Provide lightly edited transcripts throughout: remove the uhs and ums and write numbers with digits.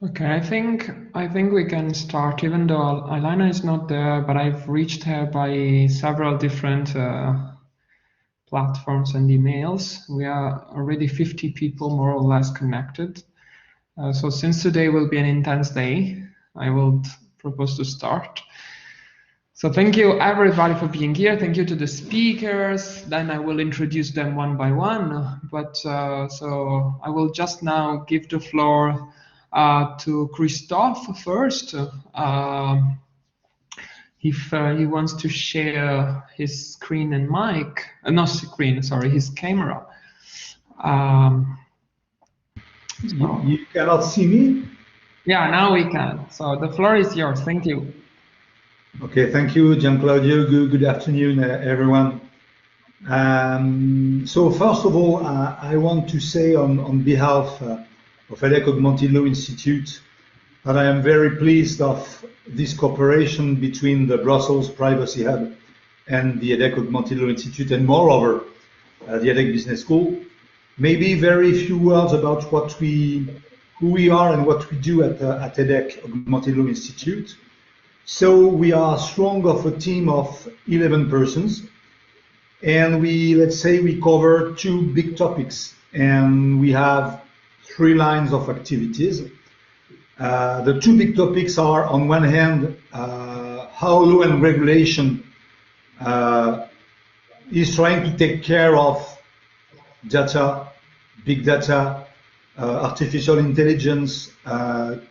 Okay, I think we can start, even though Alina is not there, but I've reached her by several different platforms and emails. We are already 50 people more or less connected. So since today will be an intense day, I will propose to start. So thank you everybody for being here. Thank you to the speakers. Then I will introduce them one by one. But so I will just now give the floor to Christophe first. If he wants to share his screen and mic, not screen, sorry, his camera. You cannot see me? Yeah, now we can. So the floor is yours. Thank you. Okay, thank you, Gian-Claudio. Good afternoon, everyone. So first of all, I want to say on behalf of EDHEC Augmented Law Institute that I am very pleased of this cooperation between the Brussels Privacy Hub and the EDHEC Augmented Law Institute, and moreover, the EDHEC Business School. Maybe very few words about who we are and what we do at EDHEC Augmented Law Institute. So we are strong of a team of 11 persons, and let's say we cover two big topics, and we have 3 lines of activities. The 2 big topics are, on one hand, how law and regulation is trying to take care of data, big data, artificial intelligence,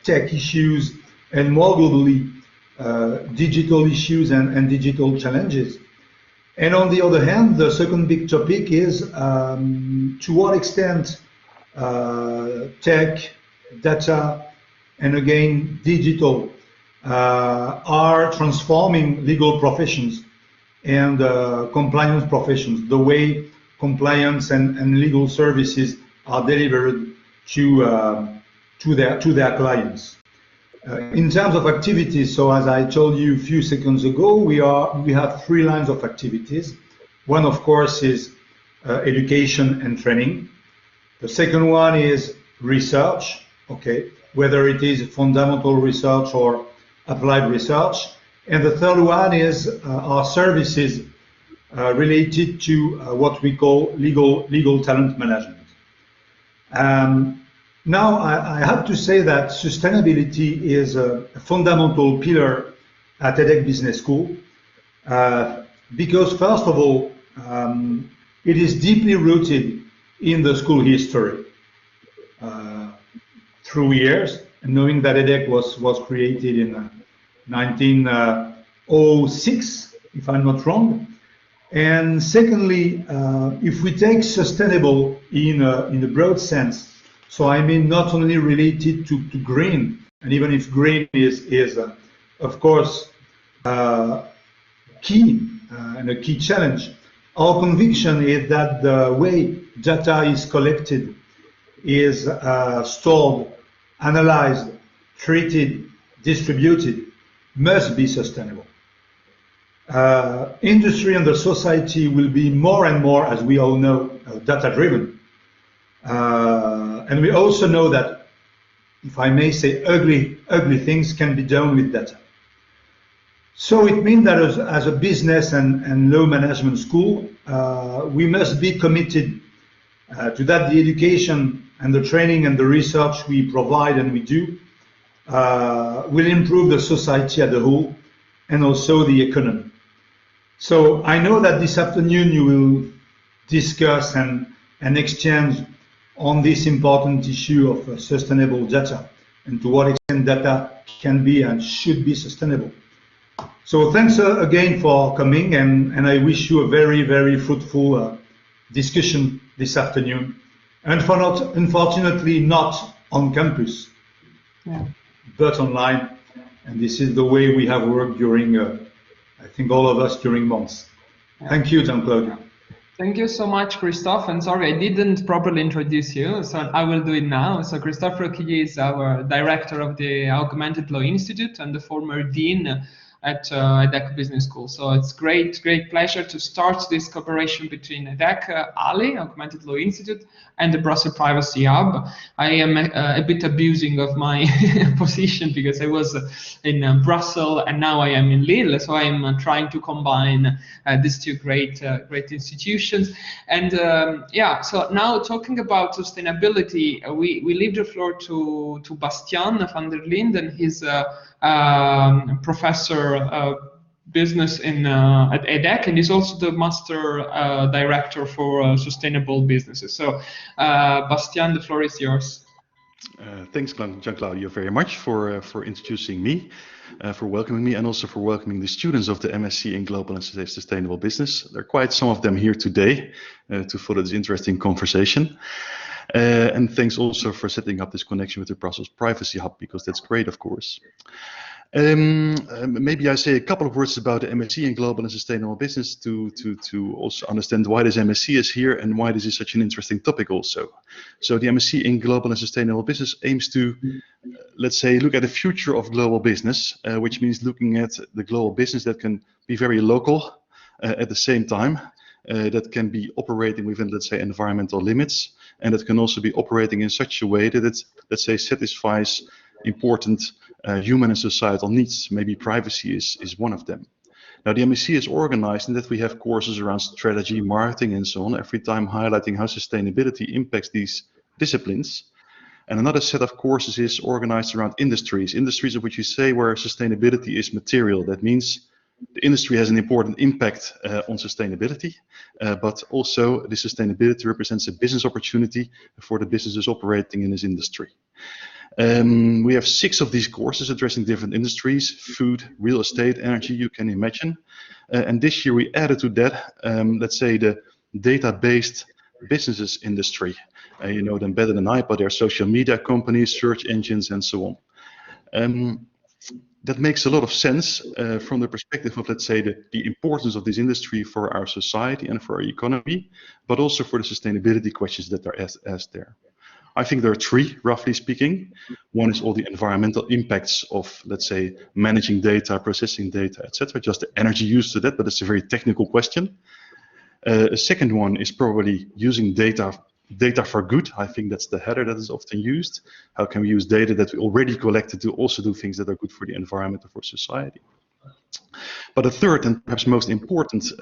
tech issues, and more globally, digital issues and digital challenges. And on the other hand, the second big topic is to what extent tech, data, and again, digital are transforming legal professions and compliance professions, the way compliance and legal services are delivered to their clients. In terms of activities, so as I told you a few seconds ago, we have 3 lines of activities. One, of course, is education and training. The second one is research, okay, whether it is fundamental research or applied research. And the third one is our services related to what we call legal talent management. Now, I have to say that sustainability is a fundamental pillar at EDHEC Business School because, first of all, it is deeply rooted in the school history through years, and knowing that EDHEC was created in 1906, if I'm not wrong. And secondly, if we take sustainable in a broad sense, so I mean not only related to green, and even if green is of course key and a key challenge, our conviction is that the way data is collected, is stored, analyzed, treated, distributed, must be sustainable. Industry and the society will be more and more, as we all know, data-driven. And we also know that, if I may say, ugly things can be done with data. So it means that as a business and law management school, we must be committed to that the education and the training and the research we provide and we do will improve the society as a whole and also the economy. So I know that this afternoon you will discuss and exchange on this important issue of sustainable data and to what extent data can be and should be sustainable. So thanks again for coming, and I wish you a very, very fruitful discussion this afternoon. And unfortunately not on campus, but online. And this is the way we have worked during, I think all of us during months. Thank you, Jean-Claude. Thank you so much, Christophe. And sorry, I didn't properly introduce you, so I will do it now. So Christophe Roquillier is our director of the Augmented Law Institute and the former dean at EDHEC Business School. So it's great pleasure to start this cooperation between EDHEC ALI, Augmented Law Institute, and the Brussels Privacy Hub. I am a bit abusing of my position because I was in Brussels and now I am in Lille. So I'm trying to combine these two great institutions. And yeah, so now talking about sustainability, we leave the floor to Bastiaan van der Linden. He's professor business at EDHEC, and he's also the master director for sustainable businesses. So Bastiaan, the floor is yours. Thanks, Gian-Claudio, very much for introducing me, for welcoming me, and also for welcoming the students of the MSc in Global and Sustainable Business. There are quite some of them here today to follow this interesting conversation. And thanks also for setting up this connection with the Brussels Privacy Hub, because that's great, of course. Maybe I say a couple of words about the MSc in Global and Sustainable Business to also understand why this MSc is here and why this is such an interesting topic also. So the MSc in Global and Sustainable Business aims to, let's say, look at the future of global business, which means looking at the global business that can be very local at the same time, that can be operating within, let's say, environmental limits, and that can also be operating in such a way that it, let's say, satisfies important human and societal needs. Maybe privacy is one of them. Now, the MSc is organized in that we have courses around strategy, marketing, and so on, every time highlighting how sustainability impacts these disciplines. And another set of courses is organized around industries of which we say where sustainability is material. That means the industry has an important impact on sustainability, but also the sustainability represents a business opportunity for the businesses operating in this industry. We have 6 of these courses addressing different industries: food, real estate, energy, you can imagine. And this year we added to that, let's say, the data-based businesses industry. You know them better than I, but they're social media companies, search engines, and so on. That makes a lot of sense from the perspective of, let's say, the importance of this industry for our society and for our economy, but also for the sustainability questions that are asked there. I think there are 3, roughly speaking. One is all the environmental impacts of, let's say, managing data, processing data, etc. Just the energy used to that, but it's a very technical question. A second one is probably using data for good. I think that's the header that is often used. How can we use data that we already collected to also do things that are good for the environment or for society? But a third and perhaps most important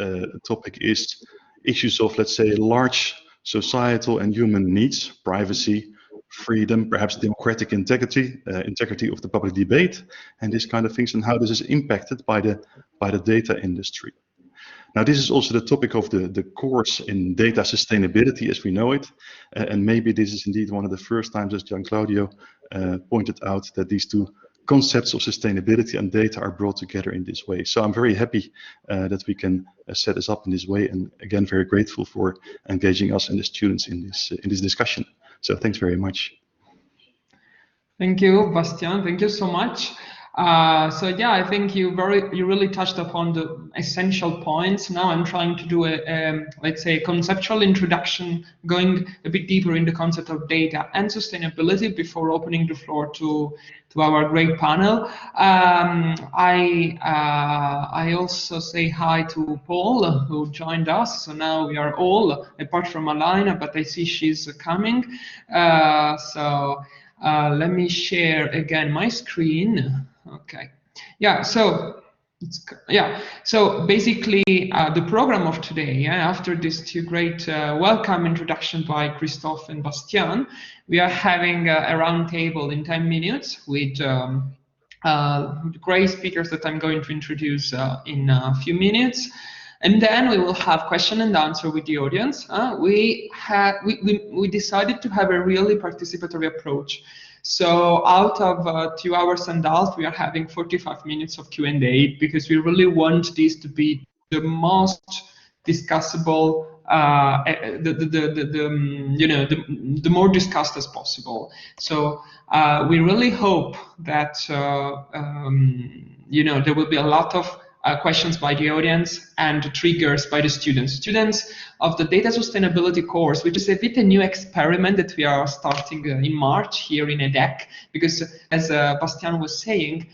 topic is issues of, let's say, large societal and human needs: privacy, freedom, perhaps democratic integrity of the public debate, and this kind of things, and how this is impacted by the data industry. Now, this is also the topic of the course in data sustainability as we know it, and maybe this is indeed one of the first times, as Gian-Claudio pointed out, that these 2 concepts of sustainability and data are brought together in this way. So I'm very happy that we can set this up in this way, and again, very grateful for engaging us and the students in this discussion. So thanks very much. Thank you, Bastiaan. Thank you so much. So yeah, I think you really touched upon the essential points. Now I'm trying to do a let's say, conceptual introduction, going a bit deeper in the concept of data and sustainability before opening the floor to our great panel. I also say hi to Paul, who joined us. So now we are all, apart from Alina, but I see she's coming. Let me share again my screen. Okay. Yeah. So basically the program of today, after these 2 great welcome introduction by Christophe and Bastiaan, we are having a round table in 10 minutes with great speakers that I'm going to introduce in a few minutes. And then we will have question and answer with the audience. We decided to have a really participatory approach. So out of 2 hours and a half, we are having 45 minutes of Q&A, because we really want this to be the most discussable, the more discussed as possible. So we really hope that there will be a lot of questions by the audience and triggers by the students. Students of the data sustainability course, which is a bit a new experiment that we are starting in March here in EDHEC, because as Bastiaan was saying,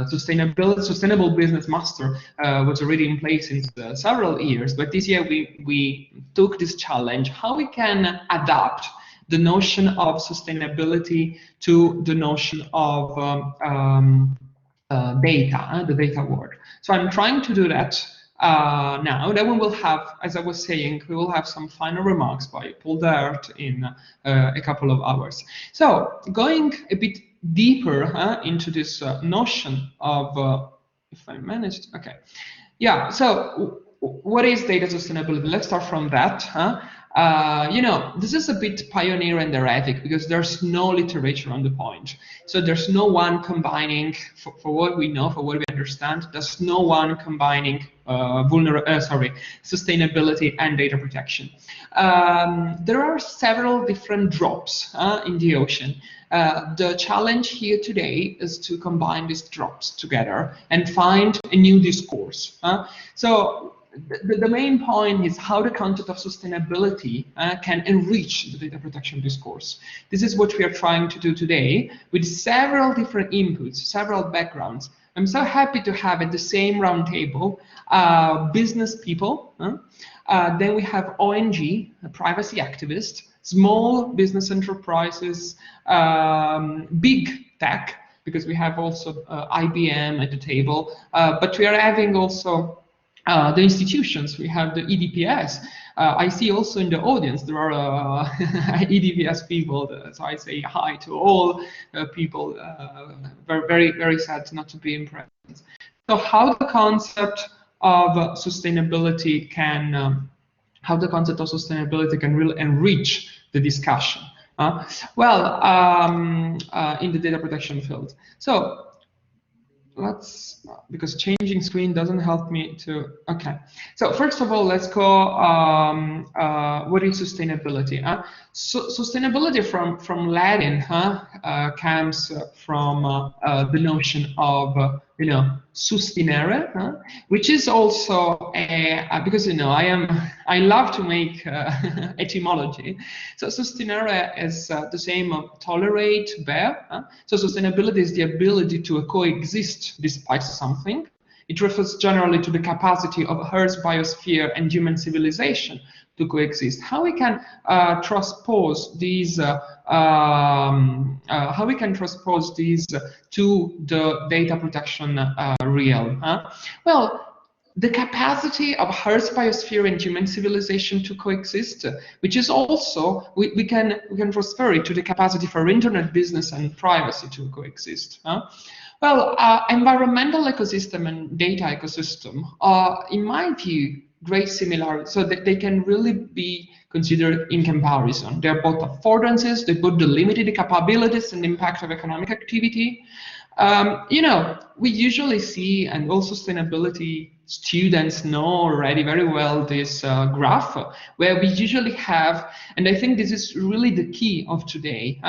sustainable business master was already in place since several years, but this year we took this challenge, how we can adapt the notion of sustainability to the notion of data, the data world. So I'm trying to do that now. Then we will have, as I was saying, we will have some final remarks by Paul Dart in a couple of hours. So going a bit deeper into this notion of, if I managed, okay. Yeah, so what is data sustainability? Let's start from that. You know, this is a bit pioneer and heretic because there's no literature on the point. So there's no one combining, for what we know, for what we understand, there's no one combining sustainability and data protection. There are several different drops in the ocean. The challenge here today is to combine these drops together and find a new discourse. So the main point is how the concept of sustainability can enrich the data protection discourse. This is what we are trying to do today with several different inputs, several backgrounds. I'm so happy to have at the same round table business people. Then we have ONG, a privacy activist, small business enterprises, big tech, because we have also IBM at the table, but we are having also the institutions. We have the EDPS. I see also in the audience there are EDPS people, so I say hi to all people. Very, very sad not to be in presence. So how the concept of sustainability can really enrich the discussion? Well, in the data protection field. So let's, because changing screen doesn't help me to, okay. So first of all, let's go, what is sustainability? So sustainability from Latin comes from the notion of, sustinere, which is also because, I love to make etymology. So sustinere is the same of tolerate, bear. So sustainability is the ability to coexist despite something. It refers generally to the capacity of Earth's biosphere and human civilization to coexist. How we can transpose these to the data protection realm? Well, the capacity of Earth's biosphere and human civilization to coexist, which is also we can transfer it to the capacity for internet business and privacy to coexist. Well, environmental ecosystem and data ecosystem are, in my view, great similarity, so that they can really be considered in comparison. They're both affordances, they both delimit the capabilities and impact of economic activity. We usually see, and all sustainability students know already very well, this graph, where we usually have, and I think this is really the key of today,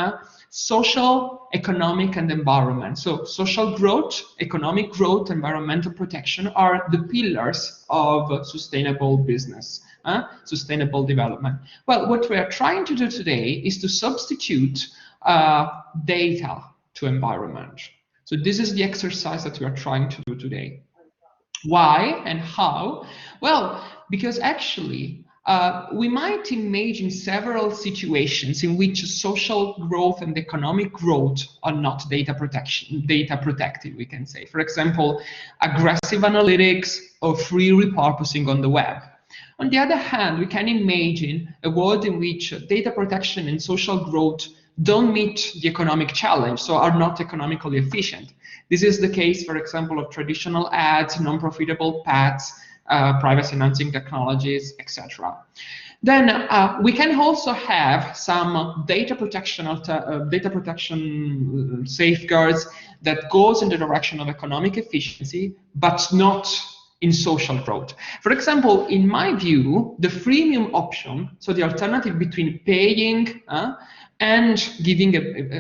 social, economic, and environment. So social growth, economic growth, environmental protection are the pillars of sustainable business, sustainable development. Well, what we are trying to do today is to substitute data to environment. So this is the exercise that we are trying to do today. Why and how? Well, because actually we might imagine several situations in which social growth and economic growth are not data protected, we can say. For example, aggressive analytics or free repurposing on the web. On the other hand, we can imagine a world in which data protection and social growth don't meet the economic challenge, so are not economically efficient. This is the case, for example, of traditional ads, non-profitable paths, privacy-enhancing technologies, etc. Then we can also have some data protection safeguards that goes in the direction of economic efficiency, but not in social growth. For example, in my view, the freemium option, so the alternative between paying and giving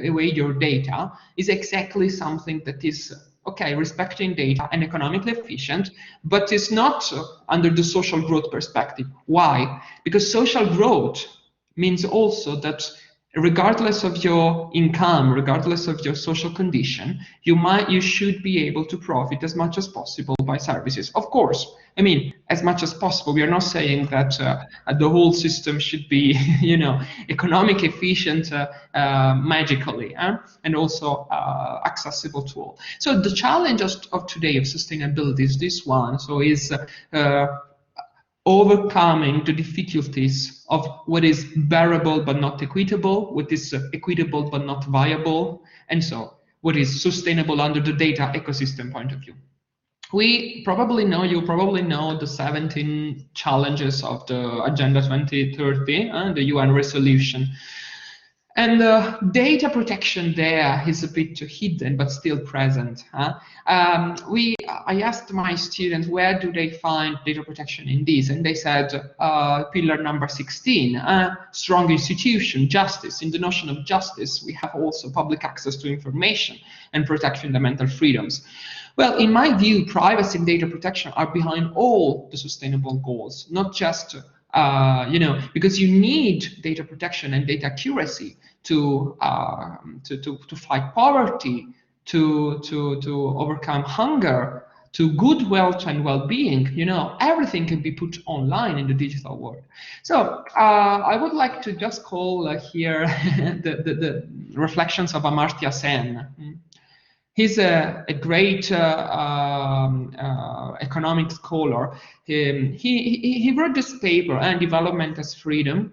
away your data, is exactly something that is, okay, respecting data and economically efficient, but is not under the social growth perspective. Why? Because social growth means also that regardless of your income, regardless of your social condition, you should be able to profit as much as possible by services. Of course, I mean, as much as possible. We are not saying that the whole system should be, economic efficient magically, and also accessible to all. So the challenge of today of sustainability is this one. So is overcoming the difficulties of what is bearable but not equitable, what is equitable but not viable, and so what is sustainable under the data ecosystem point of view. You probably know the 17 challenges of the Agenda 2030, the UN resolution. And data protection there is a bit hidden, but still present. I asked my students, where do they find data protection in this? And they said, pillar number 16, strong institution, justice. In the notion of justice, we have also public access to information and protect fundamental freedoms. Well, in my view, privacy and data protection are behind all the sustainable goals, not just because you need data protection and data accuracy to fight poverty, to overcome hunger, to good wealth and well-being. Everything can be put online in the digital world. So I would like to just call here the reflections of Amartya Sen. He's a great economic scholar. He wrote this paper, Development as Freedom.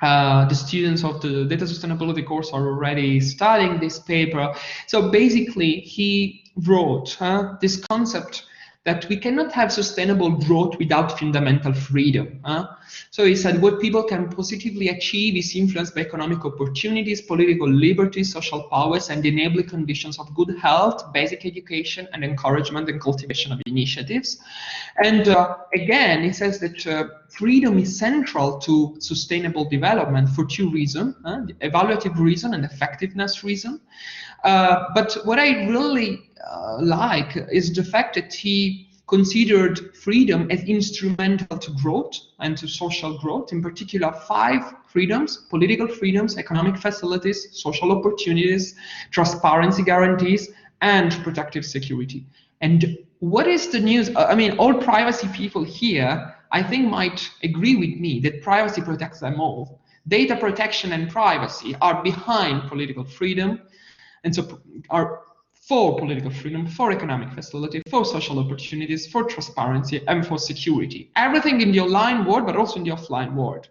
The students of the data sustainability course are already studying this paper. So basically, he wrote this concept that we cannot have sustainable growth without fundamental freedom. So he said what people can positively achieve is influenced by economic opportunities, political liberties, social powers, and the enabling conditions of good health, basic education, and encouragement and cultivation of initiatives. And again, he says that freedom is central to sustainable development for two reasons, the evaluative reason and effectiveness reason. But what I really like is the fact that he considered freedom as instrumental to growth and to social growth, in particular 5 freedoms: political freedoms, economic facilities, social opportunities, transparency guarantees, and protective security. And what is the news? I mean, all privacy people here, I think, might agree with me that privacy protects them all. Data protection and privacy are behind political freedom, and so are for political freedom, for economic facility, for social opportunities, for transparency, and for security. Everything in the online world, but also in the offline world.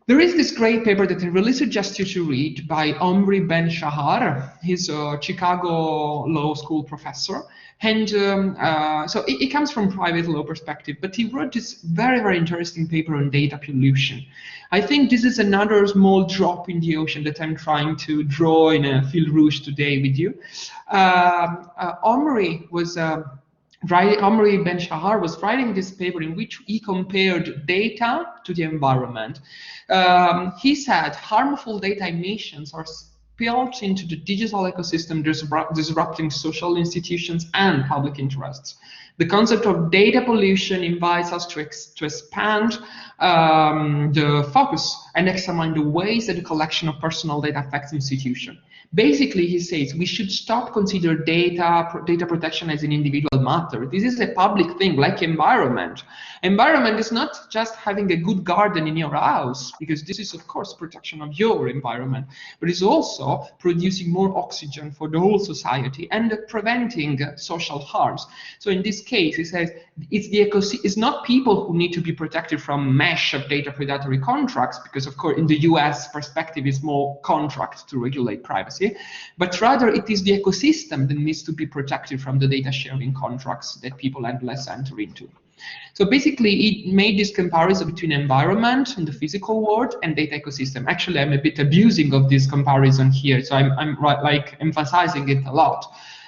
There is this great paper that I really suggest you to read by Omri Ben Shahar. He's a Chicago Law School professor. And so it comes from private law perspective, but he wrote this very, very interesting paper on data pollution. I think this is another small drop in the ocean that I'm trying to draw in a fil rouge today with you. Omri Ben Shahar was writing this paper in which he compared data to the environment. He said harmful data emissions are spilled into the digital ecosystem, disrupting social institutions and public interests. The concept of data pollution invites us to expand the focus and examine the ways that the collection of personal data affects institutions. Basically, he says we should stop considering data protection as an individual matter. This is a public thing, like environment. Environment is not just having a good garden in your house, because this is, of course, protection of your environment, but it's also producing more oxygen for the whole society and preventing social harms. So in this case, he says it's not people who need to be protected from mesh of data predatory contracts, because, of course, in the US perspective, is more contracts to regulate privacy. But rather it is the ecosystem that needs to be protected from the data sharing contracts that people endless enter into. So basically, it made this comparison between environment in the physical world and data ecosystem. Actually, I'm a bit abusing of this comparison here, so I'm like emphasizing it a lot.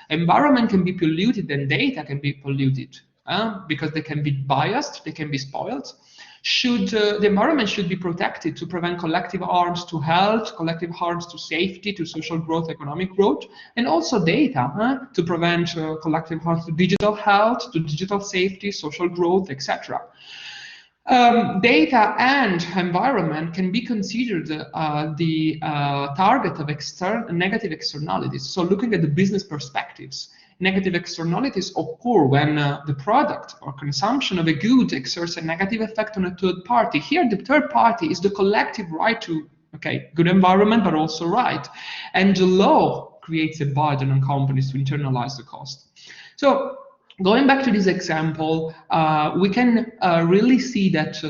Environment can be polluted and data can be polluted because they can be biased, they can be spoiled. The environment should be protected to prevent collective harms to health, collective harms to safety, to social growth, economic growth, and also data to prevent collective harms to digital health, to digital safety, social growth, etc. Data and environment can be considered the target of negative externalities. So looking at the business perspectives, negative externalities occur when the product or consumption of a good exerts a negative effect on a third party. Here, the third party is the collective right to, good environment, but also right. And the law creates a burden on companies to internalize the cost. So going back to this example, we can really see that,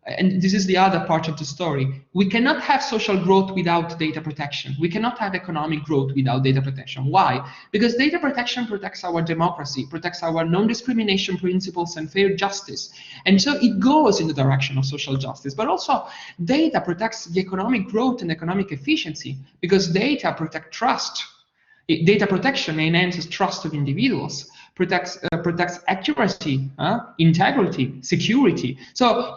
and this is the other part of the story, we cannot have social growth without data protection. We cannot have economic growth without data protection. Why? Because data protection protects our democracy, protects our non-discrimination principles and fair justice. And so it goes in the direction of social justice, but also data protects the economic growth and economic efficiency, because data protect trust. Data protection enhances trust of individuals, protects accuracy, integrity, security. So,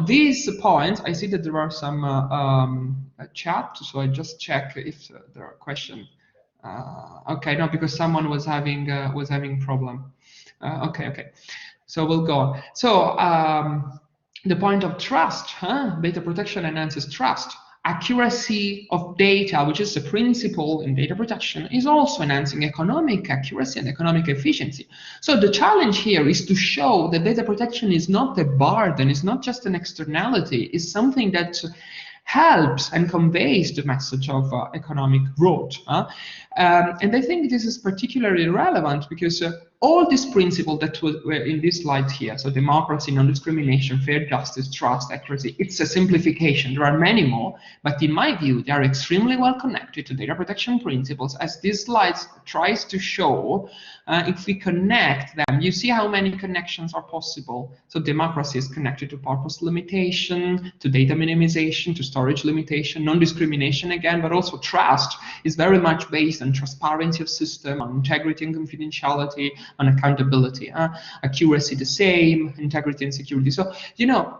these points, I see that there are some chat, so I just check if there are questions. Okay, no, because someone was having problem. Okay. So we'll go on. So the point of trust, data protection enhances trust. Accuracy of data, which is the principle in data protection, is also enhancing economic accuracy and economic efficiency. So the challenge here is to show that data protection is not a burden, it's not just an externality, it's something that helps and conveys the message of economic growth. And I think this is particularly relevant because all these principles that were in this slide here, so democracy, non-discrimination, fair justice, trust, accuracy, it's a simplification. There are many more, but in my view, they are extremely well connected to data protection principles, as this slide tries to show. If we connect them, you see how many connections are possible. So democracy is connected to purpose limitation, to data minimization, to storage limitation, non-discrimination again, but also trust is very much based on transparency of system, on integrity and confidentiality, on accountability. Accuracy the same, integrity and security. So,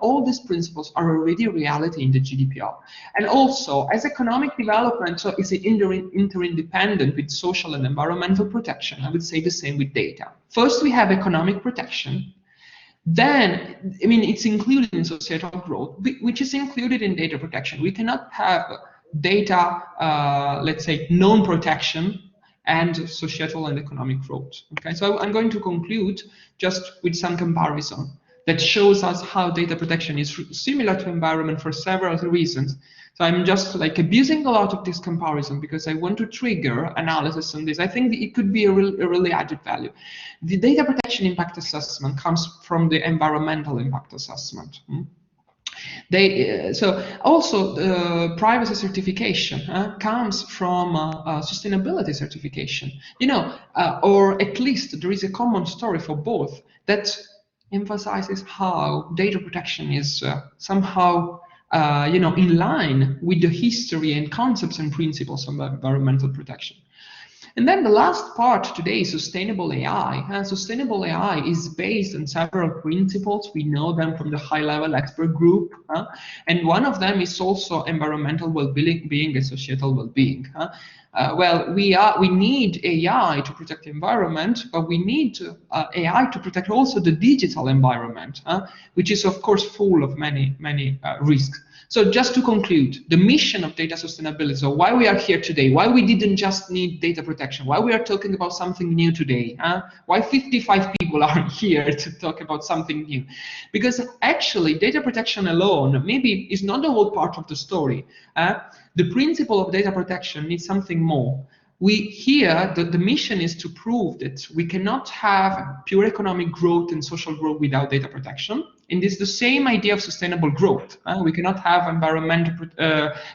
all these principles are already a reality in the GDPR. And also, as economic development, so is interdependent with social and environmental protection, I would say the same with data. First, we have economic protection. Then, it's included in societal growth, which is included in data protection. We cannot have data, let's say, non-protection and societal and economic growth. Okay, so I'm going to conclude just with some comparison that shows us how data protection is similar to environment for several reasons. So I'm just abusing a lot of this comparison because I want to trigger analysis on this. I think it could be a really added value. The data protection impact assessment comes from the environmental impact assessment. So also privacy certification comes from sustainability certification, or at least there is a common story for both that emphasizes how data protection is somehow in line with the history and concepts and principles of environmental protection. And then the last part today is sustainable AI. Sustainable AI is based on several principles. We know them from the high-level expert group. And one of them is also environmental well-being and societal well-being. Well, we need AI to protect the environment, but we need AI to protect also the digital environment, which is, of course, full of many risks. So just to conclude, the mission of data sustainability, so why we are here today, why we didn't just need data protection, why we are talking about something new today, why 55 people are here to talk about something new? Because actually data protection alone maybe is not the whole part of the story. The principle of data protection needs something more. The mission is to prove that we cannot have pure economic growth and social growth without data protection. And it's the same idea of sustainable growth. We cannot have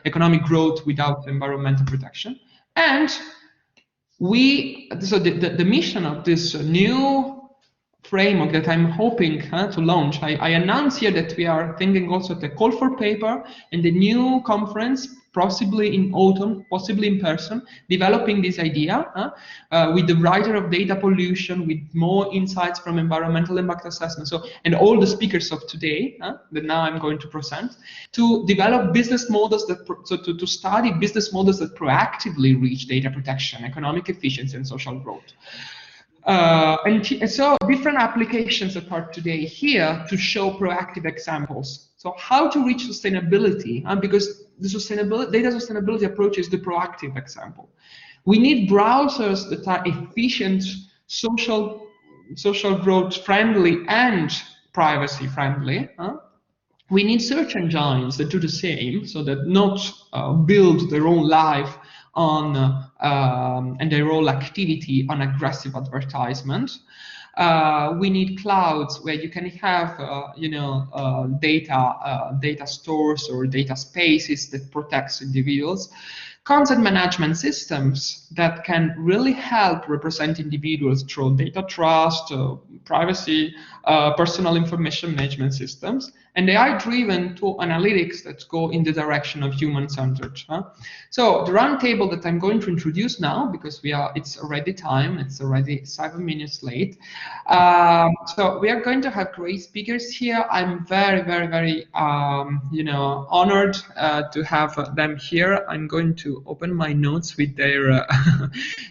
economic growth without environmental protection. And the mission of this new framework that I'm hoping to launch, I announce here that we are thinking also the call for paper and the new conference, possibly in autumn, possibly in person, developing this idea with the writer of data pollution, with more insights from environmental impact assessment, and all the speakers of today that now I'm going to present, to develop business models to study business models that proactively reach data protection, economic efficiency, and social growth. So different applications that are today here to show proactive examples. So how to reach sustainability, because the data sustainability approach is the proactive example. We need browsers that are efficient, social growth friendly, and privacy friendly. We need search engines that do the same, so that not build their own life on and their whole activity on aggressive advertisement. We need clouds where you can have, data stores or data spaces that protects individuals. Content management systems that can really help represent individuals through data trust, privacy, personal information management systems, and AI-driven to analytics that go in the direction of human-centered. So the roundtable that I'm going to introduce now, because it's already time, it's already 7 minutes late. So we are going to have great speakers here. I'm very, very, very, honored to have them here. I'm going to open my notes with their,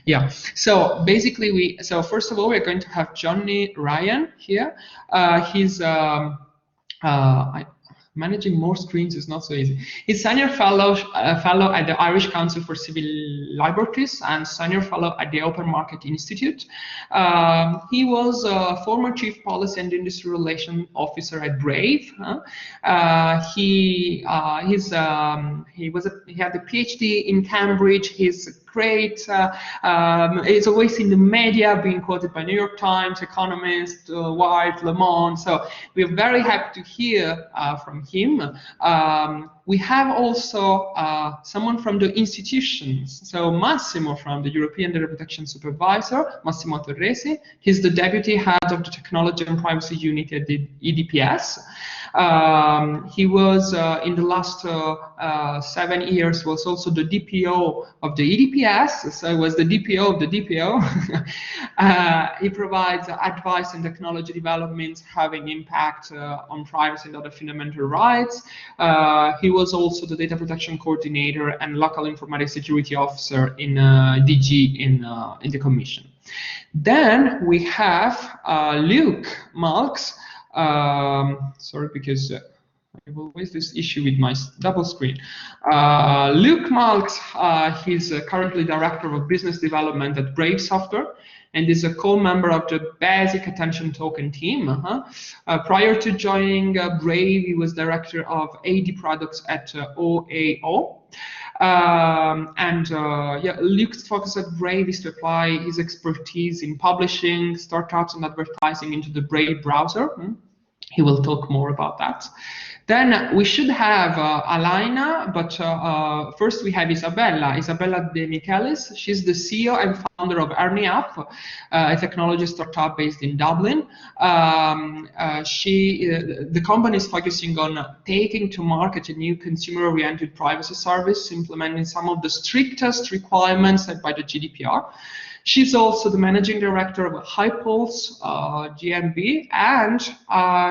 yeah. So basically, so first of all, we're going to have Johnny Ryan here. He's managing more screens is not so easy. He's senior fellow at the Irish Council for Civil Liberties and senior fellow at the Open Market Institute. He was a former chief policy and industry relations officer at Brave. He had a PhD in Cambridge. He's great. He's always in the media, being quoted by New York Times, Economist, Wired, Le Monde. So we're very happy to hear from him. We have also someone from the institutions. So Massimo from the European Data Protection Supervisor, Massimo Torresi. He's the deputy head of the Technology and Privacy Unit at the EDPS. He was in the last 7 years was also the DPO of the EDPS, so he was the DPO of the DPO. He provides advice on technology developments having impact on privacy and other fundamental rights. He was also the data protection coordinator and local informatic security officer in DG in the Commission. Then we have Luke Malks. Sorry, because I have always this issue with my double screen. Luke Malks, he's currently Director of Business Development at Brave Software, and is a co-member of the Basic Attention Token team. Prior to joining Brave, he was Director of AD Products at OAO. Luke's focus at Brave is to apply his expertise in publishing, startups, and advertising into the Brave browser. He will talk more about that. Then we should have Alaina, but first we have Isabella De Michelis. She's the CEO and founder of EarningUp, a technology startup based in Dublin. The company is focusing on taking to market a new consumer-oriented privacy service, implementing some of the strictest requirements set by the GDPR. She's also the managing director of HighPulse GmbH, and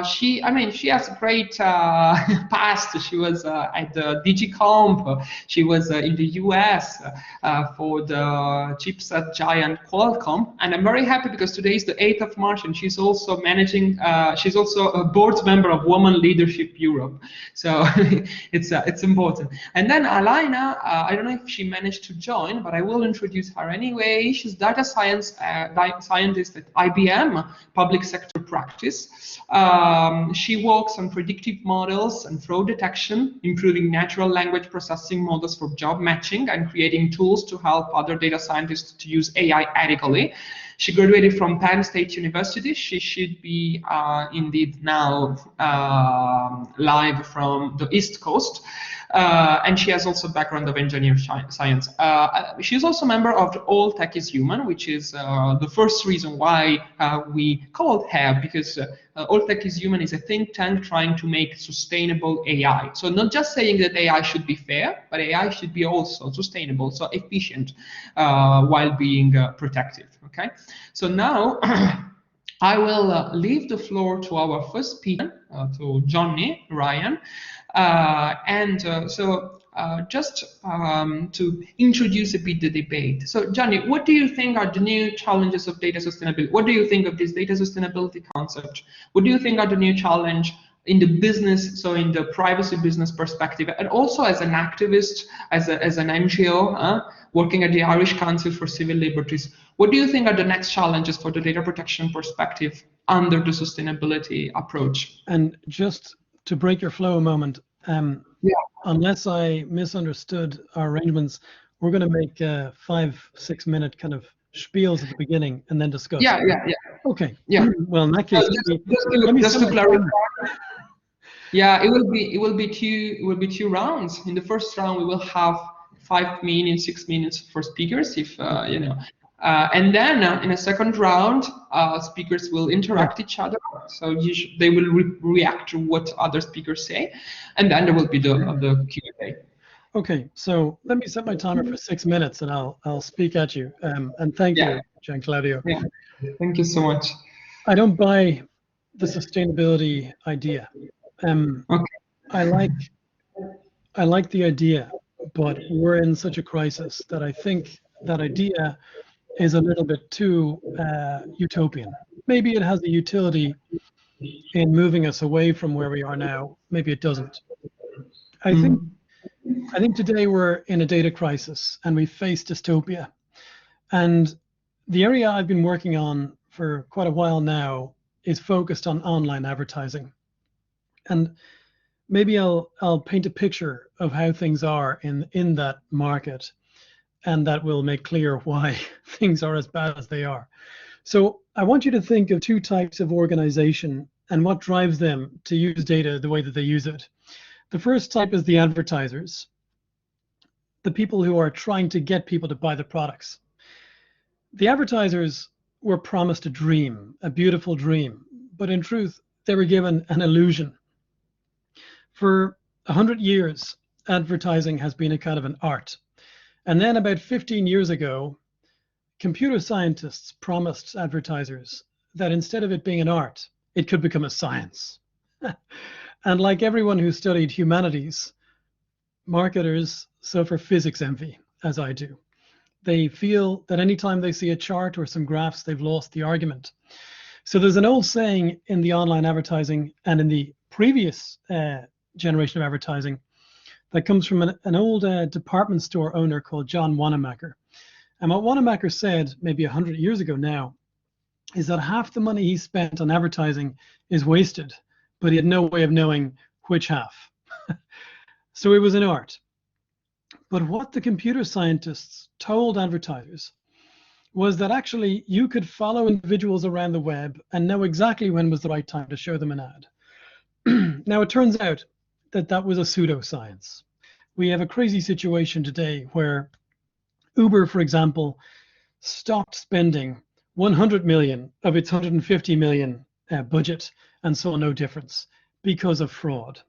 she has a great past. She was at the DigiComp. She was in the US for the chipset giant Qualcomm, and I'm very happy because today is the 8th of March, and she's also managing. She's also a board member of Women Leadership Europe, so it's important. And then Alaina, I don't know if she managed to join, but I will introduce her anyway. She's data scientist at IBM Public Sector Practice. She works on predictive models and fraud detection, improving natural language processing models for job matching, and creating tools to help other data scientists to use AI ethically. She graduated from Penn State University. She should be indeed now live from the East Coast. And she has also a background of engineering science. She's also a member of the All Tech is Human, which is the first reason why we called her, because All Tech is Human is a think tank trying to make sustainable AI. So not just saying that AI should be fair, but AI should be also sustainable, so efficient while being protective. Okay. So now I will leave the floor to our first speaker, to Johnny Ryan. Just to introduce a bit the debate. So Johnny, what do you think are the new challenges of data sustainability? What do you think of this data sustainability concept? What do you think are the new challenge in the business, so in the privacy business perspective, and also as an activist, as an NGO, working at the Irish Council for Civil Liberties? What do you think are the next challenges for the data protection perspective under the sustainability approach? And just to break your flow a moment, unless I misunderstood our arrangements, we're going to make 5-6 minute kind of spiels at the beginning and then discuss. Yeah. Okay. Yeah. Well, in that case, just to clarify. Yeah, it will be two rounds. In the first round, we will have 5 minutes, 6 minutes for speakers, if you know. And then in a second round, speakers will interact each other. So they will react to what other speakers say, and then there will be the Q&A. Okay, so let me set my timer for 6 minutes, and I'll speak at you. And thank you, Gian Claudio. Yeah, thank you so much. I don't buy the sustainability idea. Okay. I like the idea, but we're in such a crisis that I think that idea is a little bit too utopian. Maybe it has a utility in moving us away from where we are now. Maybe it doesn't. I think today we're in a data crisis and we face dystopia. And the area I've been working on for quite a while now is focused on online advertising. And maybe I'll paint a picture of how things are in that market, and that will make clear why things are as bad as they are. So I want you to think of 2 types of organization and what drives them to use data the way that they use it. The first type is the advertisers, the people who are trying to get people to buy the products. The advertisers were promised a dream, a beautiful dream, but in truth, they were given an illusion. For 100 years, advertising has been a kind of an art. And then about 15 years ago, computer scientists promised advertisers that instead of it being an art, it could become a science. And like everyone who studied humanities, marketers suffer physics envy, as I do. They feel that anytime they see a chart or some graphs, they've lost the argument. So there's an old saying in the online advertising and in the previous generation of advertising that comes from an old department store owner called John Wanamaker. And what Wanamaker said maybe 100 years ago now is that half the money he spent on advertising is wasted, but he had no way of knowing which half. So it was an art. But what the computer scientists told advertisers was that actually you could follow individuals around the web and know exactly when was the right time to show them an ad. Now it turns out that that was a pseudoscience. We have a crazy situation today where Uber, for example, stopped spending 100 million of its 150 million budget and saw no difference because of fraud.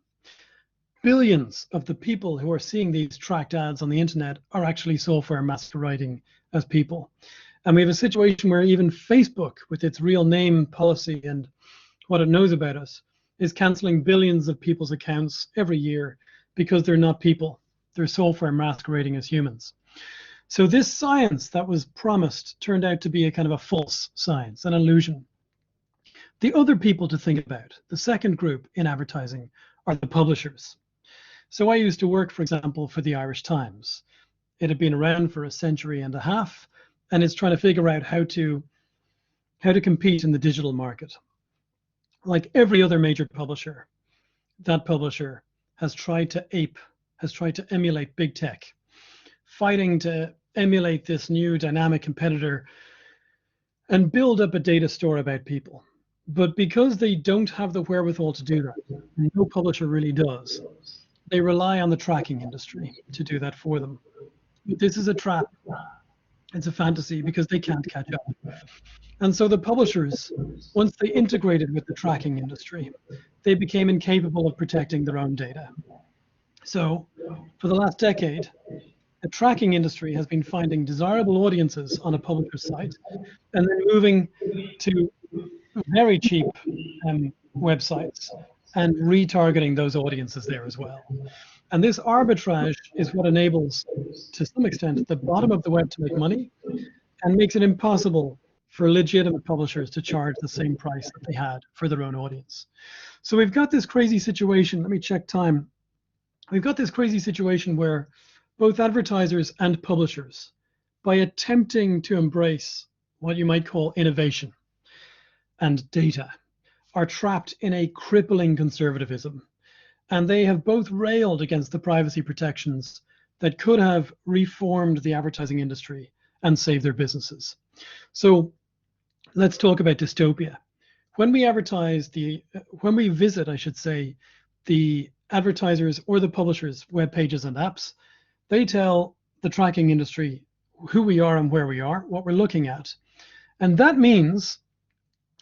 Billions of the people who are seeing these tracked ads on the internet are actually software masquerading as people. And we have a situation where even Facebook, with its real name policy and what it knows about us, is canceling billions of people's accounts every year because they're not people. They're software masquerading as humans. So this science that was promised turned out to be a kind of a false science, an illusion. The other people to think about, the second group in advertising, are the publishers. So I used to work, for example, for the Irish Times. It had been around for a century and a half, and it's trying to figure out how to compete in the digital market. Like every other major publisher, that publisher has tried to emulate big tech, fighting to emulate this new dynamic competitor and build up a data store about people. But because they don't have the wherewithal to do that, no publisher really does, they rely on the tracking industry to do that for them. But this is a trap. It's a fantasy because they can't catch up. And so the publishers, once they integrated with the tracking industry, they became incapable of protecting their own data. So for the last decade, the tracking industry has been finding desirable audiences on a publisher's site and then moving to very cheap websites and retargeting those audiences there as well. And this arbitrage is what enables, to some extent, the bottom of the web to make money and makes it impossible for legitimate publishers to charge the same price that they had for their own audience. So we've got this crazy situation. Let me check time. We've got this crazy situation where both advertisers and publishers, by attempting to embrace what you might call innovation and data, are trapped in a crippling conservatism. And they have both railed against the privacy protections that could have reformed the advertising industry and saved their businesses. So let's talk about dystopia. When we visit, I should say, the advertisers or the publishers' web pages and apps, they tell the tracking industry who we are and where we are, what we're looking at. And that means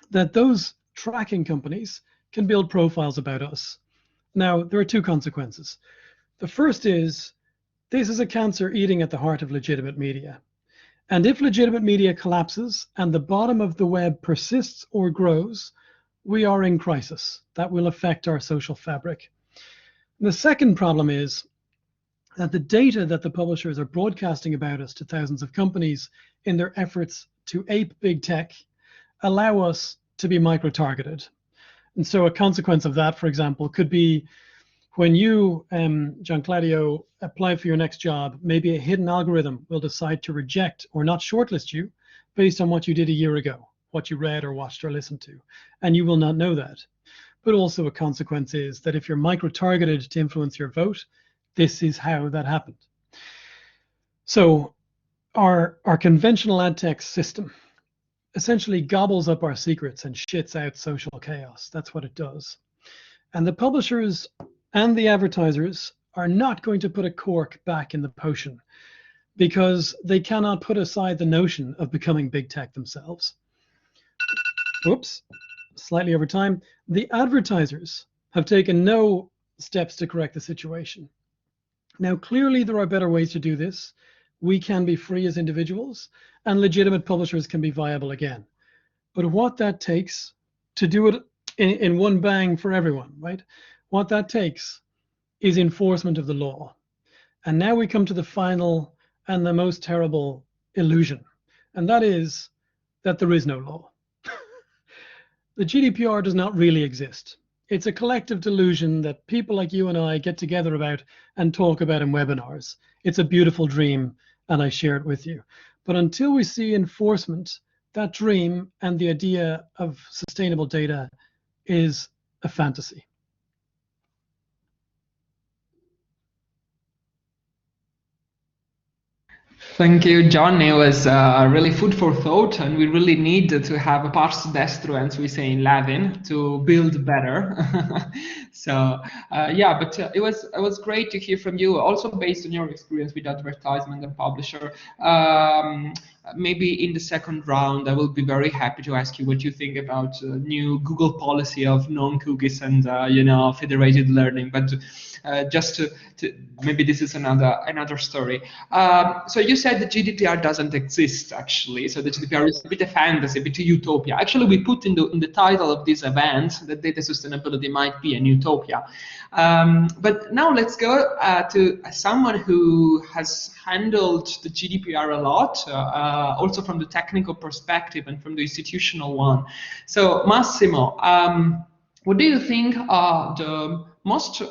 that those tracking companies can build profiles about us. Now, there are two consequences. The first is, this is a cancer eating at the heart of legitimate media. And if legitimate media collapses and the bottom of the web persists or grows, we are in crisis. That will affect our social fabric. And the second problem is that the data that the publishers are broadcasting about us to thousands of companies in their efforts to ape big tech allow us to be micro-targeted. And so a consequence of that, for example, could be when you, John Claudio, apply for your next job, maybe a hidden algorithm will decide to reject or not shortlist you based on what you did a year ago, what you read or watched or listened to, and you will not know that. But also a consequence is that if you're micro-targeted to influence your vote, this is how that happened. So our conventional ad tech system essentially gobbles up our secrets and shits out social chaos. That's what it does. And the publishers and the advertisers are not going to put a cork back in the potion because they cannot put aside the notion of becoming big tech themselves. Oops, slightly over time. The advertisers have taken no steps to correct the situation. Now, clearly there are better ways to do this. We can be free as individuals, and legitimate publishers can be viable again. But what that takes to do it in one bang for everyone, right? What that takes is enforcement of the law. And now we come to the final and the most terrible illusion, and that is that there is no law. The GDPR does not really exist. It's a collective delusion that people like you and I get together about and talk about in webinars. It's a beautiful dream, and I share it with you. But until we see enforcement, that dream and the idea of sustainable data is a fantasy. Thank you, John. It was really food for thought, and we really need to have a pars destro, as we say in Latin, to build better. So yeah, but it was great to hear from you, also based on your experience with advertisement and publisher. Maybe in the second round, I will be very happy to ask you what you think about new Google policy of non-cookies and federated learning. But just to maybe this is another story. So you said the GDPR doesn't exist actually. So the GDPR is a bit of fantasy, a bit of utopia. Actually, we put in the title of this event that data sustainability might be an utopia. But now let's go to someone who has handled the GDPR a lot, also from the technical perspective and from the institutional one. So Massimo, what do you think are the most,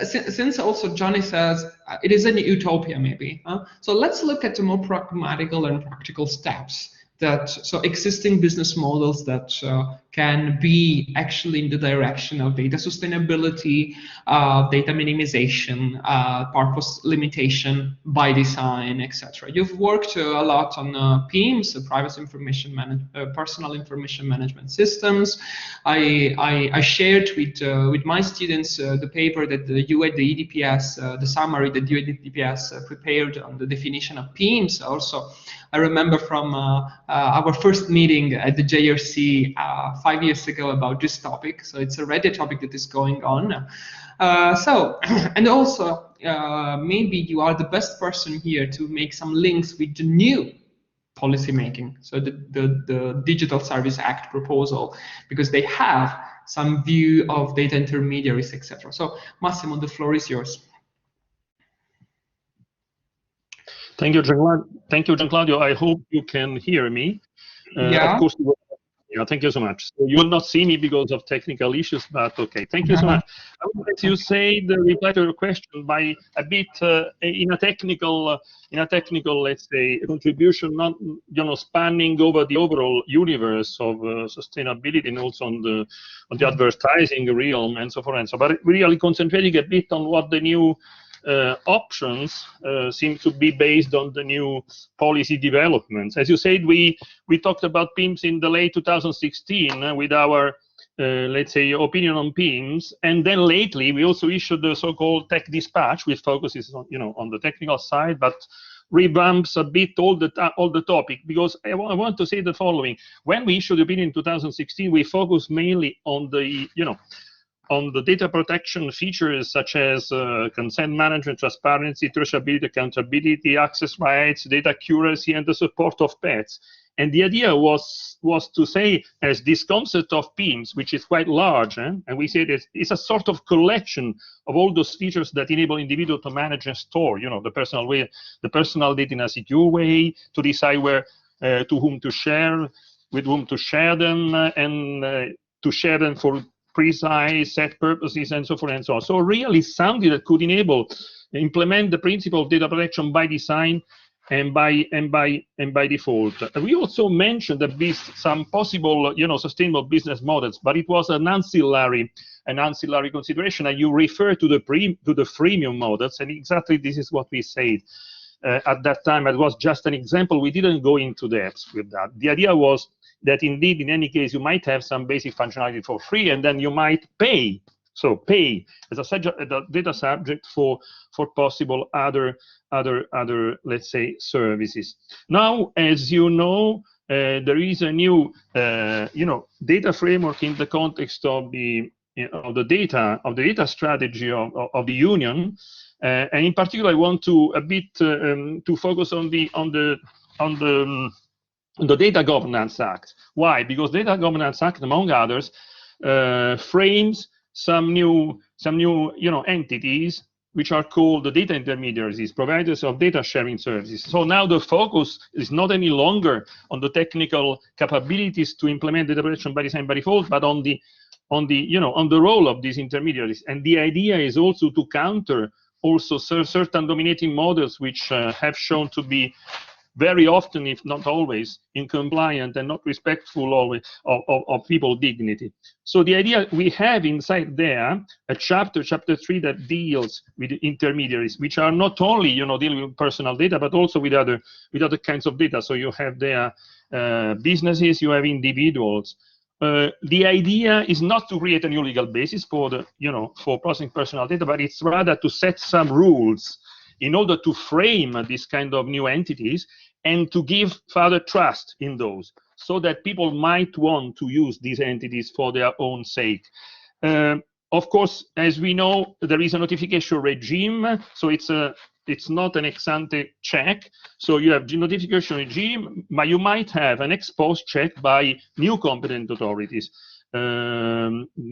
since also Johnny says it is an utopia maybe, so let's look at the more pragmatical and practical steps so existing business models that can be actually in the direction of data sustainability, data minimization, purpose limitation by design, etc. You've worked a lot on PIMS, privacy information personal information management systems. I shared with my students the paper that you at the EDPS, the summary that you at the EDPS prepared on the definition of PIMS. Also, I remember from our first meeting at the JRC 5 years ago about this topic. So it's already a topic that is going on. And also, maybe you are the best person here to make some links with the new policy making. So the Digital Service Act proposal, because they have some view of data intermediaries, etc. So Massimo, the floor is yours. Thank you, Gianclaudio. I hope you can hear me. Yeah. Of course, yeah, thank you so much. So you will not see me because of technical issues, but okay. Thank you so much. I would like to say the reply to your question by a bit in a technical, let's say, contribution, not spanning over the overall universe of sustainability and also on the advertising realm and so forth and so. But really concentrating a bit on what the new options seem to be based on the new policy developments. As you said, we talked about PIMS in the late 2016 with our let's say opinion on PIMS, and then lately we also issued the so-called tech dispatch, which focuses on on the technical side, but revamps a bit all the topic, because I want to say the following. When we issued the opinion in 2016, we focused mainly on the on the data protection features such as consent management, transparency, traceability, accountability, access rights, data accuracy, and the support of pets. And the idea was to say, as this concept of PIMS, which is quite large, and we say that it's a sort of collection of all those features that enable individual to manage and store, the personal data in a secure way, to decide where, to whom to share, with whom to share them, and to share them for precise set purposes and so forth and so on. So really something that could implement the principle of data protection by design and by default. We also mentioned that some possible sustainable business models, but it was an ancillary consideration, and you refer to the freemium models, and exactly this is what we said at that time. It was just an example. We didn't go into depth with that. The idea was that indeed, in any case, you might have some basic functionality for free, and then you might pay. So pay as a data subject for possible other let's say services. Now, as you know, there is a new data framework in the context of the data strategy of the Union, and in particular, I want to a bit to focus on the Data Governance Act. Why? Because Data Governance Act, among others, frames some new entities which are called the data intermediaries, providers of data sharing services. So now the focus is not any longer on the technical capabilities to implement data protection by design by default, but on the role of these intermediaries. And the idea is also to counter also certain dominating models which have shown to be very often, if not always, incompliant and not respectful always of people's dignity. So the idea we have inside there a chapter 3 that deals with intermediaries, which are not only dealing with personal data, but also with other kinds of data. So you have there businesses, you have individuals. The idea is not to create a new legal basis for for processing personal data, but it's rather to set some rules in order to frame this kind of new entities and to give further trust in those, so that people might want to use these entities for their own sake. Of course, as we know, there is a notification regime, so it's not an ex-ante check. So you have the notification regime, but you might have an ex-post check by new competent authorities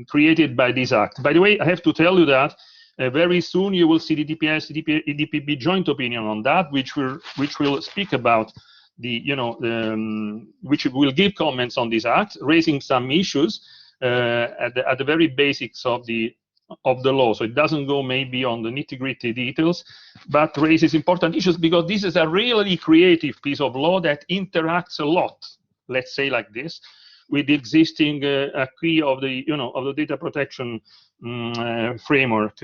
created by this act. By the way, I have to tell you that very soon you will see the DPS, EDPB joint opinion on that, which will speak about which will give comments on this act, raising some issues at the very basics of the law. So it doesn't go maybe on the nitty-gritty details, but raises important issues, because this is a really creative piece of law that interacts a lot, let's say like this, with the existing acquis of the of the data protection framework.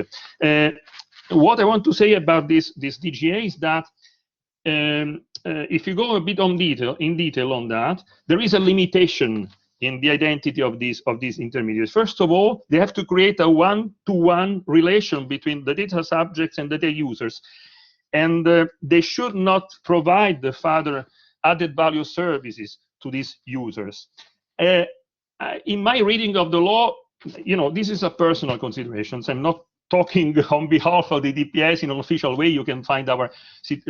What I want to say about this DGA is that if you go a bit in detail on that, there is a limitation in the identity of these intermediaries. First of all, they have to create a one-to-one relation between the data subjects and the data users, and they should not provide the further added value services to these users. In my reading of the law, this is a personal consideration. I'm not talking on behalf of the DPS in an official way. You can find our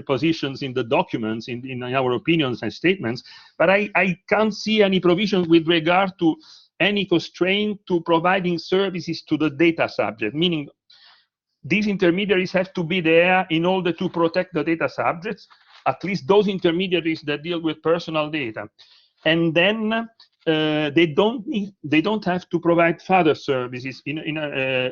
positions in the documents, in our opinions and statements. But I can't see any provision with regard to any constraint to providing services to the data subject, meaning these intermediaries have to be there in order to protect the data subjects, at least those intermediaries that deal with personal data. And then they don't have to provide further services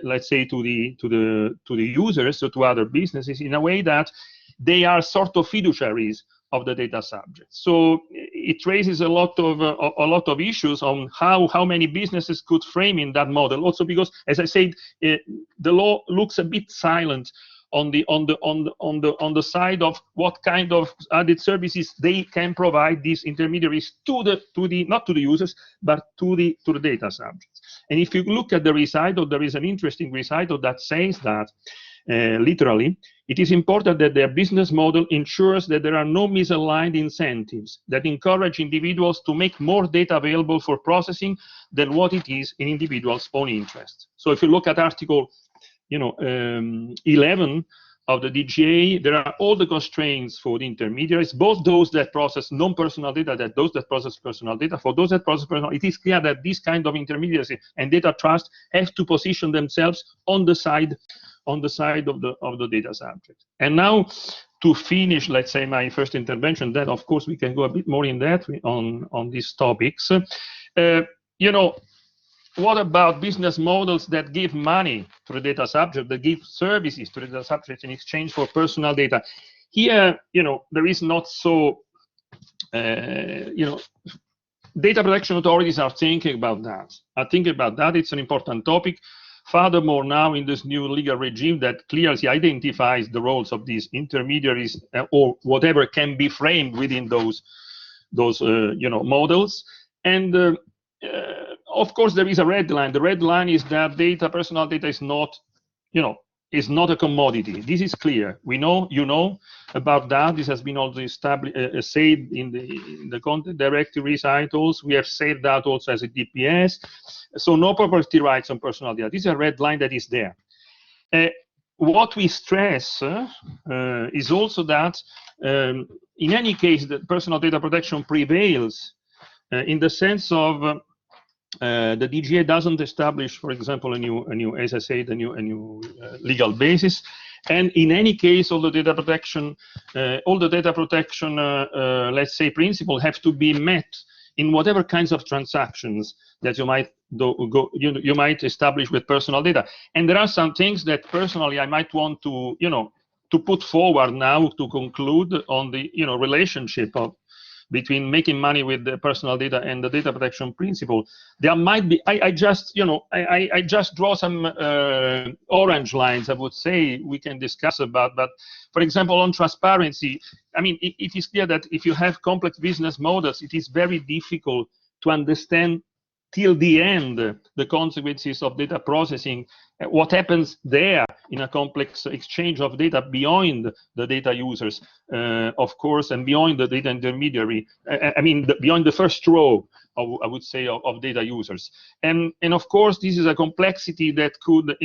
let's say to the users or to other businesses, in a way that they are sort of fiduciaries of the data subject. So it raises a lot of issues on how many businesses could frame in that model. Also because, as I said, the law looks a bit silent on the side of what kind of added services they can provide these intermediaries to the not to the users but to the data subjects. And if you look at the recital, there is an interesting recital that says that literally, it is important that their business model ensures that there are no misaligned incentives that encourage individuals to make more data available for processing than what it is in individuals' own interests. So if you look at Article 11 of the DGA, there are all the constraints for the intermediaries, both those that process non-personal data, that those that process personal data. For those that process personal, it is clear that these kind of intermediaries and data trust have to position themselves on the side of the data subject. And now, to finish, let's say, my first intervention, that of course we can go a bit more in depth on these topics. What about business models that give money to the data subject, that give services to the data subject in exchange for personal data? Here, there is not so, data protection authorities are thinking about that. It's an important topic. Furthermore, now in this new legal regime that clearly identifies the roles of these intermediaries or whatever can be framed within those models. And of course, there is a red line. The red line is that personal data is not, is not a commodity. This is clear. We know, about that. This has been also established, said in the content directive recitals. We have said that also as a DPS. So no property rights on personal data. This is a red line that is there. What we stress is also that in any case, the personal data protection prevails in the sense of the DGA doesn't establish, for example, a new, as I said, a new legal basis. And in any case, all the data protection, let's say, principles have to be met in whatever kinds of transactions that you might establish with personal data. And there are some things that personally I might want to, to put forward now to conclude on the, relationship between making money with the personal data and the data protection principle. There might be, I just draw some orange lines, I would say, we can discuss about. But for example, on transparency, I mean, it is clear that if you have complex business models, it is very difficult to understand till the end the consequences of data processing, what happens there in a complex exchange of data beyond the data users, of course, and beyond the data intermediary. Beyond the first row, I would say, of data users. And of course, this is a complexity that could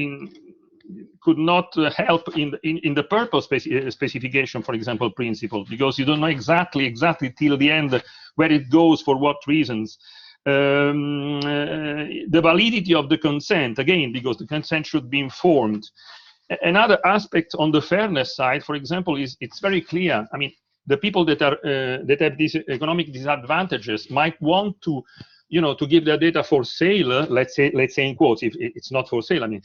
not help in the purpose specification, for example, principle, because you don't know exactly till the end where it goes, for what reasons. The validity of the consent, again, because the consent should be informed. Another aspect on the fairness side, for example, is it's very clear. I mean, the people that have these economic disadvantages might want to, to give their data for sale. Let's say in quotes, if it's not for sale, I mean,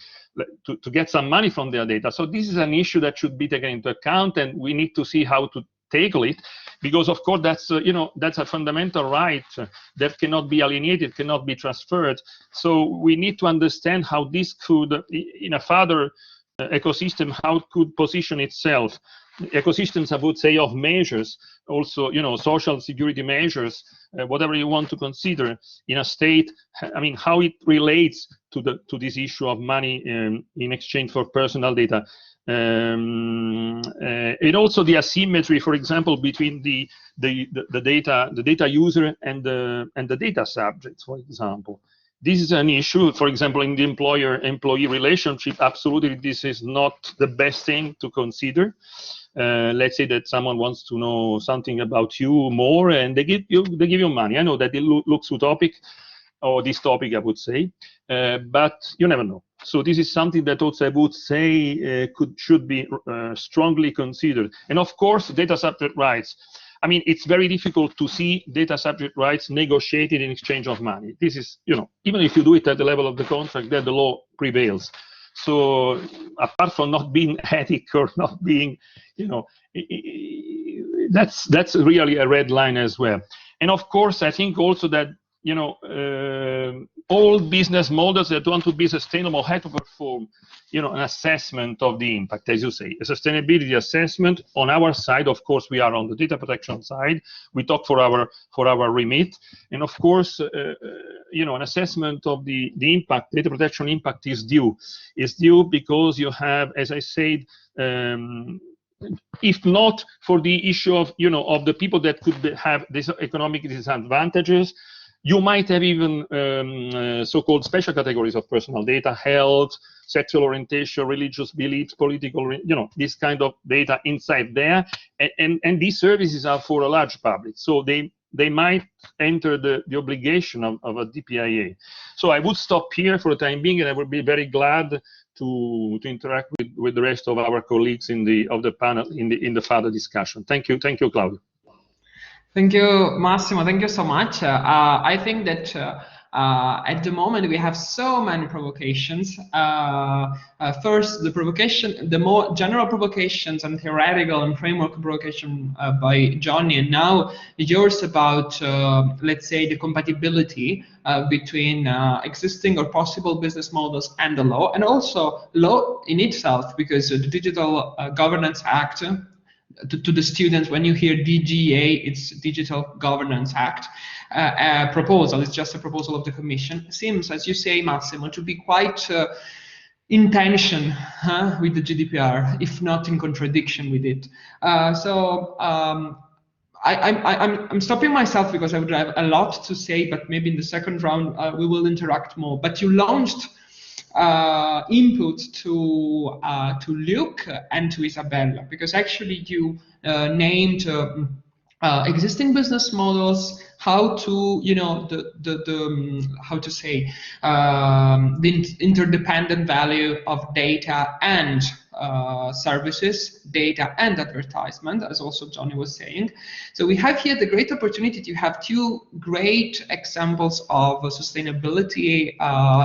to get some money from their data. So this is an issue that should be taken into account, and we need to see how to tackle it, because of course that's a fundamental right that cannot be alienated, cannot be transferred. So we need to understand how this could, in a further ecosystem, how it could position itself. Ecosystems, I would say, of measures, also, social security measures, whatever you want to consider in a state. I mean, how it relates to this issue of money in exchange for personal data. And also the asymmetry, for example, between the data user and the data subject, for example. this is an issue. For example, in the employer-employee relationship, absolutely this is not the best thing to consider. Let's say that someone wants to know something about you more, and they give you money. I know that it looks utopic, or dystopic, I would say, but you never know. So this is something that also I would say should be strongly considered. And of course, data subject rights. I mean, it's very difficult to see data subject rights negotiated in exchange of money. This is, even if you do it at the level of the contract, then the law prevails. So apart from not being ethic or not being, that's really a red line as well. And of course, I think also that, all business models that want to be sustainable have to perform, an assessment of the impact, as you say, a sustainability assessment. On our side, of course, we are on the data protection side. We talk for our remit, and of course, an assessment of the impact, data protection impact is due. It's due because you have, as I said, if not for the issue of of the people that could have these economic disadvantages, you might have even so-called special categories of personal data: health, sexual orientation, religious beliefs, political, this kind of data inside there. And these services are for a large public, so they might enter the obligation of a DPIA. So I would stop here for the time being, and I would be very glad to interact with the rest of our colleagues in the panel in the further discussion. Thank you, Claudio. Thank you, Massimo. Thank you so much. I think that at the moment we have so many provocations. First, the more general provocations and theoretical and framework provocation by Johnny, and now yours about, let's say, the compatibility between existing or possible business models and the law, and also law in itself, because the Digital Governance Act, to the students, when you hear DGA, it's Digital Governance Act proposal. It's just a proposal of the Commission. Seems, as you say, Massimo, to be quite in tension with the GDPR, if not in contradiction with it. I'm stopping myself because I would have a lot to say, but maybe in the second round we will interact more. But you launched input to Luke and to Isabella, because actually you named existing business models, how to, how to say, the interdependent value of data and services, data and advertisement, as also Johnny was saying. So we have here the great opportunity to have two great examples of sustainability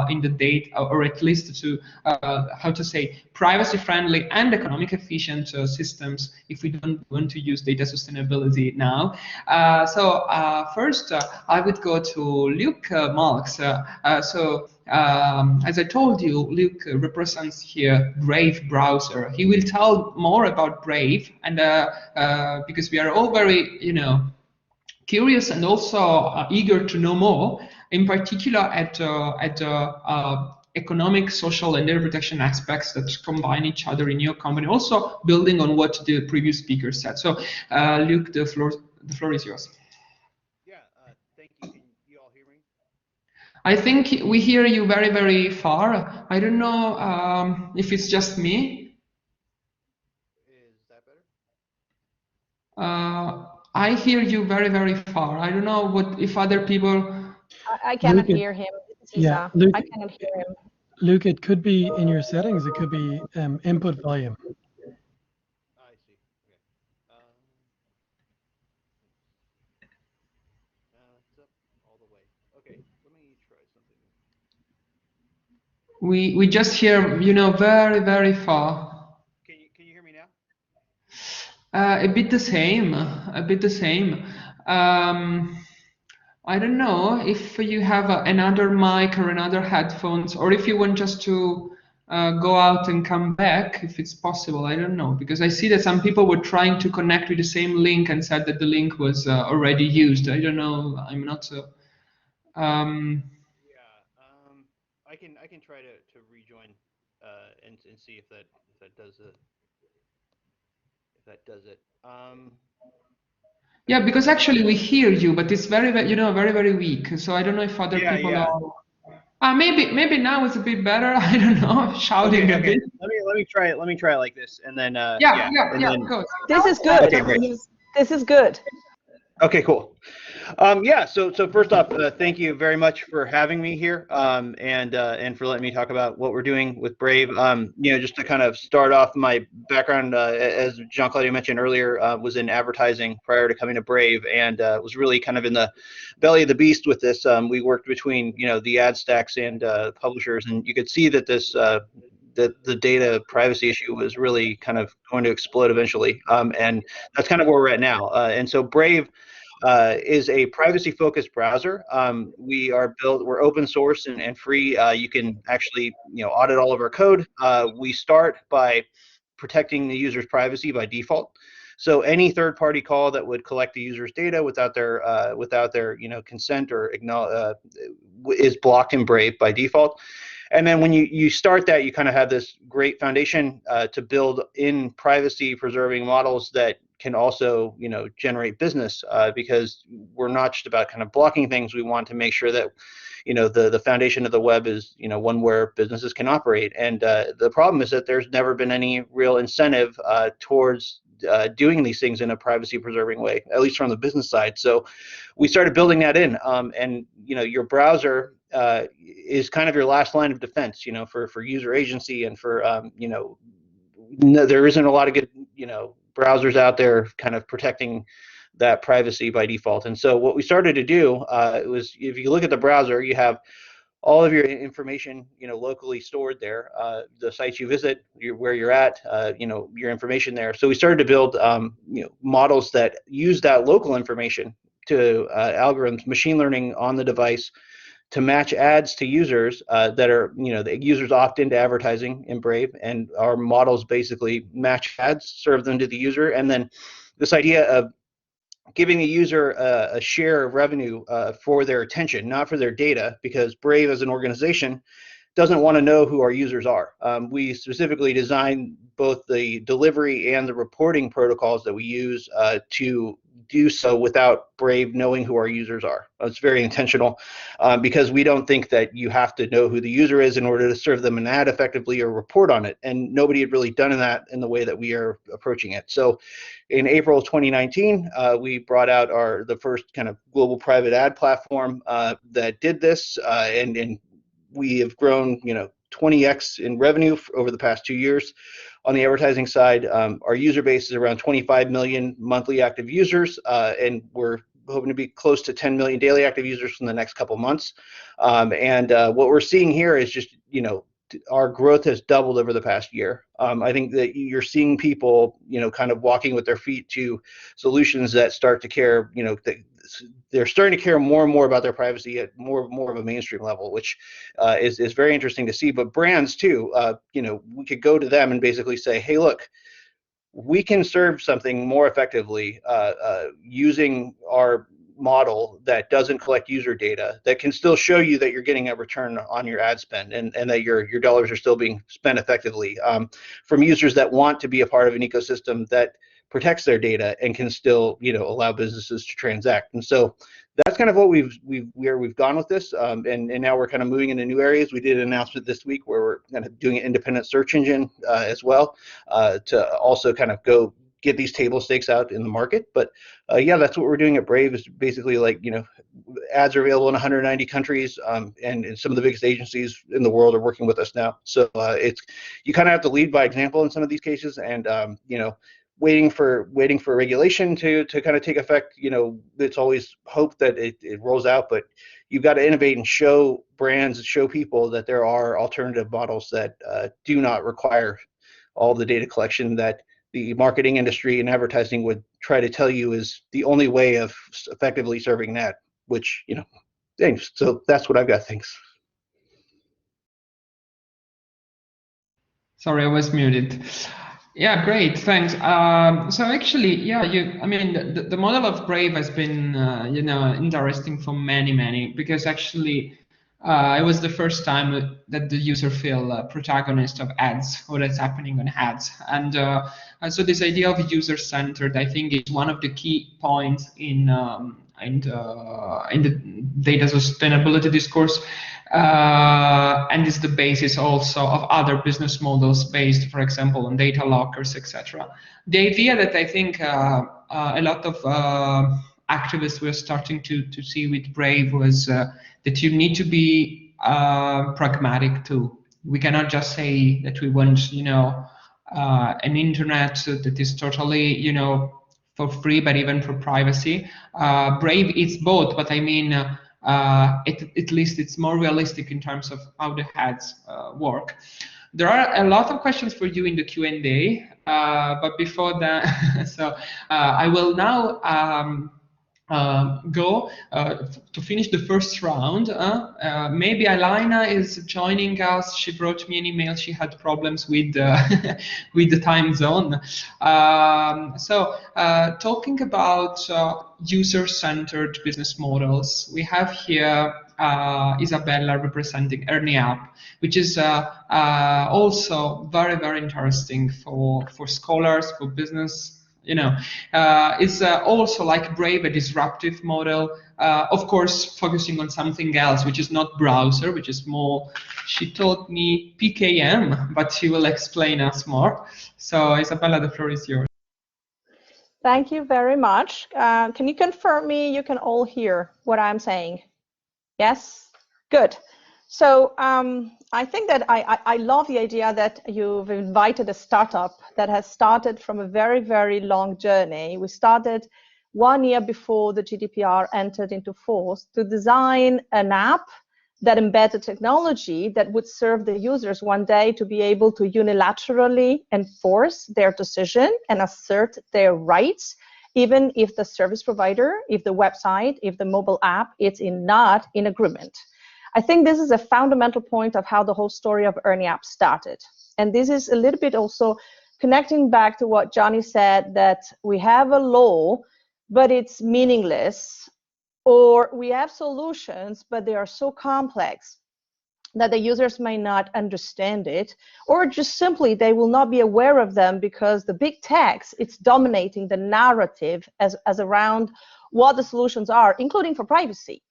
in the data, or at least to, how to say, privacy-friendly and economic efficient systems if we don't want to use data sustainability now. First, I would go to Luke Malks. As I told you, Luke represents here Brave browser. He will tell more about Brave, and because we are all very, curious and also eager to know more, in particular at economic, social, and data protection aspects that combine each other in your company. Also building on what the previous speaker said. So, Luke, the floor is yours. Thank you. Can you all hear me? I think we hear you very, very far. I don't know if it's just me. Is that better? I hear you very, very far. I don't know if other people. I cannot hear him. Yeah, Luke, I cannot hear him. Luke, it could be in your settings. It could be input volume. I see. Okay. It's up all the way. Okay, let me try something. We just hear, very, very far. Can you hear me now? A bit the same. A bit the same. I don't know if you have another mic or another headphones, or if you want just to go out and come back, if it's possible. I don't know, because I see that some people were trying to connect with the same link and said that the link was already used. I don't know. I'm not so. I can try to rejoin and see if that does it. If that does it. Yeah, because actually we hear you, but it's very, very, very, very weak. So I don't know if other people are. Maybe now it's a bit better. I don't know, shouting a bit. Let me try it. Let me try it like this, and then Yeah, then, go. This is good. Okay, great. This is good. Okay, cool. Yeah. So first off, thank you very much for having me here, and for letting me talk about what we're doing with Brave. You know, just to kind of start off, my background, as Jean-Claude mentioned earlier, was in advertising prior to coming to Brave, and was really kind of in the belly of the beast with this. We worked between the ad stacks and publishers, and you could see that this. That the data privacy issue was really kind of going to explode eventually, and that's kind of where we're at now. And so Brave is a privacy-focused browser. We're open source and free. You can actually audit all of our code. We start by protecting the user's privacy by default. So any third-party call that would collect the user's data without their consent or is blocked in Brave by default. And then when you start that, you kind of have this great foundation to build in privacy preserving models that can also generate business, because we're not just about kind of blocking things. We want to make sure that the foundation of the web is one where businesses can operate. And the problem is that there's never been any real incentive towards doing these things in a privacy preserving way, at least from the business side. So we started building that in, and your browser is kind of your last line of defense, for user agency and for there isn't a lot of good browsers out there kind of protecting that privacy by default. And so what we started to do was, if you look at the browser, you have all of your information locally stored there, the sites you visit, where you're at, your information there. So we started to build models that use that local information to algorithms, machine learning on the device, to match ads to users that are, the users opt into advertising in Brave, and our models basically match ads, serve them to the user. And then this idea of giving the user a share of revenue for their attention, not for their data, because Brave as an organization doesn't want to know who our users are. We specifically designed both the delivery and the reporting protocols that we use to do so without Brave knowing who our users are. It's very intentional, because we don't think that you have to know who the user is in order to serve them an ad effectively or report on it. And nobody had really done that in the way that we are approaching it. So in April of 2019, we brought out the first kind of global private ad platform that did this, and we have grown 20x in revenue over the past 2 years. On the advertising side, our user base is around 25 million monthly active users, and we're hoping to be close to 10 million daily active users in the next couple months. And what we're seeing here is just, our growth has doubled over the past year. I think that you're seeing people, kind of walking with their feet to solutions that start to care, they're starting to care more and more about their privacy at more of a mainstream level, which is very interesting to see. But brands too, we could go to them and basically say, hey, look, we can serve something more effectively using our model that doesn't collect user data, that can still show you that you're getting a return on your ad spend, and that your dollars are still being spent effectively, from users that want to be a part of an ecosystem that protects their data and can still allow businesses to transact. And so that's kind of what where we've gone with this, and now we're kind of moving into new areas. We did an announcement this week where we're kind of doing an independent search engine as well, to also kind of go get these table stakes out in the market. But yeah, that's what we're doing at Brave, is basically like, ads are available in 190 countries, and some of the biggest agencies in the world are working with us now. So you kind of have to lead by example in some of these cases, and waiting for regulation to kind of take effect. It's always hope that it rolls out, but you've got to innovate and show brands, show people that there are alternative models that do not require all the data collection that the marketing industry and advertising would try to tell you is the only way of effectively serving that, which, thanks. So that's what I've got. Thanks. Sorry, I was muted. Yeah, great, thanks. So actually, yeah, the model of Brave has been, interesting for many, because actually, it was the first time that the user feel protagonist of ads, or that's happening on ads. And so this idea of user-centered, I think, is one of the key points in the data sustainability discourse. and is the basis also of other business models based, for example, on data lockers, etc. The idea that I think a lot of activists were starting to see with Brave was that you need to be pragmatic too. We cannot just say that we want, an internet that is totally, for free, but even for privacy. Brave is both, but I mean, at least it's more realistic in terms of how the heads work. There are a lot of questions for you in the Q&A, but before that, so I will now go to finish the first round. Maybe Alina is joining us. She wrote me an email. She had problems with with the time zone. So talking about user-centered business models, we have here Isabella representing EDHEC, which is also very, very interesting for scholars, for business. It's also like Brave, a disruptive model, of course, focusing on something else, which is not browser, which is more, she told me PKM, but she will explain us more. So Isabella, the floor is yours. Thank you very much. Can you confirm me you can all hear what I'm saying? Yes? Good. So I think that I love the idea that you've invited a startup that has started from a very, very long journey. We started 1 year before the GDPR entered into force to design an app that embedded technology that would serve the users one day to be able to unilaterally enforce their decision and assert their rights, even if the service provider, if the website, if the mobile app is not in agreement. I think this is a fundamental point of how the whole story of EDHEC started. And this is a little bit also connecting back to what Johnny said, that we have a law, but it's meaningless, or we have solutions, but they are so complex that the users may not understand it, or just simply they will not be aware of them because the big text, it's dominating the narrative as around what the solutions are, including for privacy.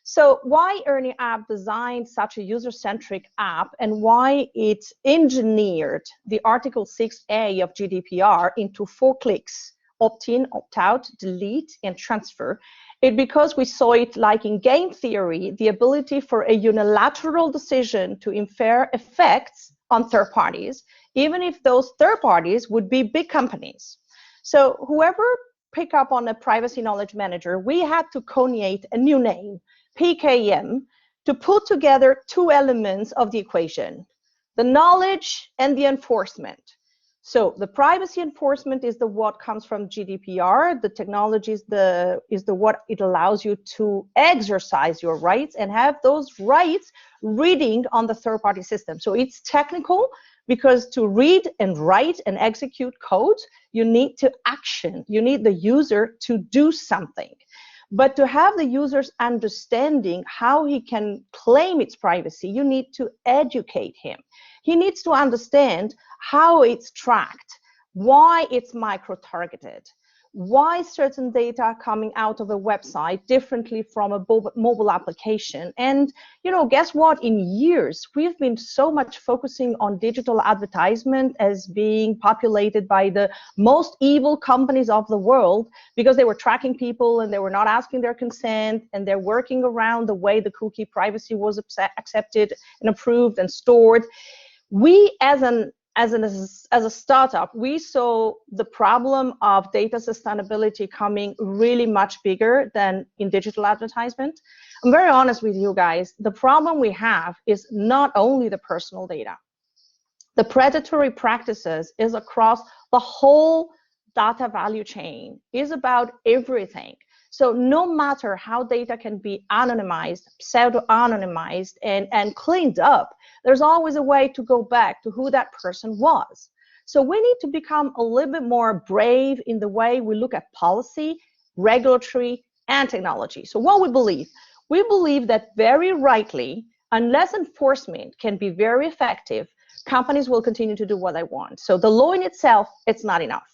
So why EDHEC designed such a user-centric app, and why it engineered the Article 6A of GDPR into 4 clicks, opt-in, opt-out, delete, and transfer, it's because we saw it like in game theory, the ability for a unilateral decision to infer effects on third parties, even if those third parties would be big companies. So whoever pick up on a privacy knowledge manager, we had to coinate a new name, PKM, to put together 2 elements of the equation, the knowledge and the enforcement. So the privacy enforcement is the what comes from GDPR, the technology is the what it allows you to exercise your rights and have those rights reading on the third-party system. So it's technical, because to read and write and execute code, you need to action, you need the user to do something. But to have the user's understanding how he can claim its privacy, you need to educate him. He needs to understand how it's tracked, why it's micro-targeted, why certain data coming out of a website differently from a mobile application. And guess what? In years, we've been so much focusing on digital advertisement as being populated by the most evil companies of the world, because they were tracking people and they were not asking their consent, and they're working around the way the cookie privacy was accepted and approved and stored. We as a startup, we saw the problem of data sustainability coming really much bigger than in digital advertisement. I'm very honest with you guys. The problem we have is not only the personal data. The predatory practices is across the whole data value chain, is about everything. So no matter how data can be anonymized, pseudo-anonymized, and cleaned up, there's always a way to go back to who that person was. So we need to become a little bit more brave in the way we look at policy, regulatory, and technology. So what we believe that very rightly, unless enforcement can be very effective, companies will continue to do what they want. So the law in itself, it's not enough.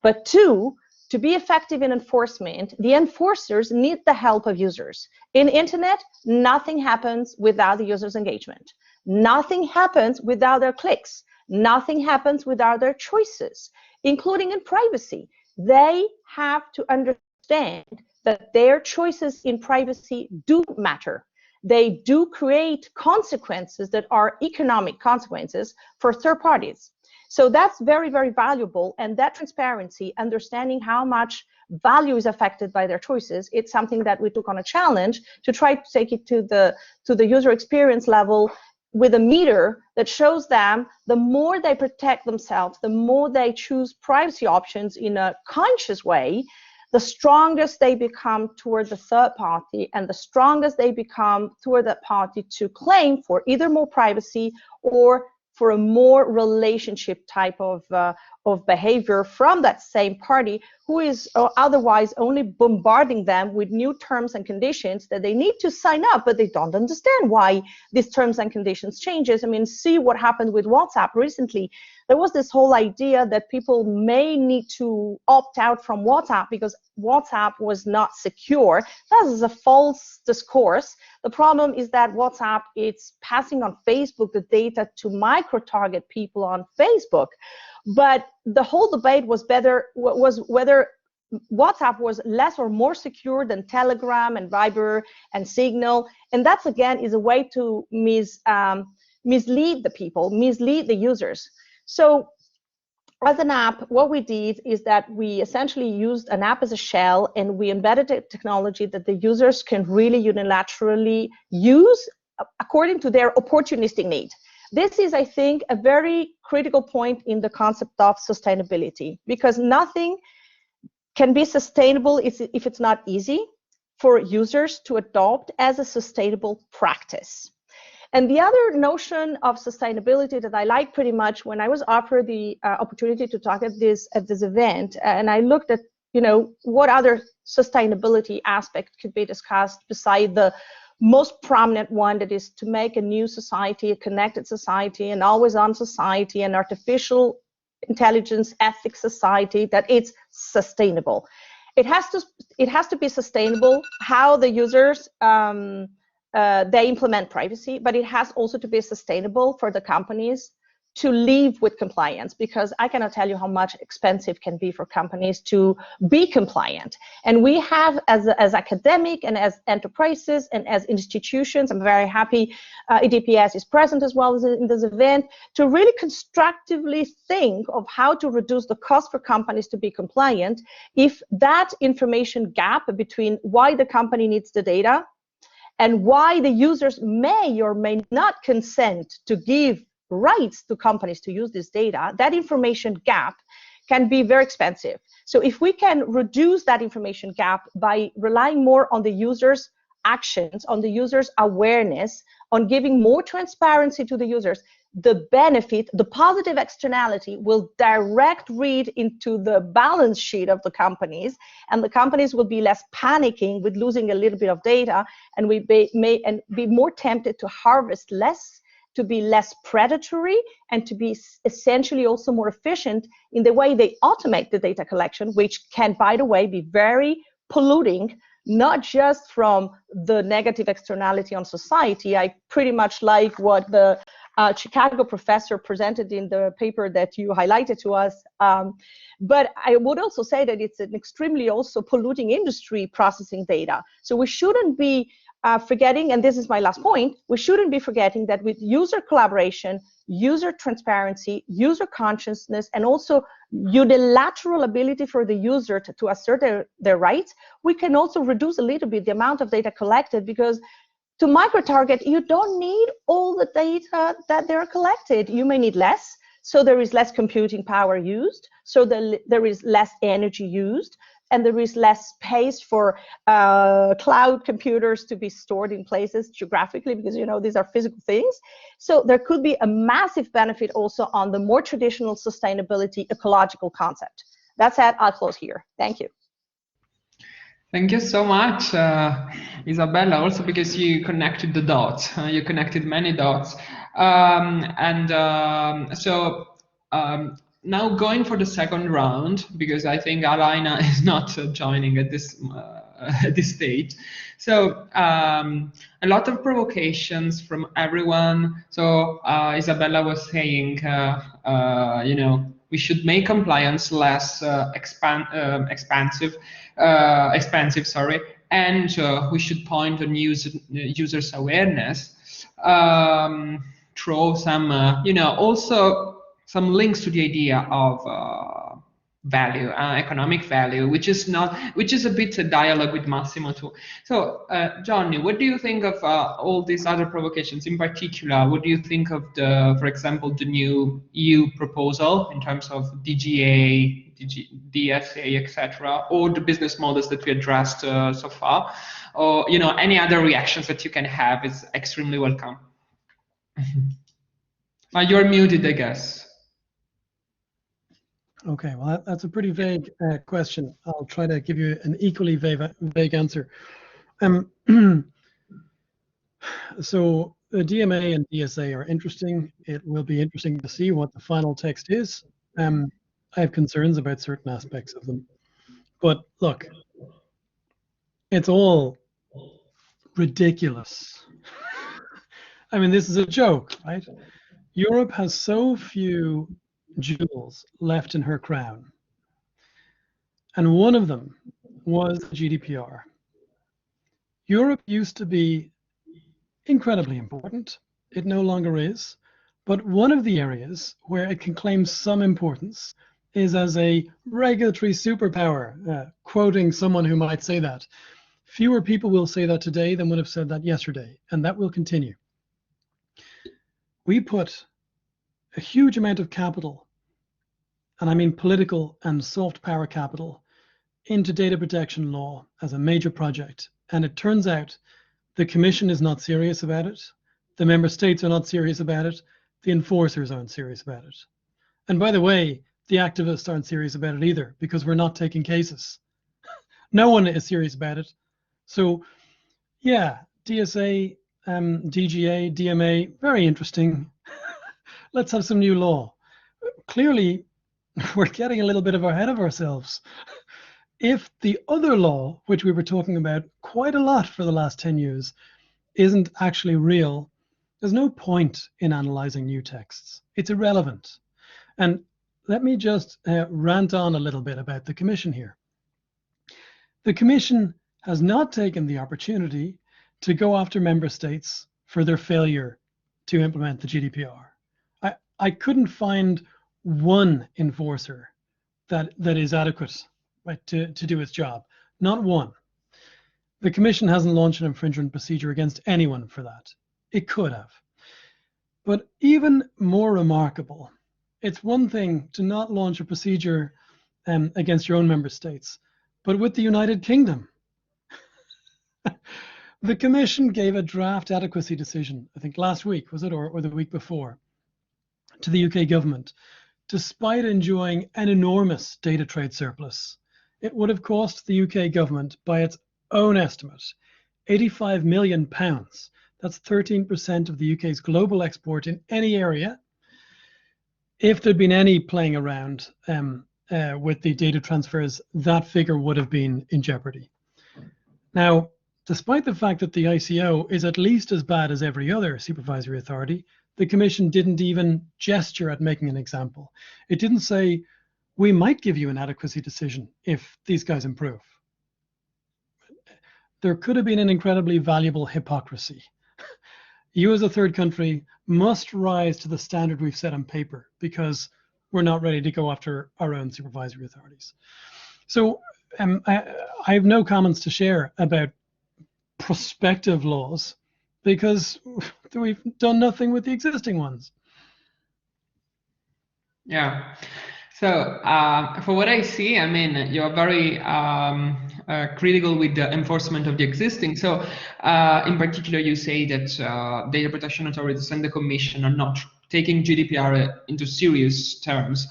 But 2, to be effective in enforcement, the enforcers need the help of users. In internet, nothing happens without the user's engagement. Nothing happens without their clicks. Nothing happens without their choices, including in privacy. They have to understand that their choices in privacy do matter. They do create consequences that are economic consequences for third parties. So that's very, very valuable. And that transparency, understanding how much value is affected by their choices, it's something that we took on a challenge to try to take it to the user experience level with a meter that shows them the more they protect themselves, the more they choose privacy options in a conscious way, the strongest they become toward the third party and the strongest they become toward that party to claim for either more privacy or for a more relationship type of behavior from that same party who is otherwise only bombarding them with new terms and conditions that they need to sign up, but they don't understand why these terms and conditions changes. I mean, see what happened with WhatsApp recently. There was this whole idea that people may need to opt out from WhatsApp because WhatsApp was not secure. That is a false discourse. The problem is that WhatsApp, it's passing on Facebook the data to micro-target people on Facebook. But the whole debate was whether WhatsApp was less or more secure than Telegram and Viber and Signal. And that's, again, is a way to mislead the people, mislead the users. So as an app, what we did is that we essentially used an app as a shell, and we embedded a technology that the users can really unilaterally use according to their opportunistic need. This is, I think, a very critical point in the concept of sustainability, because nothing can be sustainable if it's not easy for users to adopt as a sustainable practice. And the other notion of sustainability that I like pretty much, when I was offered the opportunity to talk at this event, and I looked at, what other sustainability aspect could be discussed beside the most prominent one, that is to make a new society, a connected society, an always-on society, an artificial intelligence ethics society, that it's sustainable. It has to be sustainable how the users they implement privacy, but it has also to be sustainable for the companies to live with compliance, because I cannot tell you how much expensive can be for companies to be compliant. And we have, as academic and as enterprises and as institutions, I'm very happy EDPS is present as well as in this event, to really constructively think of how to reduce the cost for companies to be compliant if that information gap between why the company needs the data and why the users may or may not consent to give rights to companies to use this data, that information gap can be very expensive. So if we can reduce that information gap by relying more on the user's actions, on the user's awareness, on giving more transparency to the users, the benefit, the positive externality will direct read into the balance sheet of the companies, and the companies will be less panicking with losing a little bit of data, and we may be more tempted to harvest less, to be less predatory, and to be essentially also more efficient in the way they automate the data collection, which can, by the way, be very polluting, not just from the negative externality on society. I pretty much like what the Chicago professor presented in the paper that you highlighted to us. But I would also say that it's an extremely also polluting industry processing data. So we shouldn't be forgetting, and this is my last point, we shouldn't be forgetting that with user collaboration, user transparency, user consciousness, and also unilateral ability for the user to assert their rights, we can also reduce a little bit the amount of data collected, because to micro-target, you don't need all the data that they're collected. You may need less, so there is less computing power used, so there is less energy used, and there is less space for cloud computers to be stored in places geographically, because these are physical things. So there could be a massive benefit also on the more traditional sustainability ecological concept. That's it. I'll close here. Thank you. Thank you so much, Isabella, also because you connected the dots. You connected many dots. now going for the second round, because I think Alaina is not joining at this stage. So a lot of provocations from everyone. So Isabella was saying, we should make compliance less expensive, and we should point on users' awareness. Throw some, also some links to the idea of value, economic value, which is a bit a dialogue with Massimo too. So, Johnny, what do you think of all these other provocations? In particular, what do you think of for example, the new EU proposal in terms of DGA, DSA, etc., or the business models that we addressed so far, or any other reactions that you can have is extremely welcome. You're muted, I guess. Okay, well, that's a pretty vague question. I'll try to give you an equally vague answer. So the DMA and DSA are interesting. It will be interesting to see what the final text is. I have concerns about certain aspects of them. But look, it's all ridiculous. I mean, this is a joke, right? Europe has so few jewels left in her crown. And one of them was GDPR. Europe used to be incredibly important. It no longer is. But one of the areas where it can claim some importance is as a regulatory superpower, quoting someone who might say that. Fewer people will say that today than would have said that yesterday, and that will continue. We put a huge amount of capital, and I mean political and soft power capital, into data protection law as a major project. And it turns out the Commission is not serious about it. The member states are not serious about it. The enforcers aren't serious about it. And by the way, the activists aren't serious about it either, because we're not taking cases. No one is serious about it. So yeah, DSA, DGA, DMA, very interesting. Let's have some new law. Clearly, we're getting a little bit ahead of ourselves. If the other law, which we were talking about quite a lot for the last 10 years, isn't actually real, there's no point in analyzing new texts. It's irrelevant. And let me just rant on a little bit about the Commission here. The Commission has not taken the opportunity to go after member states for their failure to implement the GDPR. I couldn't find one enforcer that is adequate, right, to do its job. Not one. The Commission hasn't launched an infringement procedure against anyone for that. It could have. But even more remarkable, it's one thing to not launch a procedure against your own member states, but with the United Kingdom. The Commission gave a draft adequacy decision, I think last week, was it, or the week before, to the UK government, despite enjoying an enormous data trade surplus. It would have cost the UK government, by its own estimate, £85 million. That's 13% of the UK's global export in any area. If there'd been any playing around with the data transfers, that figure would have been in jeopardy. Now, despite the fact that the ICO is at least as bad as every other supervisory authority, the Commission didn't even gesture at making an example. It didn't say, we might give you an adequacy decision if these guys improve. There could have been an incredibly valuable hypocrisy. You as a third country must rise to the standard we've set on paper because we're not ready to go after our own supervisory authorities. So I have no comments to share about prospective laws because we've done nothing with the existing ones. Yeah. So for what I see, I mean, you're very critical with the enforcement of the existing. So in particular, you say that data protection authorities and the Commission are not taking GDPR into serious terms.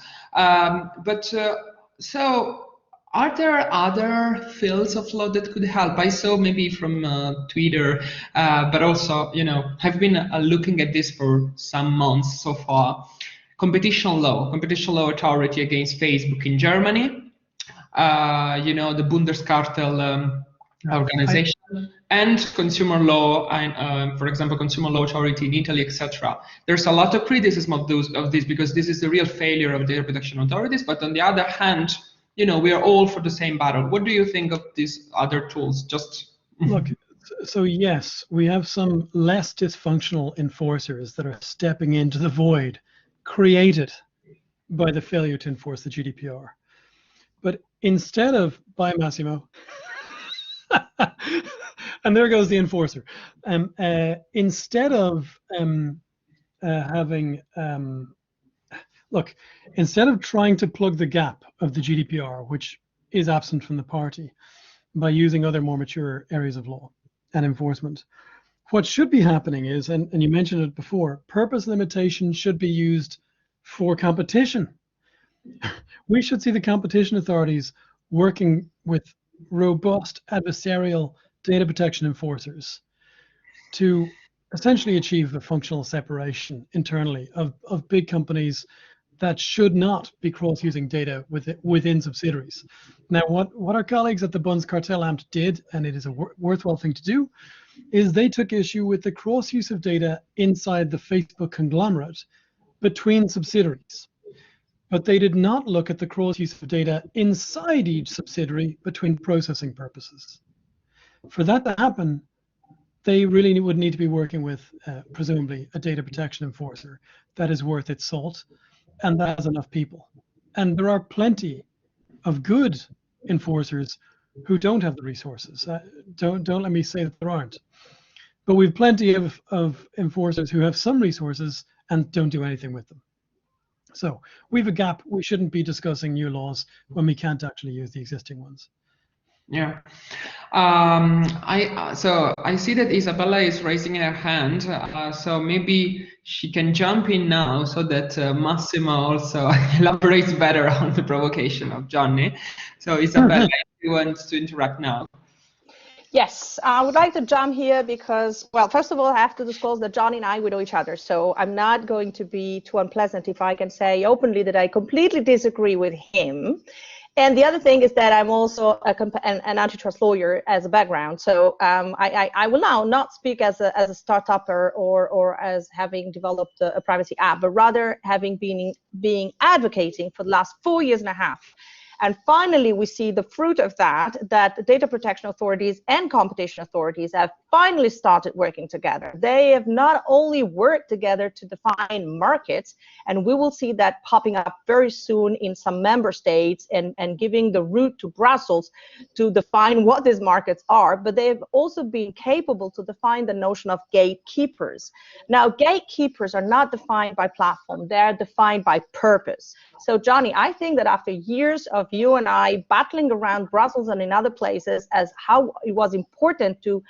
So are there other fields of law that could help? I saw maybe from Twitter, but also, you know, have been looking at this for some months so far. competition law authority against Facebook in Germany, the Bundeskartell organization, and consumer law, and for example, consumer law authority in Italy, etc. There's a lot of criticism of this because this is the real failure of data protection authorities. But on the other hand, we are all for the same battle. What do you think of these other tools? Just look. So yes, we have some less dysfunctional enforcers that are stepping into the void created by the failure to enforce the GDPR. But instead of, bye Massimo, and there goes the enforcer. Instead of instead of trying to plug the gap of the GDPR, which is absent from the party, by using other more mature areas of law and enforcement, what should be happening is, and you mentioned it before, purpose limitation should be used for competition. We should see the competition authorities working with robust adversarial data protection enforcers to essentially achieve a functional separation internally of big companies that should not be cross-using data within subsidiaries. Now, what our colleagues at the Bundeskartellamt did, and it is a worthwhile thing to do, is they took issue with the cross-use of data inside the Facebook conglomerate between subsidiaries. But they did not look at the cross-use of data inside each subsidiary between processing purposes. For that to happen, they really would need to be working with, presumably, a data protection enforcer that is worth its salt and that has enough people. And there are plenty of good enforcers who don't have the resources. Don't let me say that there aren't. But we have plenty of enforcers who have some resources and don't do anything with them. So we have a gap. We shouldn't be discussing new laws when we can't actually use the existing ones. Yeah. So I see that Isabella is raising her hand. So maybe she can jump in now so that Massimo also elaborates better on the provocation of Johnny. So Isabella, if you want to interact now. Yes, I would like to jump here because, well, first of all, I have to disclose that Johnny and I, we know each other. So I'm not going to be too unpleasant if I can say openly that I completely disagree with him. And the other thing is that I'm also an antitrust lawyer as a background. So I will now not speak as a startupper or as having developed a privacy app, but rather having been advocating for the last 4.5 years. And finally, we see the fruit of that the data protection authorities and competition authorities have finally started working together. They have not only worked together to define markets, and we will see that popping up very soon in some member states and giving the route to Brussels to define what these markets are, but they have also been capable to define the notion of gatekeepers. Now, gatekeepers are not defined by platform, they're defined by purpose. So, Johnny, I think that after years of you and I battling around Brussels and in other places as how it was important to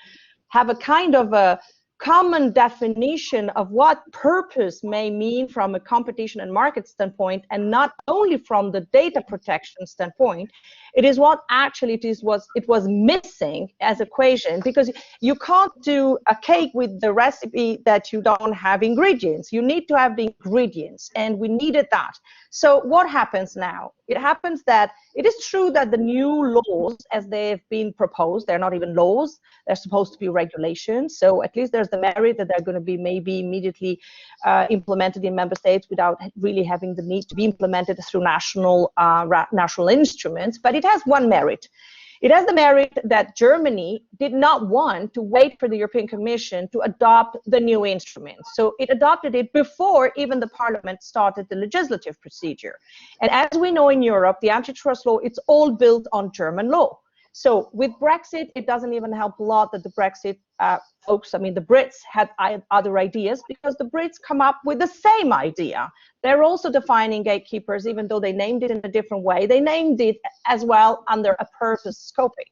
have a kind of a common definition of what purpose may mean from a competition and market standpoint, and not only from the data protection standpoint, it is what actually it was missing as equation, because you can't do a cake with the recipe that you don't have ingredients. You need to have the ingredients, and we needed that. So what happens now? It happens that it is true that the new laws, as they've been proposed, they're not even laws, they're supposed to be regulations. So at least there's the merit that they're going to be maybe immediately implemented in member states without really having the need to be implemented through national instruments. But it has one merit. It has the merit that Germany did not want to wait for the European Commission to adopt the new instrument. So it adopted it before even the Parliament started the legislative procedure. And as we know in Europe, the antitrust law, it's all built on German law. So with Brexit, it doesn't even help a lot that the Brexit folks, I mean, the Brits had other ideas, because the Brits come up with the same idea. They're also defining gatekeepers, even though they named it in a different way. They named it as well under a purpose scoping.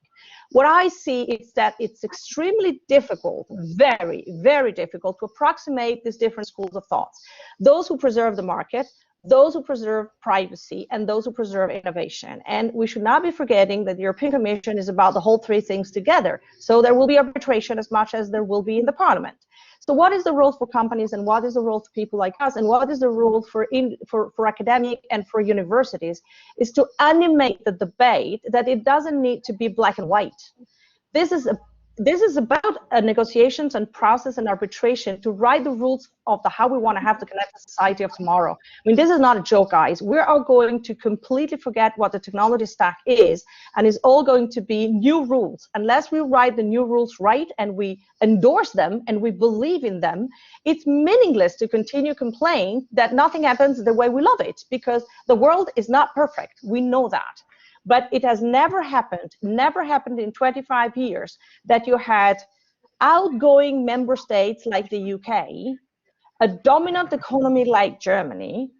What I see is that it's extremely difficult, very, very difficult to approximate these different schools of thoughts. Those who preserve the market, those who preserve privacy, and those who preserve innovation. And we should not be forgetting that the European Commission is about the whole three things together. So there will be arbitration as much as there will be in the Parliament. So what is the role for companies, and what is the role for people like us, and what is the role for academic and for universities, is to animate the debate that it doesn't need to be black and white. This is about negotiations and process and arbitration to write the rules of how we want to have the connected society of tomorrow. I mean, this is not a joke, guys. We are going to completely forget what the technology stack is, and it's all going to be new rules. Unless we write the new rules right and we endorse them and we believe in them, it's meaningless to continue complaining that nothing happens the way we love it, because the world is not perfect. We know that. But it has never happened in 25 years that you had outgoing member states like the UK, a dominant economy like Germany,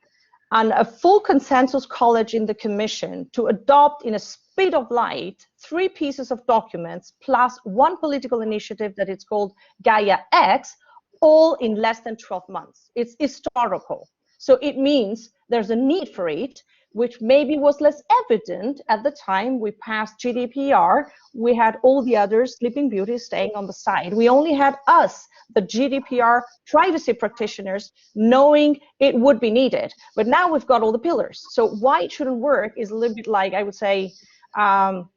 and a full consensus college in the Commission to adopt in a speed of light 3 pieces of documents plus 1 political initiative that it's called Gaia X, all in less than 12 months. It's historical. So it means there's a need for it, which maybe was less evident at the time we passed GDPR. We had all the other sleeping beauties staying on the side. We only had us, the GDPR privacy practitioners, knowing it would be needed. But now we've got all the pillars. So why it shouldn't work is a little bit like, I would say,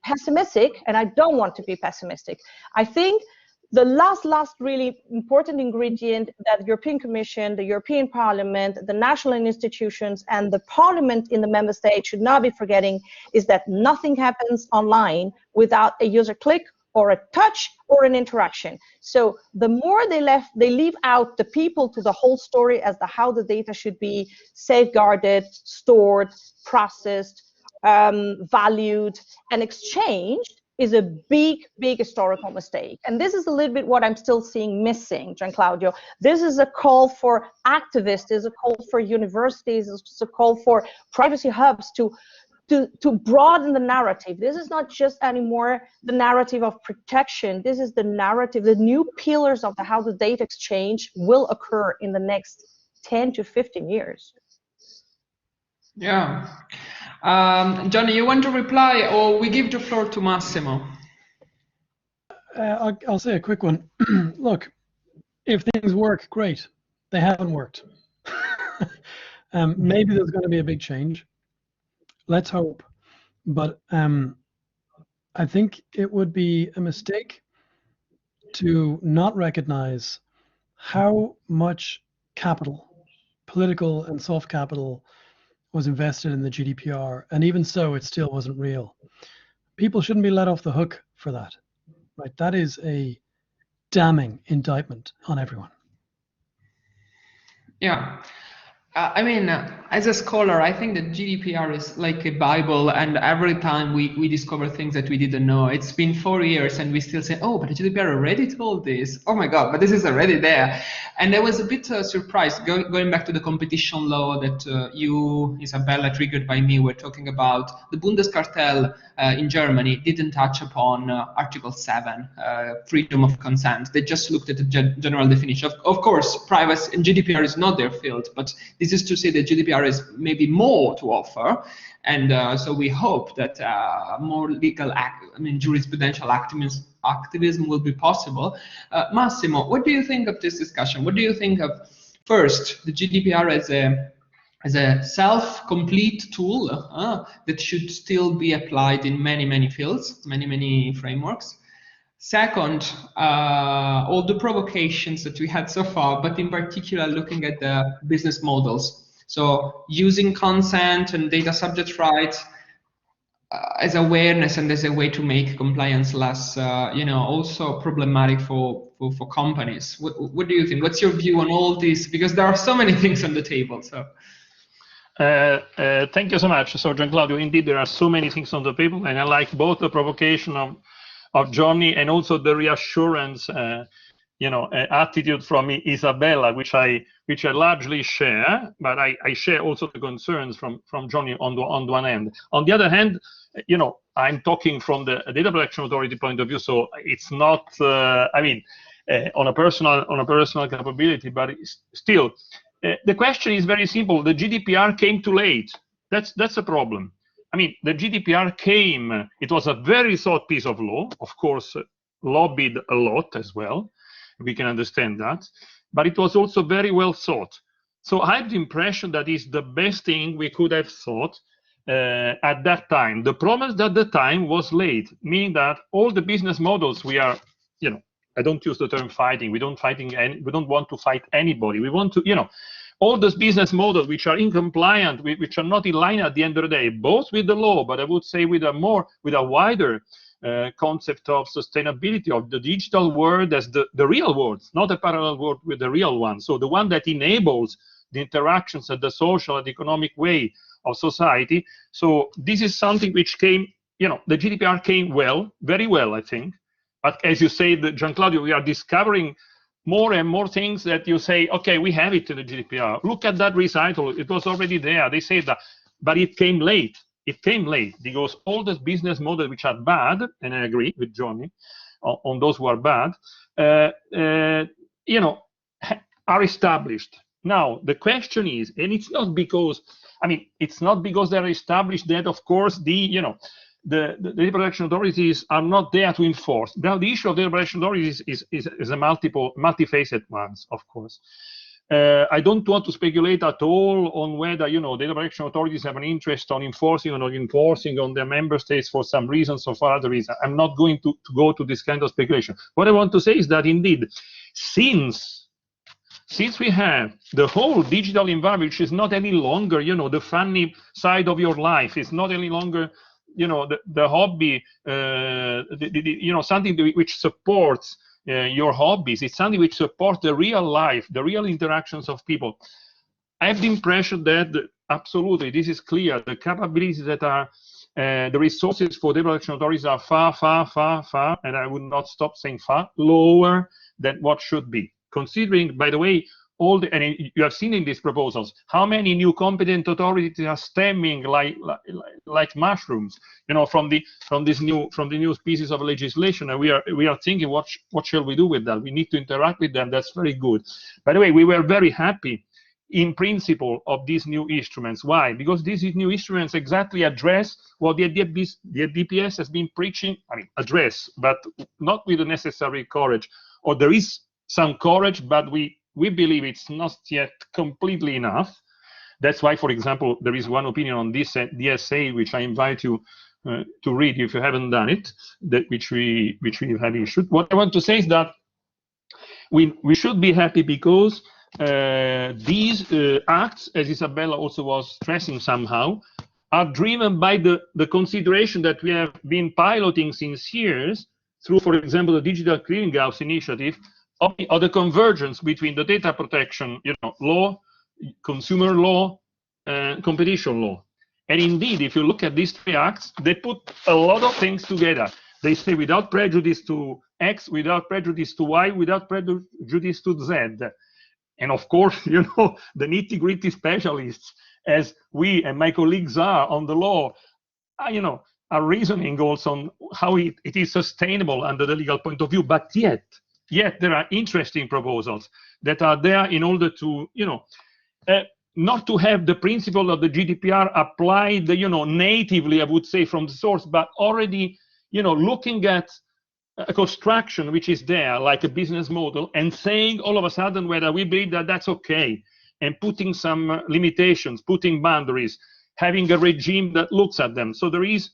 pessimistic, and I don't want to be pessimistic. I think the last really important ingredient that the European Commission, the European Parliament, the national institutions, and the Parliament in the member states should not be forgetting is that nothing happens online without a user click or a touch or an interaction. So the more they leave out the people to the whole story as to how the data should be safeguarded, stored, processed, valued, and exchanged, is a big historical mistake. And this is a little bit what I'm still seeing missing, Gianclaudio. This is a call for activists, is a call for universities, it's a call for privacy hubs to broaden the narrative. This is not just anymore the narrative of protection. This is the narrative, the new pillars of how the data exchange will occur in the next 10 to 15 years. Yeah. Johnny, you want to reply, or we give the floor to Massimo? I'll say a quick one. Look, if things work, great. They haven't worked. Maybe there's going to be a big change. Let's hope. But I think it would be a mistake to not recognize how much capital, political and soft capital, was invested in the GDPR, and even so, it still wasn't real. People shouldn't be let off the hook for that, right? That is a damning indictment on everyone. Yeah. I mean, as a scholar, I think that GDPR is like a Bible, and every time we discover things that we didn't know. It's been 4 years and we still say, oh, but the GDPR already told this. Oh my God, but this is already there. And I was a bit surprised, going back to the competition law that you, Isabella, triggered by me, were talking about. The Bundeskartell in Germany didn't touch upon Article 7, freedom of consent. They just looked at the general definition. Of course, privacy and GDPR is not their field, but this is to say that GDPR is maybe more to offer, and so we hope that more legal, jurisprudential activism will be possible. Massimo, what do you think of this discussion? What do you think of, first, the GDPR as a self-complete tool that should still be applied in many fields, many frameworks? Second, all the provocations that we had so far, but in particular looking at the business models. So using consent and data subject rights as awareness and as a way to make compliance less, also problematic for companies. What do you think? What's your view on all this? Because there are so many things on the table. So. Thank you so much. So, Gianclaudio, indeed, there are so many things on the table, and I like both the provocation of Johnny and also the reassurance, attitude from Isabella, which I largely share, but I share also the concerns from Johnny on one end. On the other hand, I'm talking from the Data Protection Authority point of view, so it's not, on a personal capability, but still, the question is very simple. The GDPR came too late. That's a problem. I mean, the GDPR came, it was a very thought piece of law, of course, lobbied a lot as well. We can understand that. but it was also very well thought. So I have the impression that it's the best thing we could have thought at that time. The problem is that the time was late, meaning that all the business models we are, you know, I don't use the term fighting. We don't want to fight anybody. We want to, you know, all those business models which are incompliant, which are not in line at the end of the day, both with the law, but I would say with a wider concept of sustainability of the digital world as the real world, not a parallel world with the real one. So the one that enables the interactions at the social and economic way of society. So this is something which came, you know, the GDPR came well, very well, I think. But as you say, Gian Claudio, we are discovering more and more things that you say, okay, we have it in the GDPR. Look at that recital. It was already there. They say that, but it came late. It came late because all those business models which are bad, and I agree with Johnny on those who are bad, you know, are established. Now, the question is, and it's not because, I mean, it's not because they're established that, of course, the data protection authorities are not there to enforce. Now, the issue of data protection authorities is a multifaceted one, of course. I don't want to speculate at all on whether, you know, data protection authorities have an interest on enforcing or not enforcing on their member states for some reasons or for other reasons. I'm not going to go to this kind of speculation. What I want to say is that indeed, since we have the whole digital environment, which is not any longer, you know, the funny side of your life, it's not any longer, you know, the hobby, you know, something which supports your hobbies. It's something which supports the real life, the real interactions of people. I have the impression that absolutely, this is clear. The capabilities that are, the resources for data protection authorities are far, and I would not stop saying far, lower than what should be. Considering, by the way, all the, and you have seen in these proposals, how many new competent authorities are stemming like mushrooms, you know, from the new pieces of legislation, and we are thinking, what shall we do with that? We need to interact with them. That's very good. By the way, we were very happy in principle of these new instruments. Why? Because these new instruments exactly address what the DPS has been preaching. I mean, address, but not with the necessary courage. Or there is some courage, but we believe it's not yet completely enough. That's why, for example, there is one opinion on this the essay which I invite you to read if you haven't done it, which we have issued. What I want to say is that we should be happy because these acts, as Isabella also was stressing somehow, are driven by the consideration that we have been piloting since years through, for example, the Digital Clearinghouse initiative, of the convergence between the data protection, you know, law, consumer law, and competition law. And indeed, if you look at these three acts, they put a lot of things together. They say without prejudice to X, without prejudice to Y, without prejudice to Z. And of course, you know, the nitty-gritty specialists, as we and my colleagues are on the law, you know, are reasoning also on how it is sustainable under the legal point of view. But yet there are interesting proposals that are there in order to, you know, not to have the principle of the GDPR applied, you know, natively, I would say, from the source, but already, you know, looking at a construction which is there, like a business model, and saying all of a sudden whether we believe that that's okay, and putting some limitations, putting boundaries, having a regime that looks at them. So there is,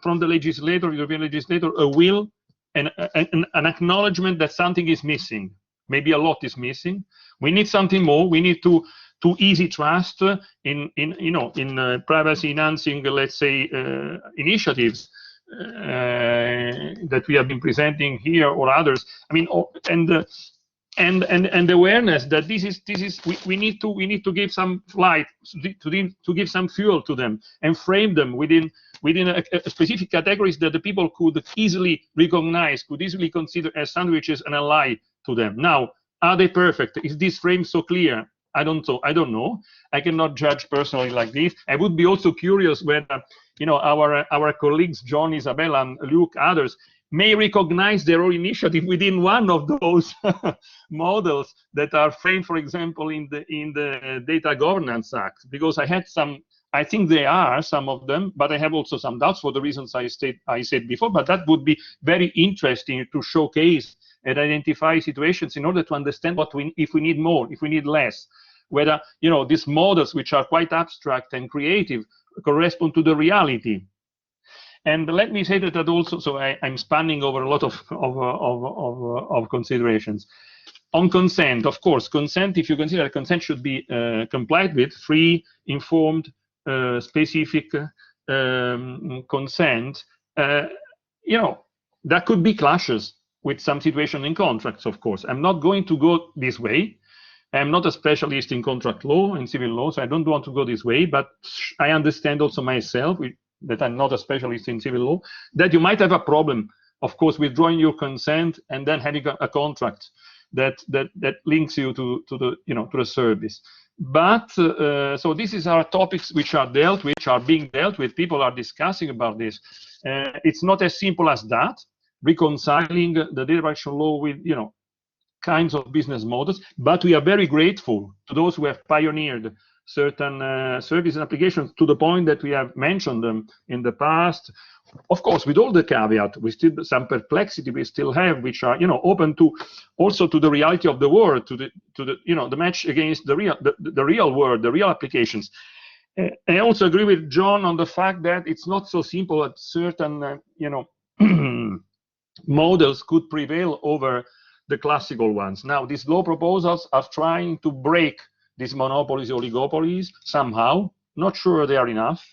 from the legislator, European legislator, a will and an acknowledgement that something is missing. Maybe a lot is missing. We need something more. We need to easy trust in privacy enhancing, let's say, initiatives that we have been presenting here or others. I mean, and awareness that this is we need to give some light, to give some fuel to them and frame them within a specific categories that the people could easily recognize, could easily consider as sandwiches and ally to them. Now, are they perfect? Is this frame so clear? I don't know. I cannot judge personally like this. I would be also curious whether, you know, our colleagues John, Isabella, and Luke, others, may recognize their own initiative within one of those models that are framed, for example, in the Data Governance Act. Because I think they are some of them, but I have also some doubts for the reasons I said before. But that would be very interesting to showcase and identify situations in order to understand if we need more, if we need less, whether these models, which are quite abstract and creative, correspond to the reality. And let me say that also, so I'm spanning over a lot of considerations. On consent, of course, consent, if you consider consent should be complied with, free, informed, specific consent, there could be clashes with some situation in contracts, of course. I'm not going to go this way. I'm not a specialist in contract law and civil law, so I don't want to go this way, but I understand also myself that I'm not a specialist in civil law, that you might have a problem, of course, withdrawing your consent and then having a contract that links you to the service. But so these are topics which are being dealt with. People are discussing about this. It's not as simple as that. Reconciling the data protection law with kinds of business models, but we are very grateful to those who have pioneered certain service and applications to the point that we have mentioned them in the past. Of course, with all the caveat, we still some perplexity we still have, which are open to also to the reality of the world, to the match against the real world, the real applications. I also agree with John on the fact that it's not so simple that certain models could prevail over the classical ones. Now, these law proposals are trying to break these monopolies, oligopolies somehow. Not sure they are enough.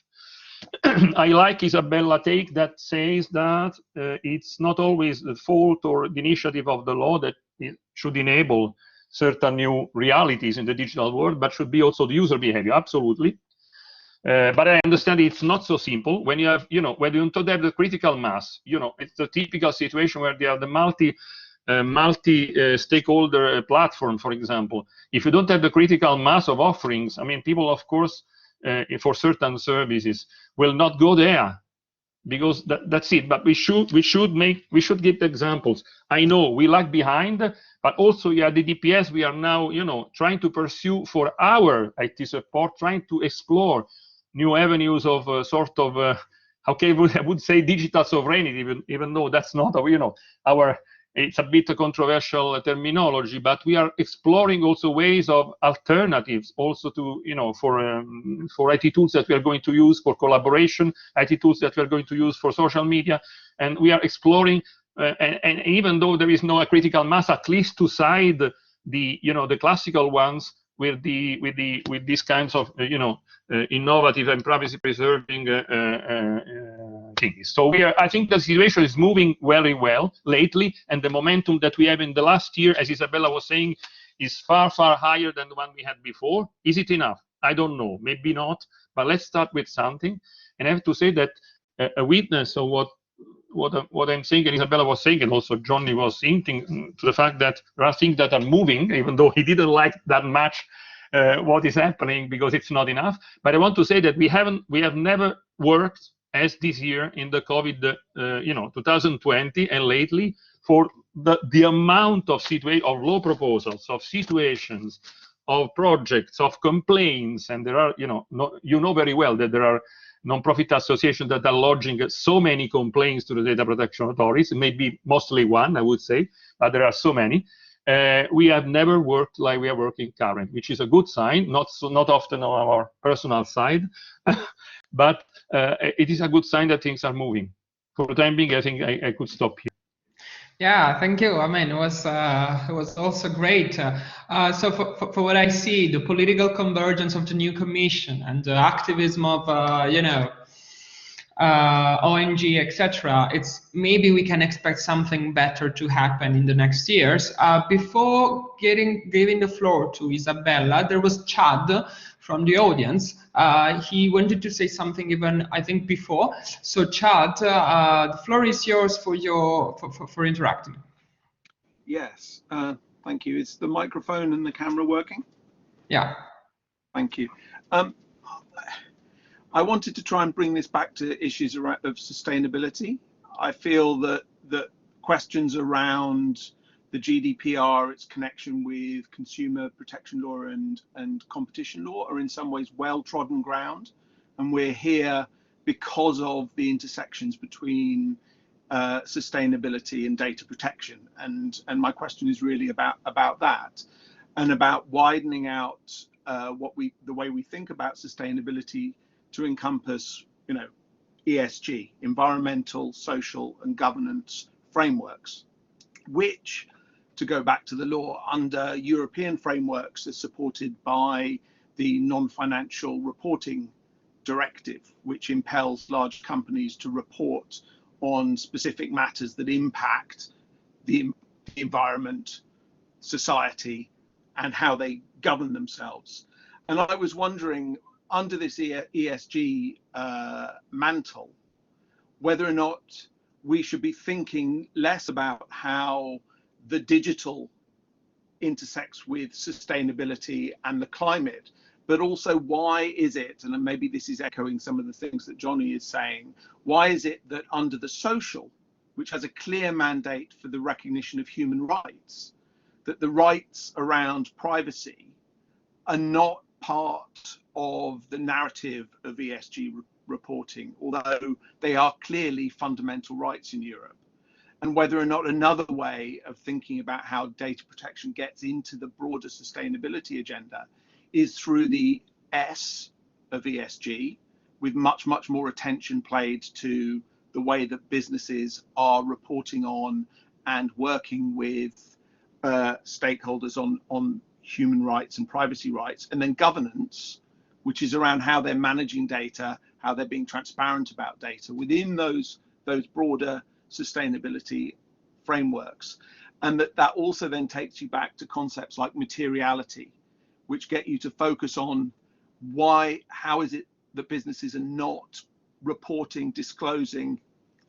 I like Isabella's take that says that it's not always the fault or the initiative of the law that should enable certain new realities in the digital world, but should be also the user behavior. Absolutely. But I understand it's not so simple. When you have, when you don't have the critical mass, it's the typical situation where they are the multi-stakeholder platform, for example. If you don't have the critical mass of offerings, I mean, people, of course, for certain services will not go there because that's it. But we should give examples. I know we lag behind, but also the DPS we are now trying to pursue for our IT support, trying to explore new avenues of I would say digital sovereignty, even though that's not our. It's a bit controversial terminology, but we are exploring also ways of alternatives, also to for IT tools that we are going to use for collaboration, IT tools that we are going to use for social media, and we are exploring. And even though there is no critical mass, at least to side the classical ones with these kinds of innovative and privacy preserving things. So I think the situation is moving very well lately, and the momentum that we have in the last year, as Isabella was saying, is far higher than the one we had before. Is it enough? I don't know, maybe not, but let's start with something. And I have to say that a witness of what I'm saying, and Isabella was saying, and also Johnny was hinting to the fact that there are things that are moving, even though he didn't like that much what is happening because it's not enough. But I want to say that we have never worked as this year in the COVID 2020 and lately for the amount of law proposals, of situations, of projects, of complaints, and there are very well that there are non-profit associations that are lodging so many complaints to the data protection authorities, maybe mostly one, I would say, but there are so many. We have never worked like we are working currently, which is a good sign, not often on our personal side, but it is a good sign that things are moving. For the time being, I think I could stop here. Yeah, thank you. I mean, it was also great. So for what I see, the political convergence of the new commission and the activism of ONG, etc. It's maybe we can expect something better to happen in the next years. Before giving the floor to Isabella, there was Chad from the audience. He wanted to say something even I think before. So Chad, the floor is yours for interacting. Yes, thank you. Is the microphone and the camera working? Yeah. Thank you. I wanted to try and bring this back to issues of sustainability. I feel that questions around the GDPR, its connection with consumer protection law and competition law are in some ways well-trodden ground. And we're here because of the intersections between sustainability and data protection. And my question is really about that, and about widening out the way we think about sustainability to encompass, you know, ESG, environmental, social, and governance frameworks, which, to go back to the law, under European frameworks, is supported by the non-financial reporting directive, which impels large companies to report on specific matters that impact the environment, society, and how they govern themselves. And I was wondering, under this ESG mantle, whether or not we should be thinking less about how the digital intersects with sustainability and the climate, but also why is it, and maybe this is echoing some of the things that Johnny is saying, why is it that under the social, which has a clear mandate for the recognition of human rights, that the rights around privacy are not part of the narrative of ESG reporting, although they are clearly fundamental rights in Europe? And whether or not another way of thinking about how data protection gets into the broader sustainability agenda is through the S of ESG, with much more attention played to the way that businesses are reporting on and working with stakeholders on human rights and privacy rights, and then governance, which is around how they're managing data, how they're being transparent about data within those broader sustainability frameworks. And that also then takes you back to concepts like materiality, which get you to focus on how is it that businesses are not reporting, disclosing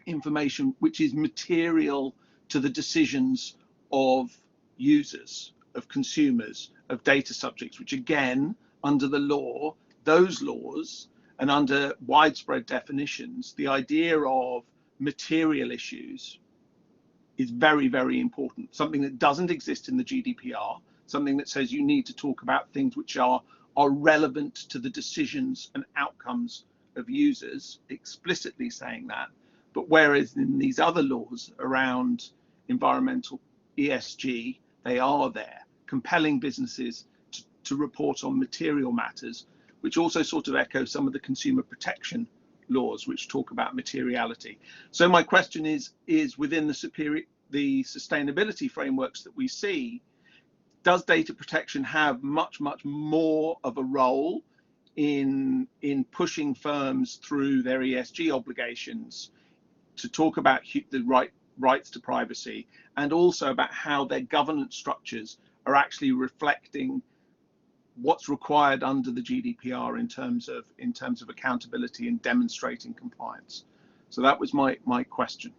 information which is material to the decisions of users, of consumers, of data subjects, which again, under the law, those laws, and under widespread definitions, the idea of material issues is very important. Something that doesn't exist in the GDPR, something that says you need to talk about things which are relevant to the decisions and outcomes of users, explicitly saying that. But whereas in these other laws around environmental ESG, they are there, compelling businesses to report on material matters, which also sort of echo some of the consumer protection laws which talk about materiality. So my question is within the sustainability frameworks that we see, does data protection have much more of a role in pushing firms through their ESG obligations to talk about the rights to privacy, and also about how their governance structures are actually reflecting what's required under the GDPR in terms of accountability and demonstrating compliance? So that was my question.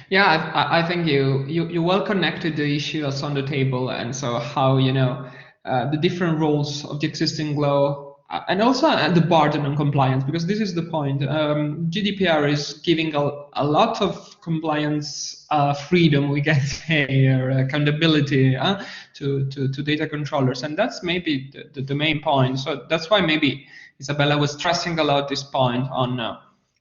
Yeah, I think you well connected the issues on the table, and so how, you know, the different roles of the existing law, and also the burden on compliance, because this is the point. GDPR is giving a lot of compliance freedom, we can say, or accountability to data controllers, and that's maybe the main point. So that's why maybe Isabella was stressing a lot this point on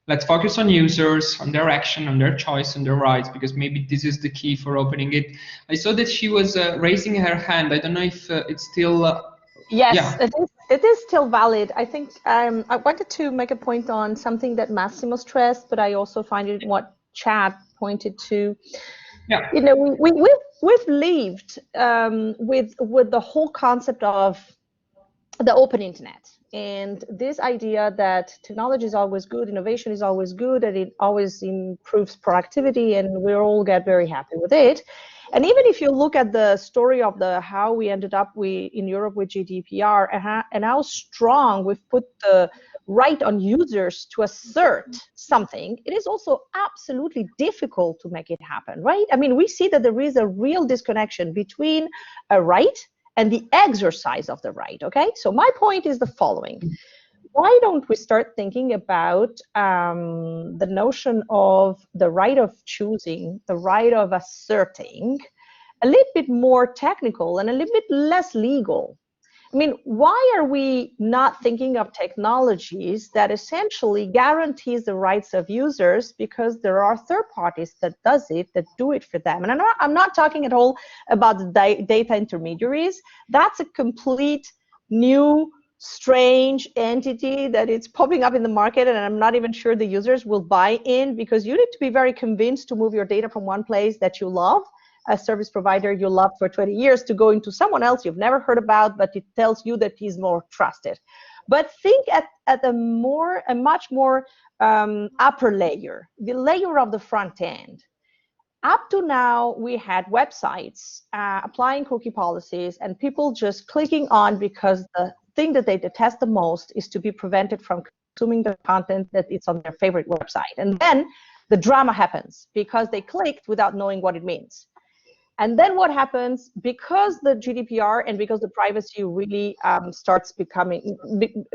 let's focus on users, on their action, on their choice, and their rights, because maybe this is the key for opening it. I saw that she was raising her hand. I don't know if it's still... Yes, yeah. it is still valid. I think I wanted to make a point on something that Massimo stressed, but I also find it what Chad pointed to. Yeah. You know, we've lived with the whole concept of the open internet, and this idea that technology is always good, innovation is always good, and it always improves productivity, and we all get very happy with it. And even if you look at the story of how we ended up in Europe with GDPR, and how strong we've put the right on users to assert something, it is also absolutely difficult to make it happen, right? I mean, we see that there is a real disconnection between a right and the exercise of the right, okay? So my point is the following. Why don't we start thinking about the notion of the right of choosing, the right of asserting, a little bit more technical and a little bit less legal? I mean, why are we not thinking of technologies that essentially guarantees the rights of users, because there are third parties that do it for them? And I'm not talking at all about the data intermediaries. That's a complete new, strange entity that it's popping up in the market, and I'm not even sure the users will buy in, because you need to be very convinced to move your data from one place that you love, a service provider you loved for 20 years, to go into someone else you've never heard about, but it tells you that he's more trusted. But think at a much more upper layer, the layer of the front end. Up to now, we had websites applying cookie policies and people just clicking on because the thing that they detest the most is to be prevented from consuming the content that is on their favorite website. And then the drama happens because they clicked without knowing what it means. And then what happens, because the GDPR and because the privacy really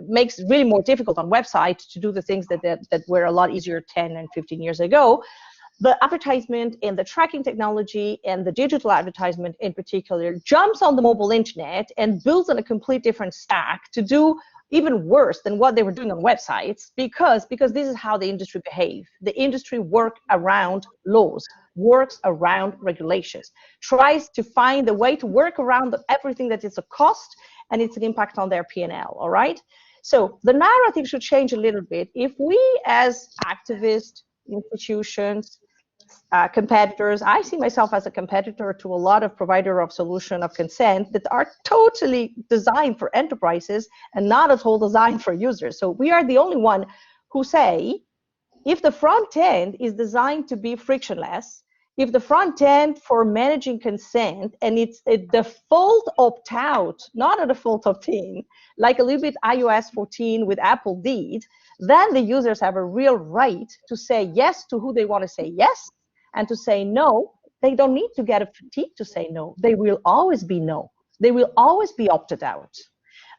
makes it really more difficult on websites to do the things that were a lot easier 10 and 15 years ago, the advertisement and the tracking technology and the digital advertisement in particular jumps on the mobile internet and builds on a complete different stack to do even worse than what they were doing on websites, because this is how the industry behaves. The industry works around laws, works around regulations, tries to find a way to work around everything that is a cost and it's an impact on their P&L, all right? So the narrative should change a little bit. If we as activists, institutions, competitors, I see myself as a competitor to a lot of provider of solution of consent that are totally designed for enterprises and not at all designed for users. So we are the only one who say, if the front end is designed to be frictionless, if the front end for managing consent and it's a default opt-out, not a default opt-in, like a little bit iOS 14 with Apple did, then the users have a real right to say yes to who they want to say yes, and to say no. They don't need to get a fatigue to say no. They will always be no. They will always be opted out.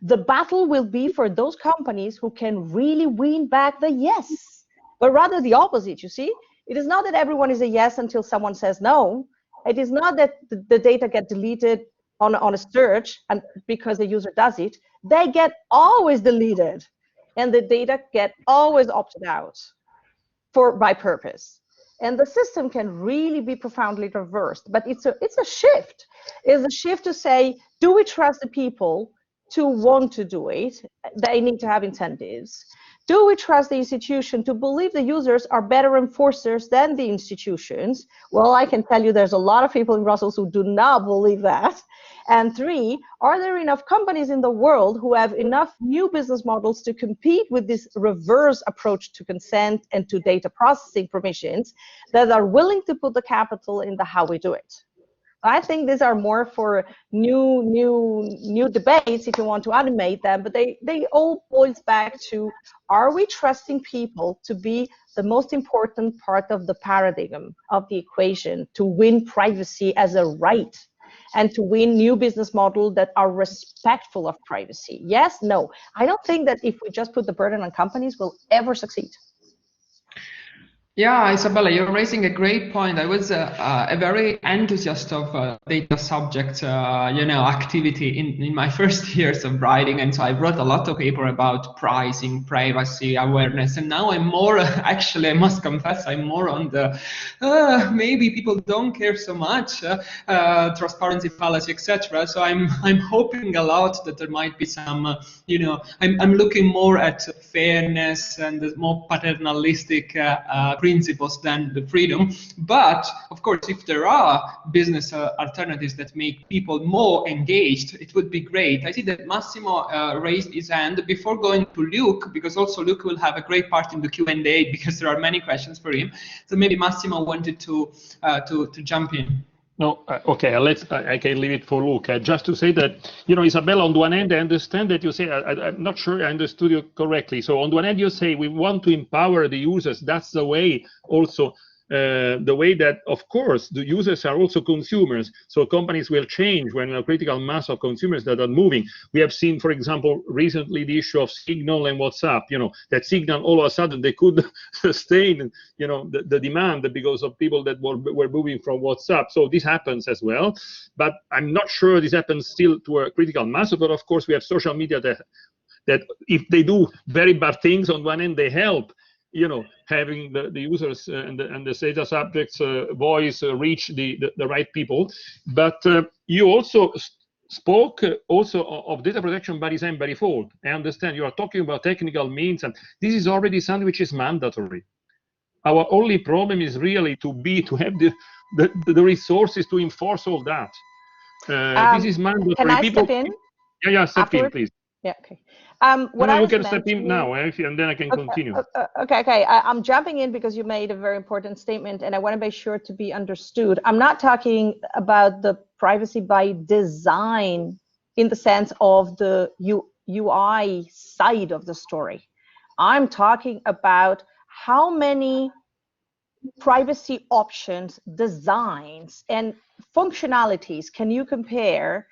The battle will be for those companies who can really win back the yes, but rather the opposite, you see? It is not that everyone is a yes until someone says no. It is not that the data get deleted on a search and because the user does it. They get always deleted, and the data get always opted out by purpose. And the system can really be profoundly reversed. But it's a shift. It's a shift to say, do we trust the people to want to do it? They need to have incentives. Do we trust the institution to believe the users are better enforcers than the institutions? Well, I can tell you there's a lot of people in Brussels who do not believe that. And 3, are there enough companies in the world who have enough new business models to compete with this reverse approach to consent and to data processing permissions that are willing to put the capital in the how we do it? I think these are more for new debates if you want to animate them, but they all boils back to, are we trusting people to be the most important part of the paradigm of the equation to win privacy as a right and to win new business models that are respectful of privacy? Yes, no. I don't think that if we just put the burden on companies, we'll ever succeed. Yeah, Isabella, you're raising a great point. I was a very enthusiast of data subject, activity in my first years of writing, and so I wrote a lot of paper about pricing, privacy, awareness, and now I'm more. Actually, I must confess, I'm more on the maybe people don't care so much, transparency fallacy, etc. So I'm hoping a lot that there might be some, I'm looking more at fairness and the more paternalistic principles than the freedom. But of course, if there are business alternatives that make people more engaged, it would be great. I see that Massimo raised his hand. Before going to Luke, because also Luke will have a great part in the Q&A because there are many questions for him. So maybe Massimo wanted to jump in. No, okay, I can leave it for Luke. Just to say that, Isabella, on the one hand, I understand that you say, I'm not sure I understood you correctly. So on the one hand, you say we want to empower the users. That's the way also the way that, of course, the users are also consumers. So companies will change when a critical mass of consumers that are moving. We have seen, for example, recently the issue of Signal and WhatsApp. That Signal all of a sudden they could sustain, the demand because of people that were moving from WhatsApp. So this happens as well. But I'm not sure this happens still to a critical mass. But of course, we have social media that if they do very bad things on one end, they help. Having the users and the data subjects' voice reach the right people. But you also spoke also of data protection by design by default. I understand you are talking about technical means, and this is already something which is mandatory. Our only problem is really to have the resources to enforce all that. This is mandatory. Can I step in? Yeah, step in, please. Yeah, okay. You can step in now, and then I can continue. Okay. I'm jumping in because you made a very important statement, and I want to make sure to be understood. I'm not talking about the privacy by design in the sense of the UI side of the story. I'm talking about how many privacy options, designs, and functionalities can you compare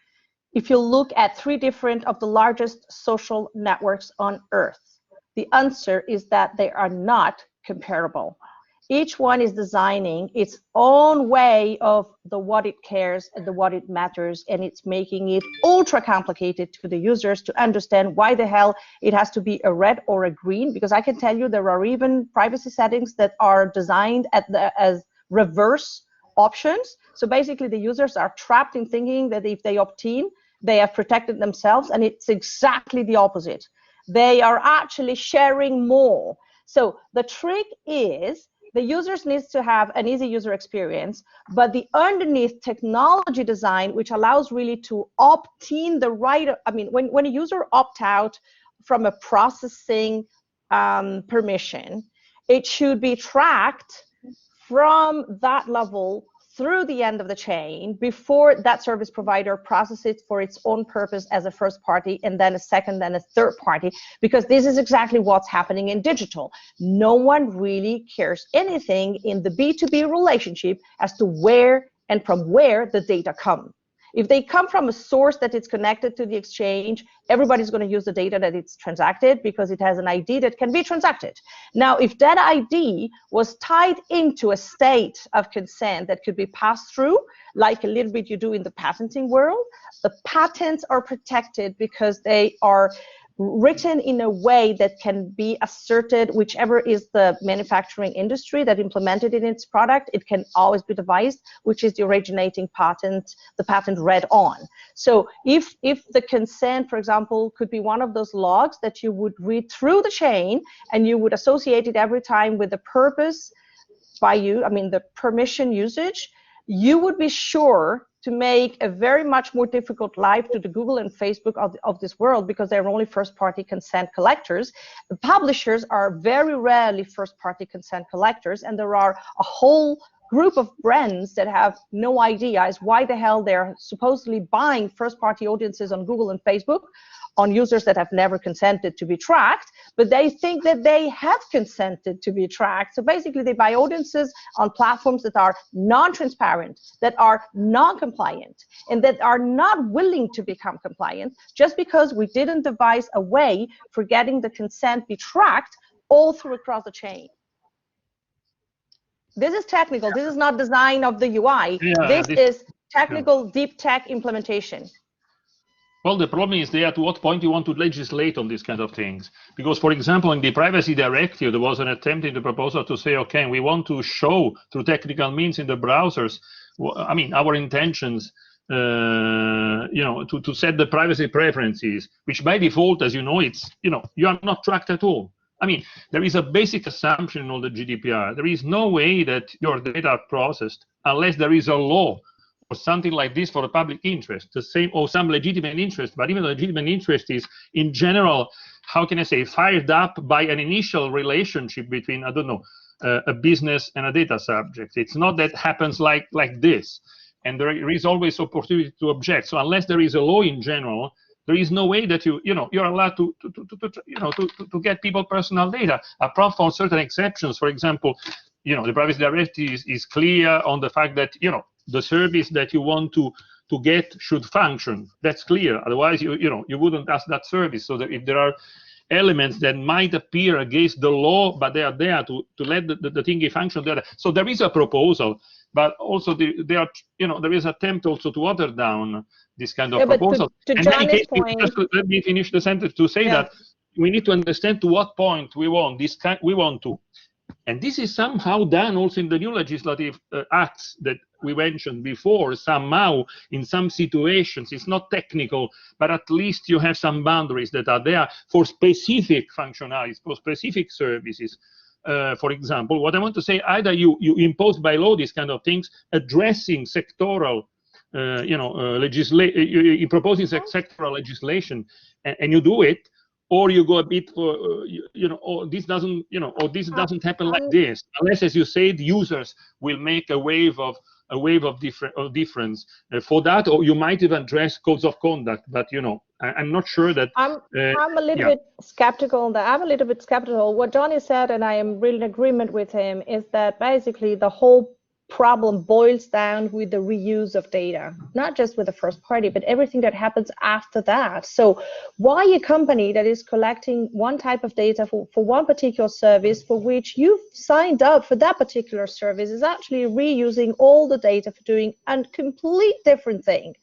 if you look at 3 different of the largest social networks on Earth? The answer is that they are not comparable. Each one is designing its own way of the what it cares and the what it matters, and it's making it ultra complicated to the users to understand why the hell it has to be a red or a green, because I can tell you there are even privacy settings that are designed as reverse options. So basically the users are trapped in thinking that if they opt in, they have protected themselves, and it's exactly the opposite. They are actually sharing more. So the trick is the users needs to have an easy user experience, but the underneath technology design, which allows really to opt in the right, when a user opt out from a processing permission, it should be tracked from that level through the end of the chain before that service provider processes it for its own purpose as a first party, and then a second, then a third party, because this is exactly what's happening in digital. No one really cares anything in the B2B relationship as to where and from where the data come. If they come from a source that is connected to the exchange, everybody's going to use the data that it's transacted because it has an ID that can be transacted. Now, if that ID was tied into a state of consent that could be passed through, like a little bit you do in the patenting world, the patents are protected because they are written in a way that can be asserted, whichever is the manufacturing industry that implemented it in its product, it can always be devised, which is the originating patent, the patent read on. So if the consent, for example, could be one of those logs that you would read through the chain, and you would associate it every time with the purpose by you, the permission usage, you would be sure to make a very much more difficult life to the Google and Facebook of this world, because they're only first-party consent collectors. The publishers are very rarely first-party consent collectors, and there are a whole group of brands that have no idea as why the hell they're supposedly buying first-party audiences on Google and Facebook on users that have never consented to be tracked, but they think that they have consented to be tracked. So basically they buy audiences on platforms that are non-transparent, that are non-compliant, and that are not willing to become compliant just because we didn't devise a way for getting the consent be tracked all through across the chain. This is technical. This is not design of the UI. This is technical deep tech implementation. Well, the problem is there, to what point you want to legislate on these kinds of things. Because, for example, in the Privacy Directive, there was an attempt in the proposal to say, okay, we want to show through technical means in the browsers, our intentions, to set the privacy preferences, which by default, as you know, it's, you are not tracked at all. There is a basic assumption in all the GDPR. There is no way that your data are processed unless there is a law or something like this for the public interest, the same, or some legitimate interest. But even the legitimate interest is, in general, how can I say, fired up by an initial relationship between, a business and a data subject. It's not that happens like this, and there is always opportunity to object. So unless there is a law in general, there is no way that you're allowed to get people personal data, apart from certain exceptions. For example, the privacy directive is clear on the fact that the service that you want to get should function. That's clear. Otherwise, you wouldn't ask that service. So that if there are elements that might appear against the law, but they are there to let the thing function there. So there is a proposal, but also there is attempt also to water down this kind of proposal. To Johnny's point, just let me finish the sentence to say that we need to understand to what point we want to. And this is somehow done also in the new legislative acts that we mentioned before. Somehow, in some situations, it's not technical, but at least you have some boundaries that are there for specific functionalities, for specific services. For example, what I want to say, either you impose by law these kind of things, addressing sectoral, proposing sectoral legislation, and you do it, or you go a bit for, or this doesn't, or this doesn't happen like this, unless, as you said, users will make a wave of difference for that, or you might even address codes of conduct. But I'm not sure that. I'm a little bit skeptical on that. I'm a little bit skeptical. What Johnny said, and I am really in agreement with him, is that basically the whole problem boils down with the reuse of data, not just with the first party, but everything that happens after that. So why a company that is collecting one type of data for one particular service for which you've signed up for that particular service is actually reusing all the data for doing a complete different thing?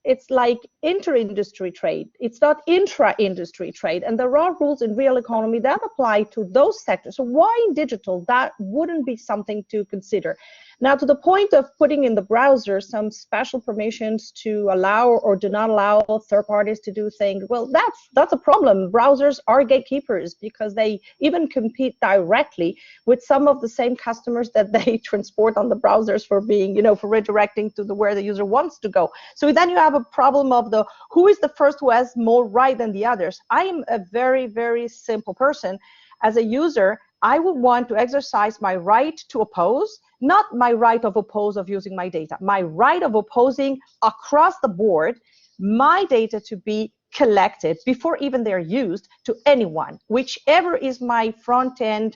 It's like inter-industry trade. It's not intra-industry trade, and there are rules in real economy that apply to those sectors. So why in digital that wouldn't be something to consider? Now, to the point of putting in the browser some special permissions to allow or do not allow third parties to do things, well, that's a problem. Browsers are gatekeepers because they even compete directly with some of the same customers that they transport on the browsers for being, for redirecting to where the user wants to go. So then you have a problem of who is the first who has more right than the others. I am a very, very simple person. As a user, I would want to exercise my right to oppose, not my right of oppose of using my data, my right of opposing across the board, my data to be collected before even they're used to anyone, whichever is my front end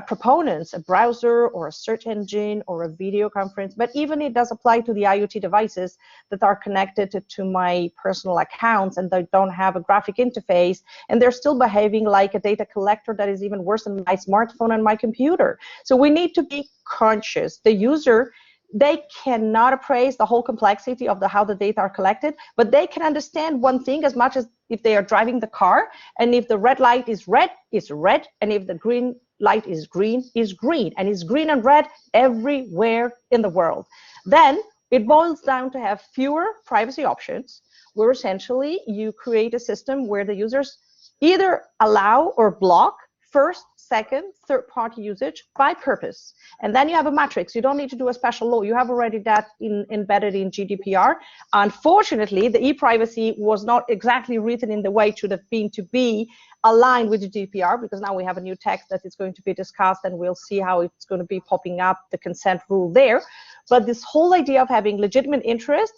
proponents, a browser or a search engine or a video conference, but even it does apply to the IoT devices that are connected to my personal accounts and they don't have a graphic interface, and they're still behaving like a data collector that is even worse than my smartphone and my computer. So we need to be conscious. The user, they cannot appraise the whole complexity of how the data are collected, but they can understand one thing as much as if they are driving the car, and if the red light is red, it's red, and if the green light is green, and it's green and red everywhere in the world. Then it boils down to have fewer privacy options, where essentially you create a system where the users either allow or block first, second, third-party usage by purpose. And then you have a matrix. You don't need to do a special law. You have already that embedded in GDPR. Unfortunately, the e-privacy was not exactly written in the way it should have been to be aligned with the GDPR, because now we have a new text that is going to be discussed, and we'll see how it's going to be popping up, the consent rule there. But this whole idea of having legitimate interest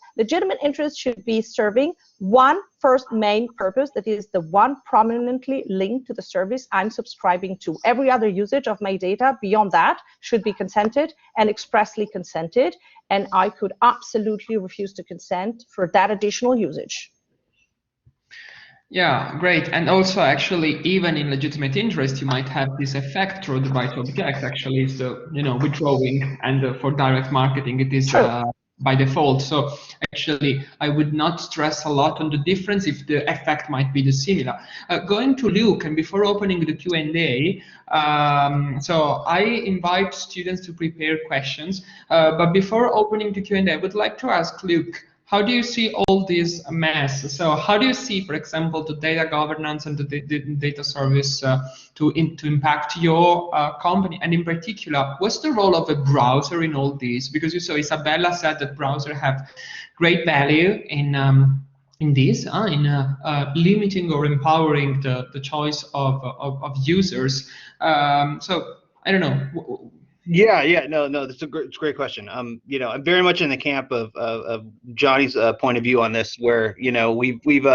should be serving one first main purpose, that is the one prominently linked to the service I'm subscribing to. Every other usage of my data beyond that should be consented and expressly consented, and I could absolutely refuse to consent for that additional usage. Yeah, great. And also, actually, even in legitimate interest, you might have this effect through the right object. Actually, is the withdrawing, and for direct marketing, it is by default. So actually, I would not stress a lot on the difference if the effect might be the similar. Going to Luke, and before opening the Q&A, so I invite students to prepare questions. But before opening the Q&A, I would like to ask Luke, how do you see all this mess? So how do you see, for example, the data governance and the data service to impact your company? And in particular, what's the role of a browser in all this? Because you saw Isabella said that browsers have great value in this, limiting or empowering the choice of users. So I don't know. Yeah, no, that's a great question. I'm very much in the camp of Johnny's point of view on this, where we've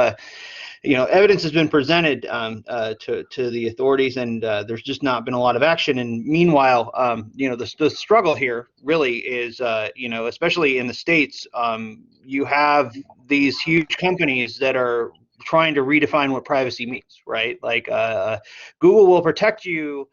evidence has been presented to the authorities, and there's just not been a lot of action. And meanwhile, the struggle here really is, especially in the States, you have these huge companies that are trying to redefine what privacy means, right? Like Google will protect you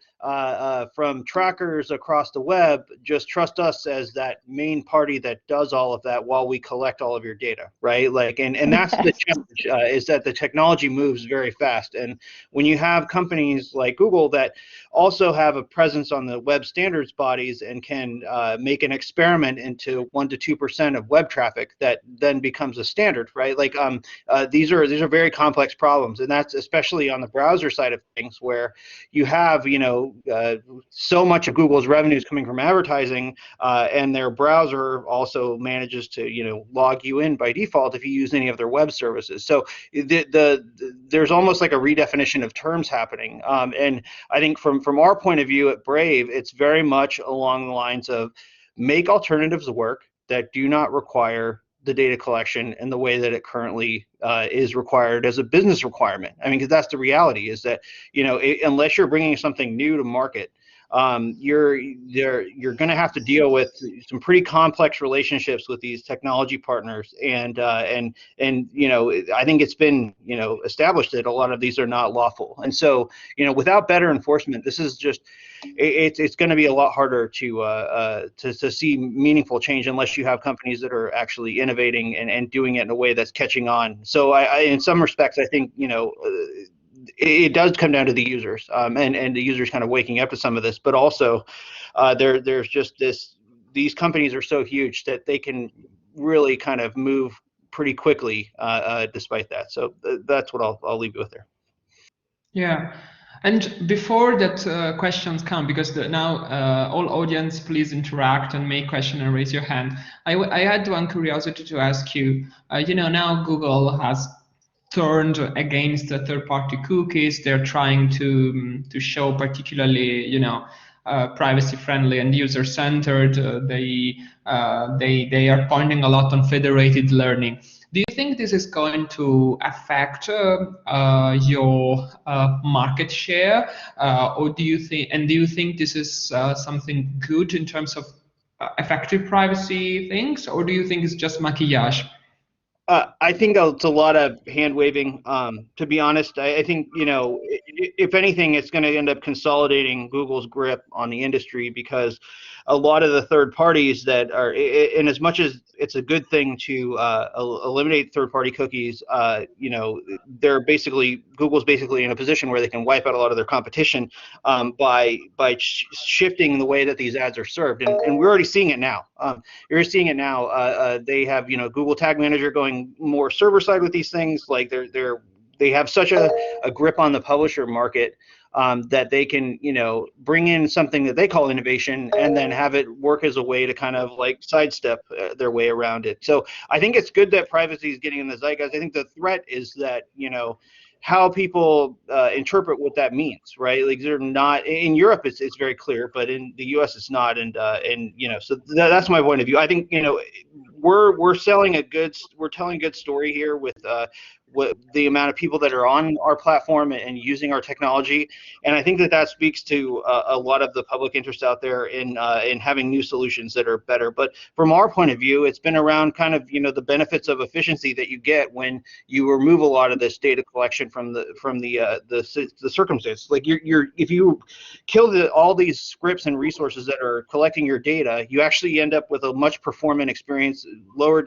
from trackers across the web. Just trust us as that main party that does all of that while we collect all of your data, right? Like, and that's the challenge, is that the technology moves very fast. And when you have companies like Google that also have a presence on the web standards bodies and can make an experiment into 1 to 2% of web traffic that then becomes a standard, right? Like these are very complex problems, and that's especially on the browser side of things, where you have so much of Google's revenues coming from advertising, and their browser also manages to log you in by default if you use any of their web services. So there's almost like a redefinition of terms happening, and I think from our point of view at Brave, it's very much along the lines of make alternatives work that do not require the data collection in the way that it currently is required as a business requirement. I mean, because that's the reality, is that unless you're bringing something new to market, you're going to have to deal with some pretty complex relationships with these technology partners, and I think it's been established that a lot of these are not lawful, and so without better enforcement, this is just it's going to be a lot harder to see meaningful change unless you have companies that are actually innovating and doing it in a way that's catching on. So I in some respects, I think it does come down to the users, and the users kind of waking up to some of this, but also there's just these companies are so huge that they can really kind of move pretty quickly despite that. So that's what I'll leave you with there. Yeah. And before that questions come, because now all audience, please interact and make question and raise your hand. I had one curiosity to ask you. Now Google has turned against the third-party cookies. They're trying to show particularly, privacy-friendly and user-centered. They are pointing a lot on federated learning. Do you think this is going to affect your market share, or do you think this is something good in terms of effective privacy things, or do you think it's just maquillage? I think it's a lot of hand waving. To be honest, I think if anything, it's going to end up consolidating Google's grip on the industry, because a lot of the third parties that are, in as much as it's a good thing to eliminate third-party cookies, Google's basically in a position where they can wipe out a lot of their competition by shifting the way that these ads are served, and we're already seeing it now. You're seeing it now. They have Google Tag Manager going more server side with these things. Like they have such a grip on the publisher market that they can bring in something that they call innovation and then have it work as a way to kind of like sidestep their way around it. So I think it's good that privacy is getting in the zeitgeist. I think the threat is that how people interpret what that means, right? Like they're not in Europe. It's very clear, but in the U.S. it's not, and so that's my point of view. I think we're telling a good story here with the amount of people that are on our platform and using our technology, and I think that speaks to a lot of the public interest out there in having new solutions that are better. But from our point of view, it's been around kind of the benefits of efficiency that you get when you remove a lot of this data collection from the circumstances. Like if you kill all these scripts and resources that are collecting your data, you actually end up with a much performant experience, lower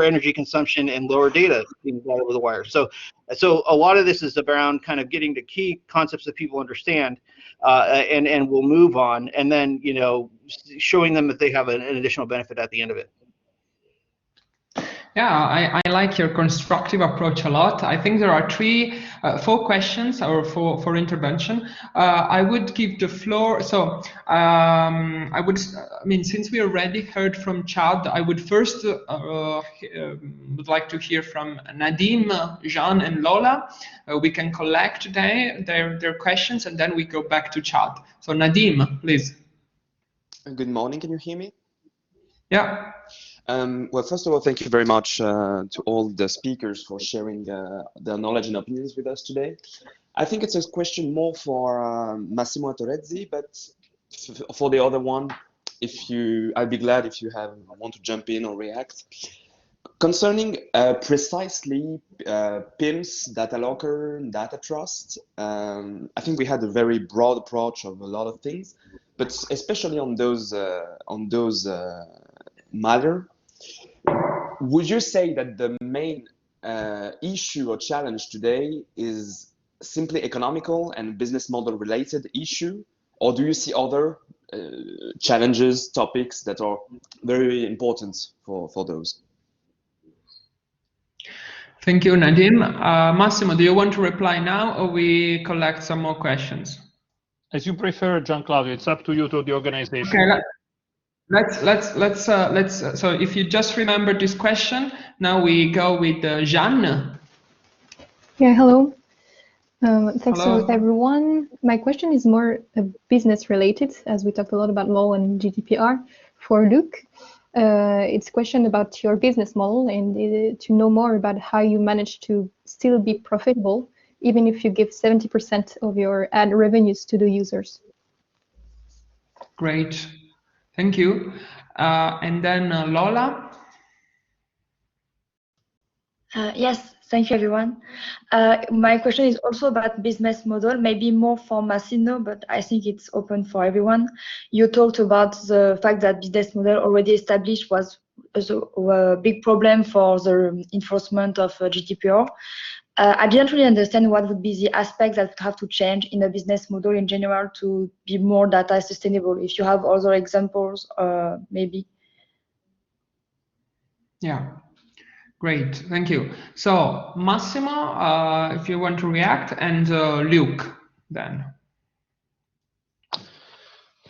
energy consumption, and lower data being brought over the wire. So a lot of this is around kind of getting the key concepts that people understand, and will move on, and then showing them that they have an additional benefit at the end of it. Yeah, I like your constructive approach a lot. I think there are four questions or for intervention. I would give the floor. So since we already heard from Chad, I would first would like to hear from Nadim, Jean, and Lola. We can collect their questions, and then we go back to Chad. So Nadim, please. Good morning. Can you hear me? Yeah. Well, first of all, thank you very much to all the speakers for sharing their knowledge and opinions with us today. I think it's a question more for Massimo Torrezzi, but for the other one, I'd be glad if you want to jump in or react. Concerning precisely PIMS, data locker, data trust, I think we had a very broad approach of a lot of things, but especially on those matter. Would you say that the main issue or challenge today is simply economical and business model related issue, or do you see other challenges, topics that are very important for those? Thank you, Nadim. Massimo, do you want to reply now, or we collect some more questions? As you prefer, Giancarlo. It's up to you, to the organization. Okay, let's. So if you just remember this question, now we go with Jeanne. Yeah, hello. Thanks Hello. to everyone. My question is more business related, as we talked a lot about law and GDPR. For Luc, it's a question about your business model and to know more about how you manage to still be profitable, even if you give 70% of your ad revenues to the users. Great, thank you. And then Lola. Yes, thank you, everyone. My question is also about business model, maybe more for Massimo, but I think it's open for everyone. You talked about the fact that business model already established was a big problem for the enforcement of GDPR. I didn't really understand what would be the aspects that would have to change in the business model in general to be more data sustainable. If you have other examples, maybe. Yeah. Great, thank you. So Massimo, if you want to react, and Luc then.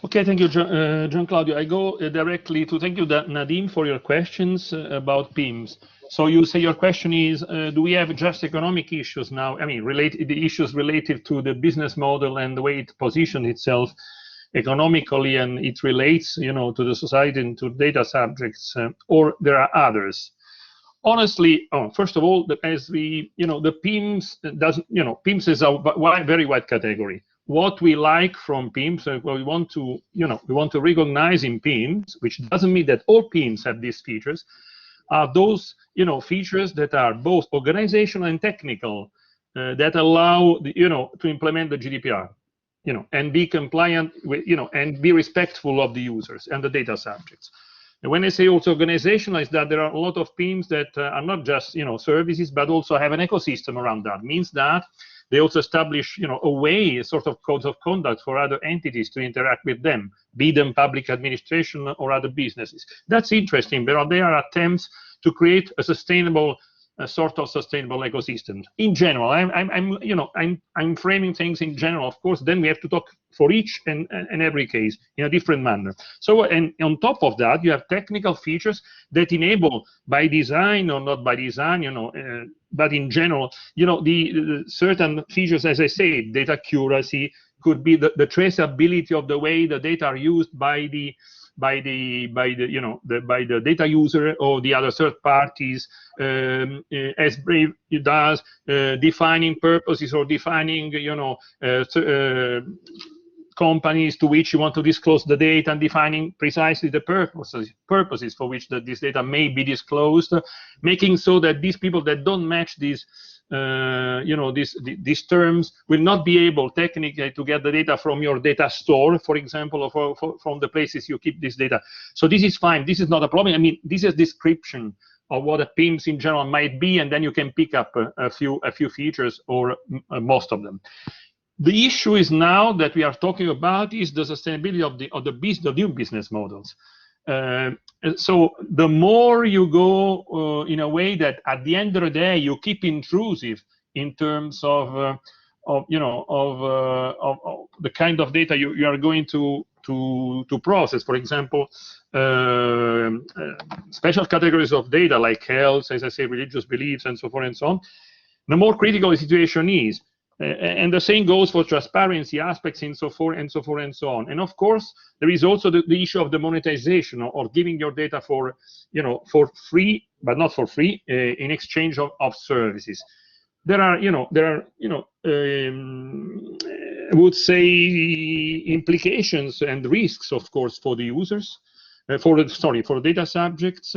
Okay, thank you, John Claudio. I go directly to thank you, Nadim, for your questions about PIMS. So you say your question is, do we have just economic issues now? I mean, the issues related to the business model and the way it positions itself economically, and it relates, to the society and to data subjects, or there are others? Honestly, first of all, as the PIMS doesn't, PIMS is a very wide category. What we like from PIMS, we want to recognize in PIMS, which doesn't mean that all PIMS have these features, are those, features that are both organizational and technical, that allow to implement the GDPR, and be compliant with, and be respectful of the users and the data subjects. And when I say also organizational, is that there are a lot of PIMS that are not just services, but also have an ecosystem around that. Means that they also establish a sort of codes of conduct for other entities to interact with them, be them public administration or other businesses. That's interesting. There are attempts to create a sort of sustainable ecosystem. In general, I'm framing things in general. Of course, then we have to talk for each and every case in a different manner. So, and on top of that, you have technical features that enable, by design or not by design, but in general, the certain features, as I say, data accuracy, could be the traceability of the way the data are used by the data user or the other third parties, as Brave does, defining purposes or defining companies to which you want to disclose the data, and defining precisely the purposes for which this data may be disclosed, making so that these people that don't match these these terms will not be able technically to get the data from your data store, for example, or from the places you keep this data. So this is fine. This is not a problem. I mean, this is a description of what a PIMS in general might be, and then you can pick up a few features or most of them. The issue is now that we are talking about is the sustainability of the new business models. So the more you go in a way that at the end of the day you keep intrusive in terms of the kind of data you are going to process. For example, special categories of data like health, as I say, religious beliefs, and so forth and so on. The more critical the situation is, and the same goes for transparency aspects and so forth and so forth and so on. And of course, there is also the issue of the monetization, or giving your data for, for free, but not for free, in exchange of services. There are, I would say, implications and risks, of course, for the users, for the data subjects,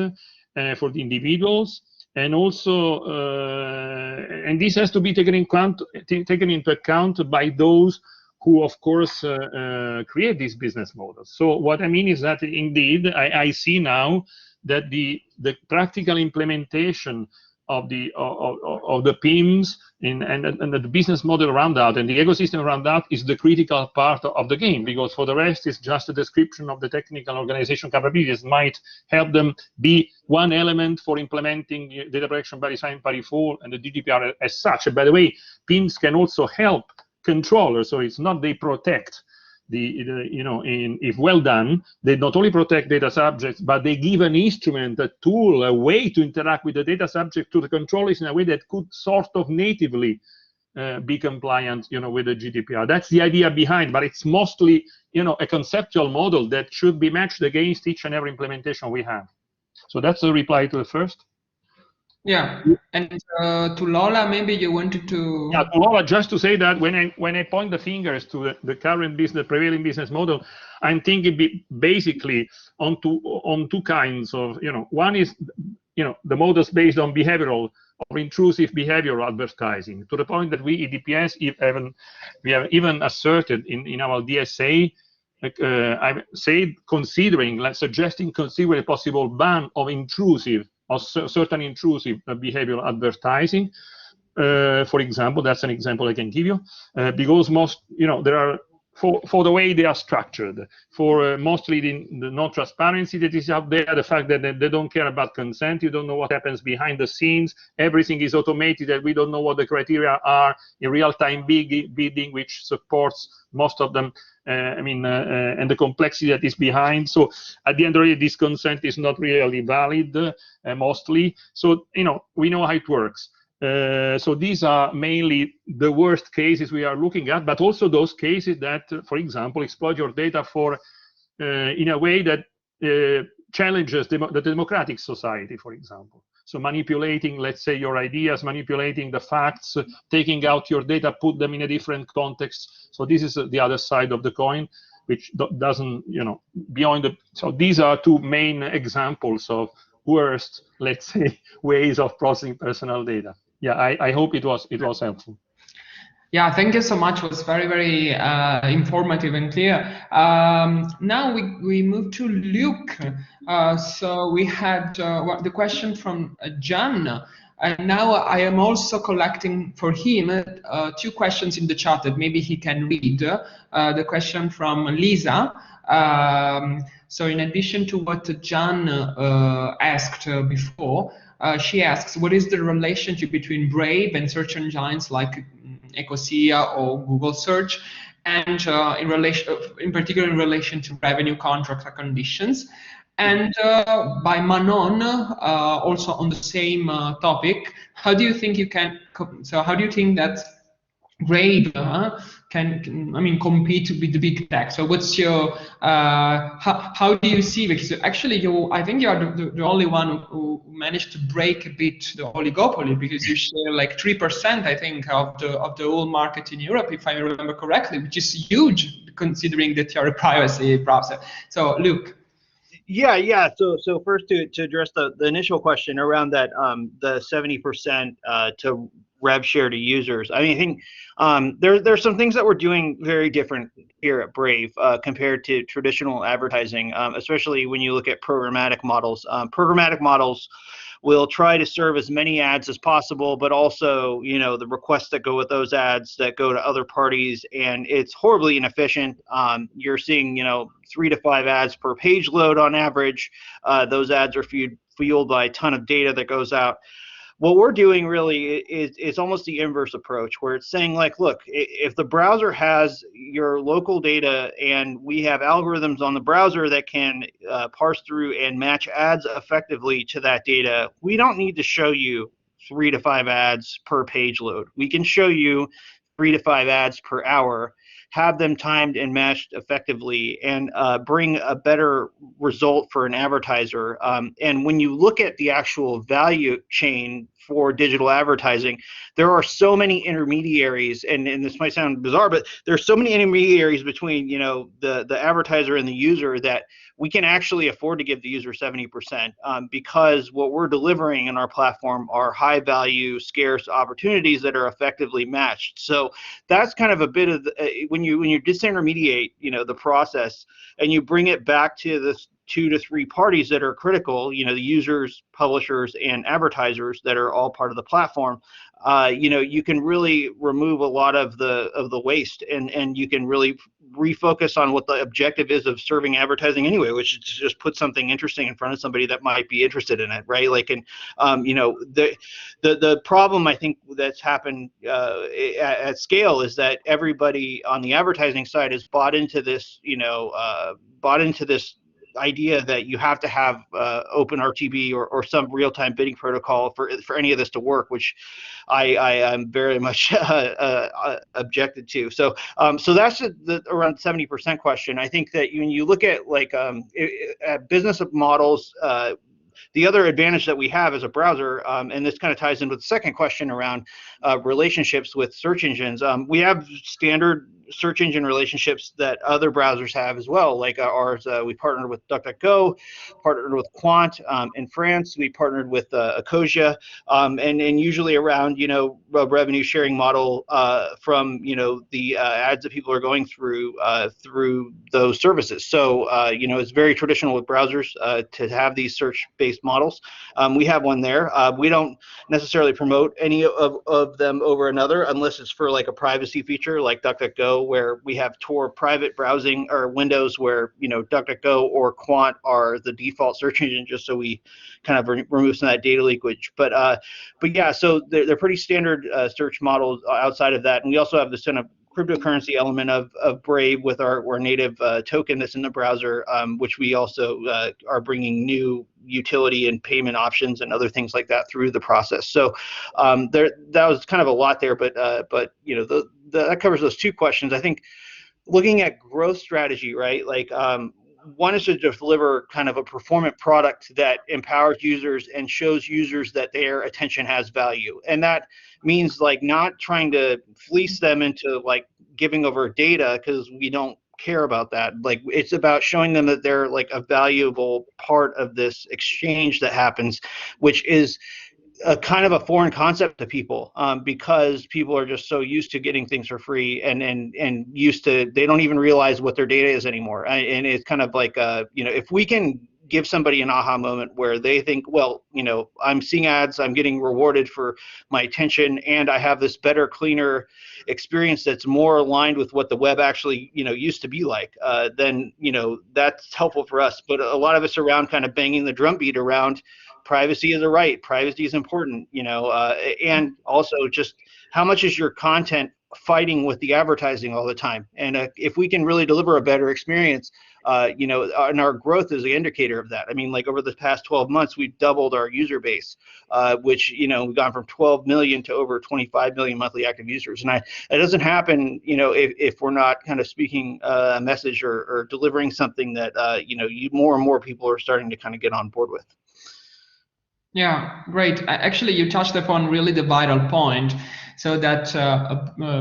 for the individuals. And also, and this has to be taken into account by those who, of course, create these business models. So what I mean is that, indeed, I see now that the practical implementation of the PIMS and the business model around that and the ecosystem around that is the critical part of the game, because for the rest it's just a description of the technical organization capabilities, might help them be one element for implementing data protection by design, by default, and the GDPR as such. And by the way, PIMS can also help controllers, so it's not they protect if well done, they not only protect data subjects, but they give an instrument, a tool, a way to interact with the data subject to the controllers in a way that could sort of natively be compliant, with the GDPR. That's the idea behind, but it's mostly, a conceptual model that should be matched against each and every implementation we have. So that's the reply to the first. Yeah, and to Lola, maybe you wanted to. Yeah, to Lola, just to say that when I point the fingers to the current prevailing business model, I'm thinking basically on two kinds of, one is, the models based on behavioral or intrusive behavioral advertising, to the point that we EDPS we have even asserted in our DSA. I say suggesting considering a possible ban of intrusive or certain intrusive behavioral advertising. For example, that's an example I can give you, because most, there are, for the way they are structured, for mostly the non-transparency that is out there, the fact that they don't care about consent, you don't know what happens behind the scenes, everything is automated, and we don't know what the criteria are in real-time bidding, which supports most of them, and the complexity that is behind. So at the end of the day, this consent is not really valid, mostly. So, we know how it works. So these are mainly the worst cases we are looking at, but also those cases that, for example, exploit your data for in a way that challenges the democratic society, for example. So manipulating, let's say, your ideas, manipulating the facts, taking out your data, put them in a different context. So this is the other side of the coin, which doesn't, beyond the. So these are two main examples of worst, let's say, ways of processing personal data. Yeah, I hope it was helpful. Yeah, thank you so much. It was very, very informative and clear. Now we move to Luke. So we had the question from John. And now I am also collecting for him 2 questions in the chat that maybe he can read. The question from Lisa. So in addition to what John asked before, she asks, what is the relationship between Brave and search engines like Ecosia or Google Search, and in particular in relation to revenue contracts or conditions? And by Manon, also on the same topic, how do you think how do you think that Brave can compete with the big tech? So what's your how do you see? Because actually I think you are the only one who managed to break a bit the oligopoly, because you share like 3%, I think, of the whole market in Europe, if I remember correctly, which is huge considering that you're a privacy browser. So Luke. Yeah. So first to address the initial question around that the 70% to rev share to users. I think there's some things that we're doing very different here at Brave compared to traditional advertising, especially when you look at programmatic models. Programmatic models will try to serve as many ads as possible, but also, the requests that go with those ads that go to other parties, and it's horribly inefficient. You're seeing, 3 to 5 ads per page load on average. Those ads are fueled by a ton of data that goes out. What we're doing really is almost the inverse approach, where it's saying, like, look, if the browser has your local data and we have algorithms on the browser that can parse through and match ads effectively to that data, we don't need to show you 3 to 5 ads per page load. We can show you 3 to 5 ads per hour, have them timed and matched effectively, and bring a better result for an advertiser. And when you look at the actual value chain for digital advertising, there are so many intermediaries, and this might sound bizarre, but there's so many intermediaries between, you know, the advertiser and the user, that we can actually afford to give the user 70%, because what we're delivering in our platform are high value, scarce opportunities that are effectively matched. So that's kind of a bit of when you disintermediate, you know, the process, and you bring it back to this 2 to 3 parties that are critical, you know, the users, publishers, and advertisers that are all part of the platform. You know, you can really remove a lot of the waste, and you can really refocus on what the objective is of serving advertising anyway, which is to just put something interesting in front of somebody that might be interested in it, right? Like, and you know, the problem I think that's happened at scale is that everybody on the advertising side has bought into this, you know, idea that you have to have open RTB or some real-time bidding protocol for any of this to work, which I am very much objected to. So so that's the around 70% question. I think that when you look at like at business models, the other advantage that we have as a browser, and this kind of ties in with the second question around relationships with search engines, we have standard search engine relationships that other browsers have as well, like ours. We partnered with DuckDuckGo, partnered with Quant in France. We partnered with Ecosia, and usually around, you know, a revenue sharing model from, you know, the ads that people are going through those services. So you know, it's very traditional with browsers to have these search-based models. We have one there. We don't necessarily promote any of them over another unless it's for like a privacy feature like DuckDuckGo, where we have Tor private browsing or windows where, you know, DuckDuckGo or Quant are the default search engine, just so we kind of remove some of that data leakage. But yeah, so they're pretty standard search models outside of that. And we also have this kind of cryptocurrency element of Brave with our native token that's in the browser, which we also are bringing new utility and payment options and other things like that through the process. So that was kind of a lot there, but you know, that covers those 2 questions. I think looking at growth strategy, right? Like one is to deliver kind of a performant product that empowers users and shows users that their attention has value. And that means like not trying to fleece them into like giving over data, because we don't care about that. Like, it's about showing them that they're like a valuable part of this exchange that happens, which is a kind of a foreign concept to people, because people are just so used to getting things for free and used to, they don't even realize what their data is anymore. And it's kind of like, you know, if we can give somebody an aha moment where they think, well, you know, I'm seeing ads, I'm getting rewarded for my attention, and I have this better, cleaner experience that's more aligned with what the web actually, you know, used to be like, then, you know, that's helpful for us. But a lot of us around kind of banging the drumbeat around privacy is a right, privacy is important, you know, and also just how much is your content fighting with the advertising all the time. And if we can really deliver a better experience, you know, and our growth is the indicator of that. I mean, like over the past 12 months, we've doubled our user base, which, you know, we've gone from 12 million to over 25 million monthly active users. And it doesn't happen, you know, if we're not kind of speaking a message or delivering something that, you know, more and more people are starting to kind of get on board with. Yeah, great. Actually, you touched upon really the vital point. So that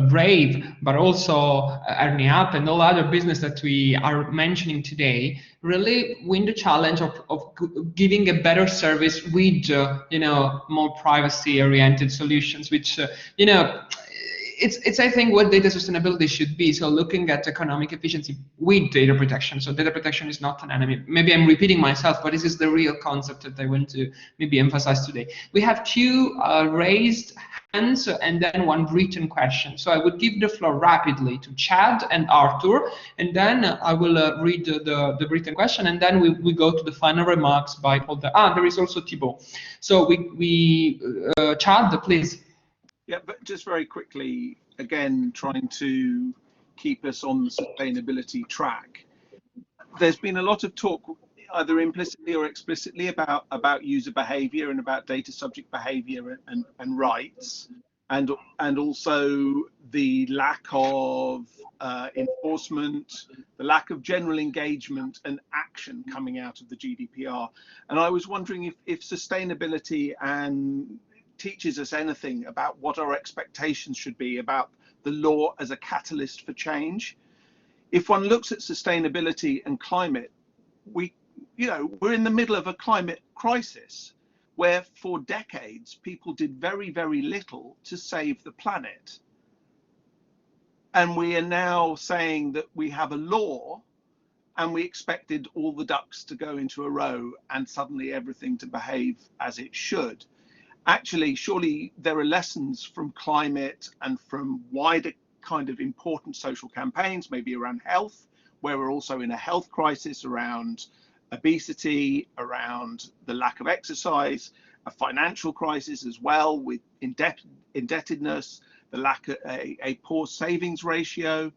Brave, but also Earning Up and all other business that we are mentioning today, really win the challenge of giving a better service with, you know, more privacy-oriented solutions, which, you know, it's I think what data sustainability should be. So looking at economic efficiency with data protection. So data protection is not an enemy. Maybe I'm repeating myself, but this is the real concept that I want to maybe emphasize today. We have 2 raised hands and then 1 written question. So I would give the floor rapidly to Chad and Arthur, and then I will read the written question, and then we go to the final remarks by Holder. There is also Thibault. So Chad, please. Yeah, but just very quickly, again, trying to keep us on the sustainability track. There's been a lot of talk, either implicitly or explicitly, about user behavior and about data subject behavior and rights. and also the lack of enforcement, the lack of general engagement and action coming out of the GDPR. And I was wondering if sustainability teaches us anything about what our expectations should be about the law as a catalyst for change. If one looks at sustainability and climate, we're in the middle of a climate crisis where for decades people did very, very little to save the planet. And we are now saying that we have a law and we expected all the ducks to go into a row and suddenly everything to behave as it should. Actually, surely there are lessons from climate and from wider kind of important social campaigns, maybe around health, where we're also in a health crisis around obesity, around the lack of exercise, a financial crisis as well with indebtedness, the lack of a poor savings ratio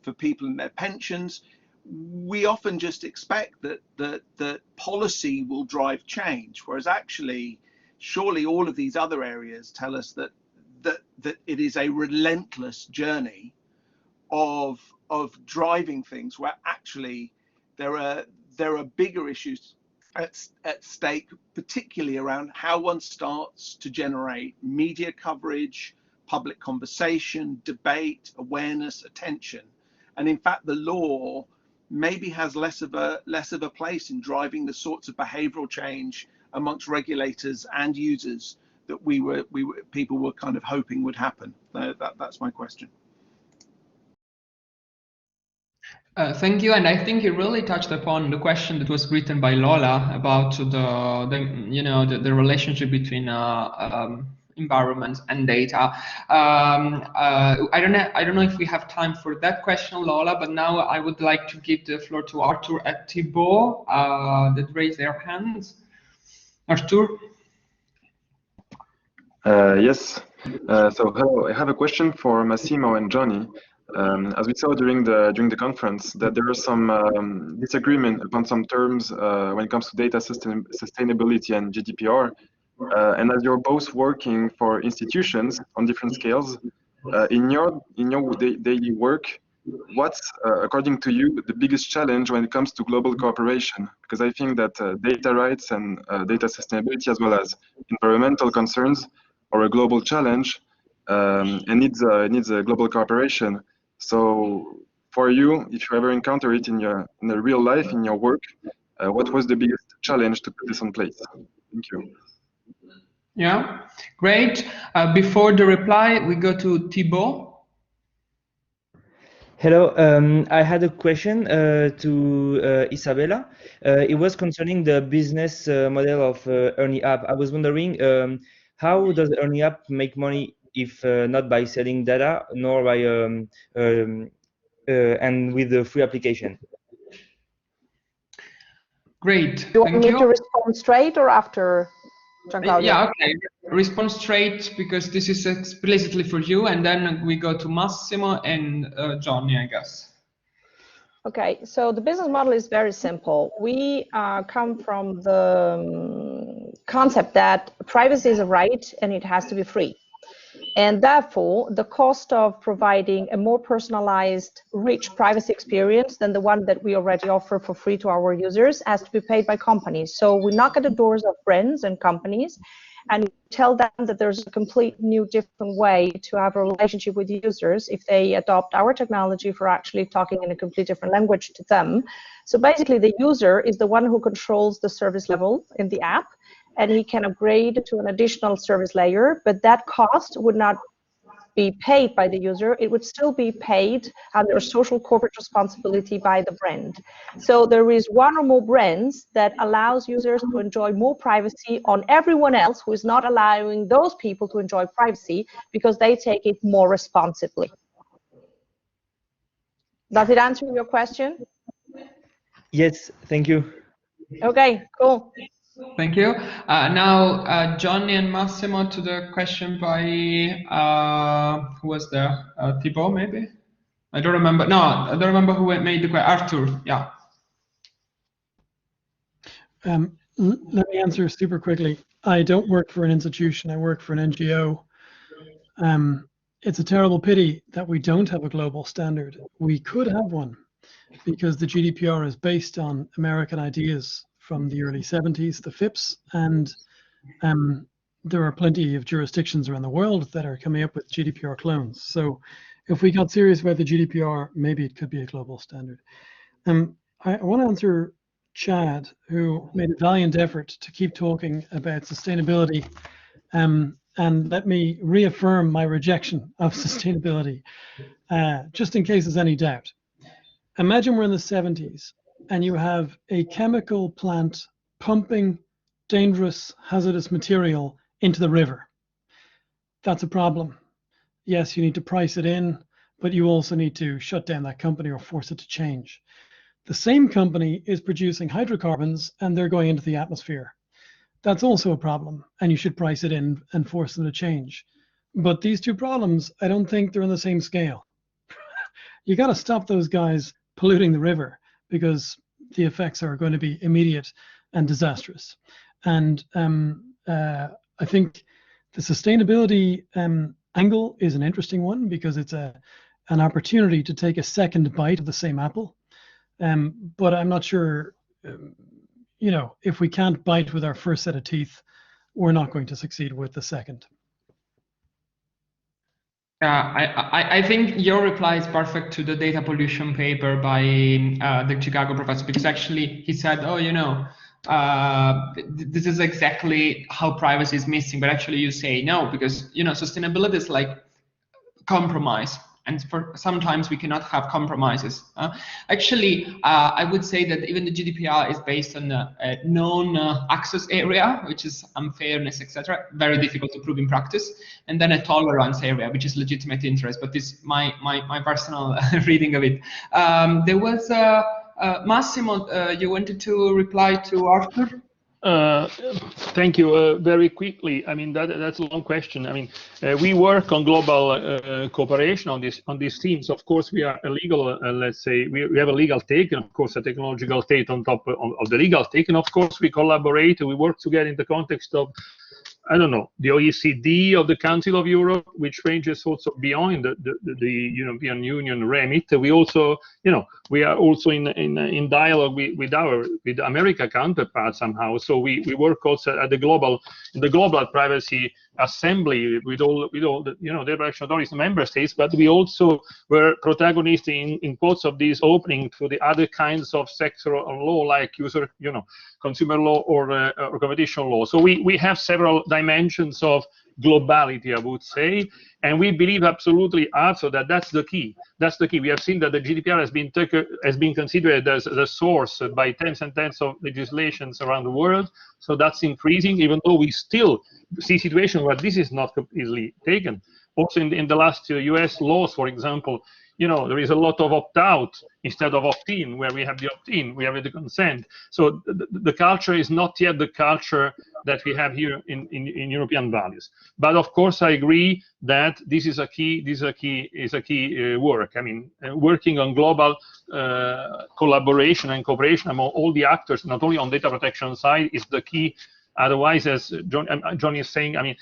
for people in their pensions. We often just expect that policy will drive change, whereas actually, surely all of these other areas tell us that it is a relentless journey of driving things where actually there are bigger issues at stake, particularly around how one starts to generate media coverage, public conversation, debate, awareness, attention. And in fact, the law maybe has less of a place in driving the sorts of behavioral change amongst regulators and users that people were kind of hoping would happen. That's my question. Thank you, and I think you really touched upon the question that was written by Lola about the relationship between environment and data. I don't know if we have time for that question, Lola, but now I would like to give the floor to Arthur and Thibault that raised their hands. Arthur? Yes. So hello, I have a question for Massimo and Johnny. As we saw during the conference, that there is some disagreement upon some terms when it comes to data sustainability and GDPR. And as you're both working for institutions on different scales, in your daily work, what's according to you the biggest challenge when it comes to global cooperation? Because I think that data rights and data sustainability, as well as environmental concerns, are a global challenge and needs a global cooperation. So for you, if you ever encounter it in the real life, in your work, what was the biggest challenge to put this in place? Thank you. Yeah, great. Before the reply, we go to Thibault. Hello, I had a question to Isabella. It was concerning the business model of Ernie App. I was wondering how does Ernie App make money if not by selling data, nor by and with the free application? Do Great. you want me to respond straight or after, Giancarlo? Yeah, okay. Respond straight because this is explicitly for you, and then we go to Massimo and Johnny, I guess. Okay, so the business model is very simple. We come from the concept that privacy is a right and it has to be free. And therefore, the cost of providing a more personalized, rich privacy experience than the one that we already offer for free to our users has to be paid by companies. So we knock at the doors of brands and companies and tell them that there's a complete new, different way to have a relationship with users if they adopt our technology for actually talking in a completely different language to them. So basically, the user is the one who controls the service level in the app, and he can upgrade to an additional service layer, but that cost would not be paid by the user. It would still be paid under social corporate responsibility by the brand. So there is one or more brands that allows users to enjoy more privacy on everyone else who is not allowing those people to enjoy privacy because they take it more responsibly. Does it answer your question? Yes, thank you. Okay, cool. Thank you. Now, Johnny and Massimo to the question by, who was there? Thibault, maybe? I don't remember. No, I don't remember who made the question. Arthur, yeah. Let me answer super quickly. I don't work for an institution. I work for an NGO. It's a terrible pity that we don't have a global standard. We could have one, because the GDPR is based on American ideas from the early 70s, the FIPS, and there are plenty of jurisdictions around the world that are coming up with GDPR clones. So if we got serious about the GDPR, maybe it could be a global standard. I want to answer Chad, who made a valiant effort to keep talking about sustainability. And let me reaffirm my rejection of sustainability, just in case there's any doubt. Imagine we're in the 70s and you have a chemical plant pumping dangerous, hazardous material into the river. That's a problem. Yes, you need to price it in, but you also need to shut down that company or force it to change. The same company is producing hydrocarbons and they're going into the atmosphere. That's also a problem, and you should price it in and force them to change. But these two problems, I don't think they're on the same scale. You got to stop those guys polluting the river, because the effects are going to be immediate and disastrous. And I think the sustainability angle is an interesting one, because it's an opportunity to take a second bite of the same apple. But I'm not sure, you know, if we can't bite with our first set of teeth, we're not going to succeed with the second. I think your reply is perfect to the data pollution paper by the Chicago professor, because actually he said, oh, you know, this is exactly how privacy is missing, but actually you say no, because, you know, sustainability is like compromise. And for sometimes we cannot have compromises. Actually, I would say that even the GDPR is based on a known access area, which is unfairness, etc. Very difficult to prove in practice. And then a tolerance area, which is legitimate interest. But this is my personal reading of it. There was Massimo. You wanted to reply to Arthur? Thank you. Very quickly, I mean, that's a long question. I mean, we work on global cooperation on these themes. Of course, we are a legal, let's say, we have a legal take, and of course, a technological take on top of the legal take. And of course, we collaborate, we work together in the context of, I don't know, the OECD, of the Council of Europe, which ranges also beyond the European Union remit. We also, you know, we are also in dialogue with America counterparts somehow. So we work also at the global privacy assembly with all the, you know, the authorities, member states. But we also were protagonists in parts of this opening to the other kinds of sectoral law, like consumer law or competition law. So we have several dimensions of globality, I would say, and we believe absolutely also that that's the key. That's the key. We have seen that the GDPR has been considered as a source by tens and tens of legislations around the world. So that's increasing, even though we still see situations where this is not completely taken. Also in the last US laws, for example, you know, there is a lot of opt-out instead of opt-in, where we have the opt-in, we have the consent. So the culture is not yet the culture that we have here in European values. But of course, I agree that this is a key work. I mean, working on global collaboration and cooperation among all the actors, not only on data protection side, is the key. Otherwise, as John is saying, I mean,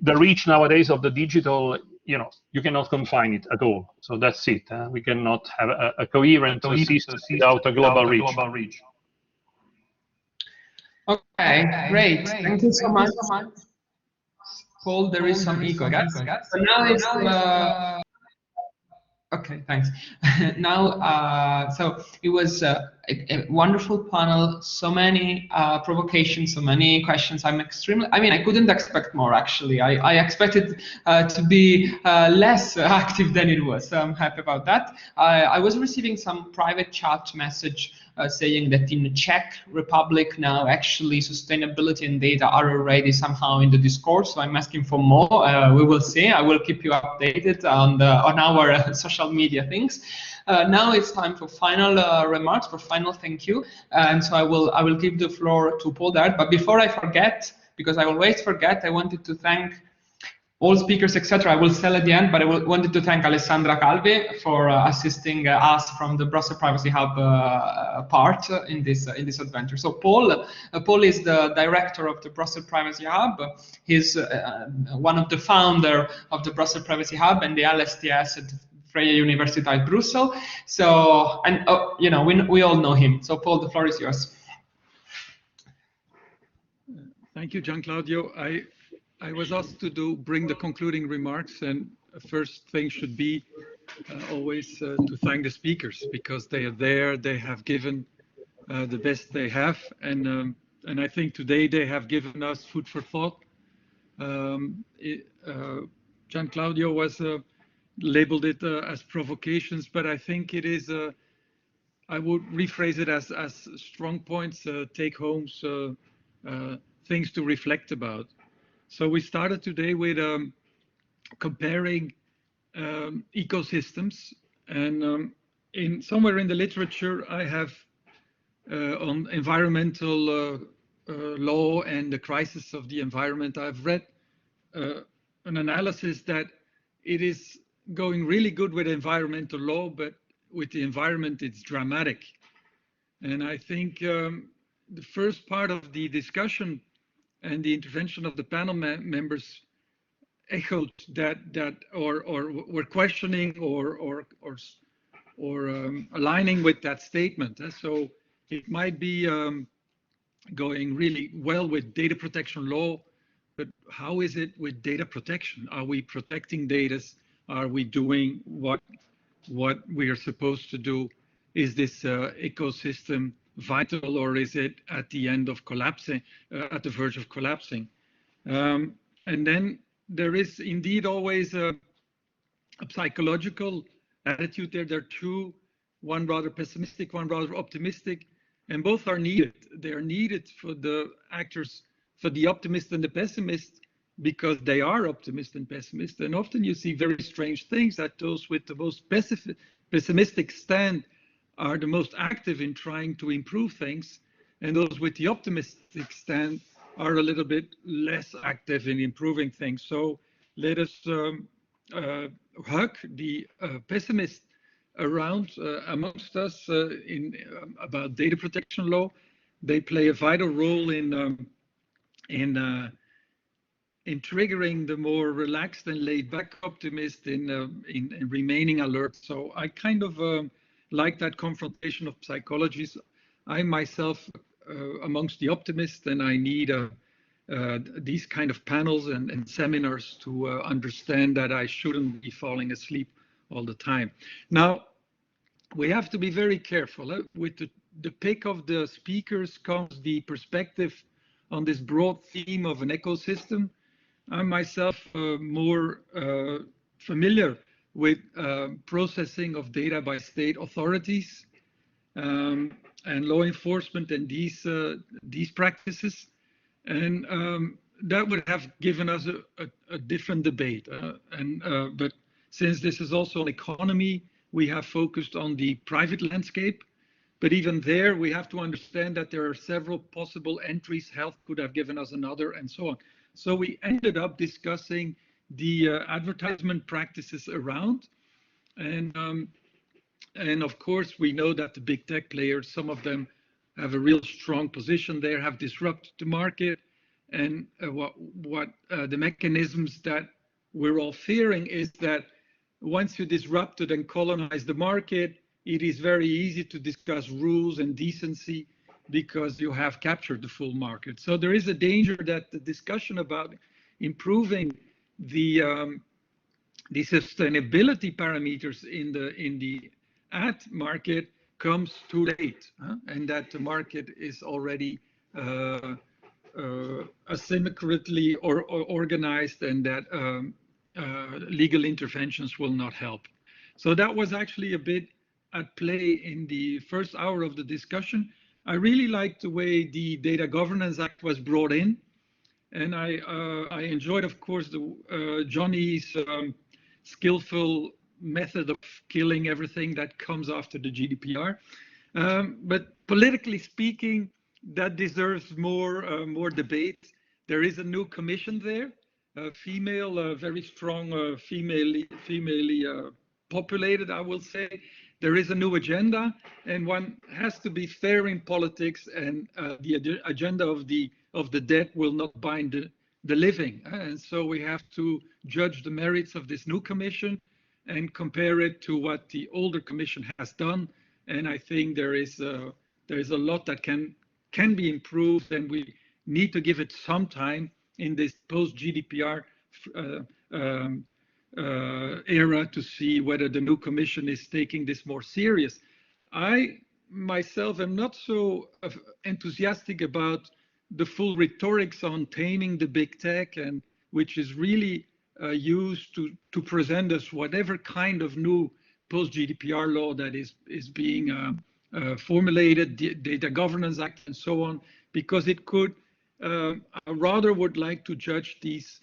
the reach nowadays of the digital, you know, you cannot confine it at all. So that's it. We cannot have a coherent system without a global reach. Okay, great. Thank you so much. Paul, there is some echo, guys. So now it's okay, thanks. Now, so it was a wonderful panel, so many provocations, so many questions. I mean, I couldn't expect more, actually. I expected to be less active than it was, so I'm happy about that. I was receiving some private chat message saying that in the Czech Republic now, actually, sustainability and data are already somehow in the discourse. So I'm asking for more. We will see. I will keep you updated on our social media things. Now it's time for final remarks, for final thank you. And so I will give the floor to Paul there. But before I forget, because I always forget, I wanted to thank all speakers, etc. I will sell at the end, but I wanted to thank Alessandra Calvi for assisting us from the Brussels Privacy Hub part in this adventure. So Paul is the director of the Brussels Privacy Hub. He's one of the founder of the Brussels Privacy Hub and the LSTS at Freie Universiteit Brussels. So, and you know, we all know him. So Paul, the floor is yours. Thank you, Gian Claudio. I was asked to bring the concluding remarks, and the first thing should be always to thank the speakers, because they are there, they have given the best they have, and I think today they have given us food for thought. Gian Claudio was labeled it as provocations, but I think it is, I would rephrase it as strong points, take homes, things to reflect about. So we started today with comparing ecosystems, and somewhere in the literature I have on environmental law and the crisis of the environment, I've read an analysis that it is going really good with environmental law, but with the environment it's dramatic. And I think the first part of the discussion and the intervention of the panel members echoed that or were questioning or aligning with that statement. So it might be going really well with data protection law, but how is it with data protection? Are we protecting data? Are we doing what we are supposed to do? Is this ecosystem vital, or is it at the end of collapsing, at the verge of collapsing? And then there is indeed always a psychological attitude there. There are two, one rather pessimistic, one rather optimistic, and both are needed. They are needed for the actors, for the optimist and the pessimist, because they are optimist and pessimist. And often you see very strange things, that those with the most pessimistic stand are the most active in trying to improve things, and those with the optimistic stand are a little bit less active in improving things. So let us hug the pessimist around amongst us about data protection law. They play a vital role in triggering the more relaxed and laid-back optimist in remaining alert. So I kind of like that confrontation of psychologies. I myself amongst the optimists, and I need these kind of panels and seminars to understand that I shouldn't be falling asleep all the time. Now, we have to be very careful. With the pick of the speakers comes the perspective on this broad theme of an ecosystem. I'm myself more familiar with processing of data by state authorities and law enforcement and these practices, and that would have given us a different debate. But since this is also an economy, we have focused on the private landscape. But even there, we have to understand that there are several possible entries. Health could have given us another, and so on. So we ended up discussing the advertisement practices around, and of course we know that the big tech players, some of them have a real strong position there, have disrupted the market, and what the mechanisms that we're all fearing is that once you disrupt it and colonize the market, it is very easy to discuss rules and decency because you have captured the full market. So there is a danger that the discussion about improving the sustainability parameters in the ad market comes too late, and that the market is already asymmetrically or organized, and that legal interventions will not help. So that was actually a bit at play in the first hour of the discussion. I really liked the way the Data Governance Act was brought in, and I enjoyed, of course, Johnny's skillful method of killing everything that comes after the GDPR. But politically speaking, that deserves more debate. There is a new commission there. female, very strong, female populated, I will say. There is a new agenda, and one has to be fair in politics, and the agenda of the dead will not bind the living. And so we have to judge the merits of this new commission and compare it to what the older commission has done. And I think there is a lot that can be improved, and we need to give it some time in this post-GDPR era to see whether the new commission is taking this more serious. I myself am not so enthusiastic about the full rhetorics on taming the big tech, and which is really used to present us whatever kind of new post-GDPR law that is being formulated, Data Governance Act and so on, because it could, I rather would like to judge these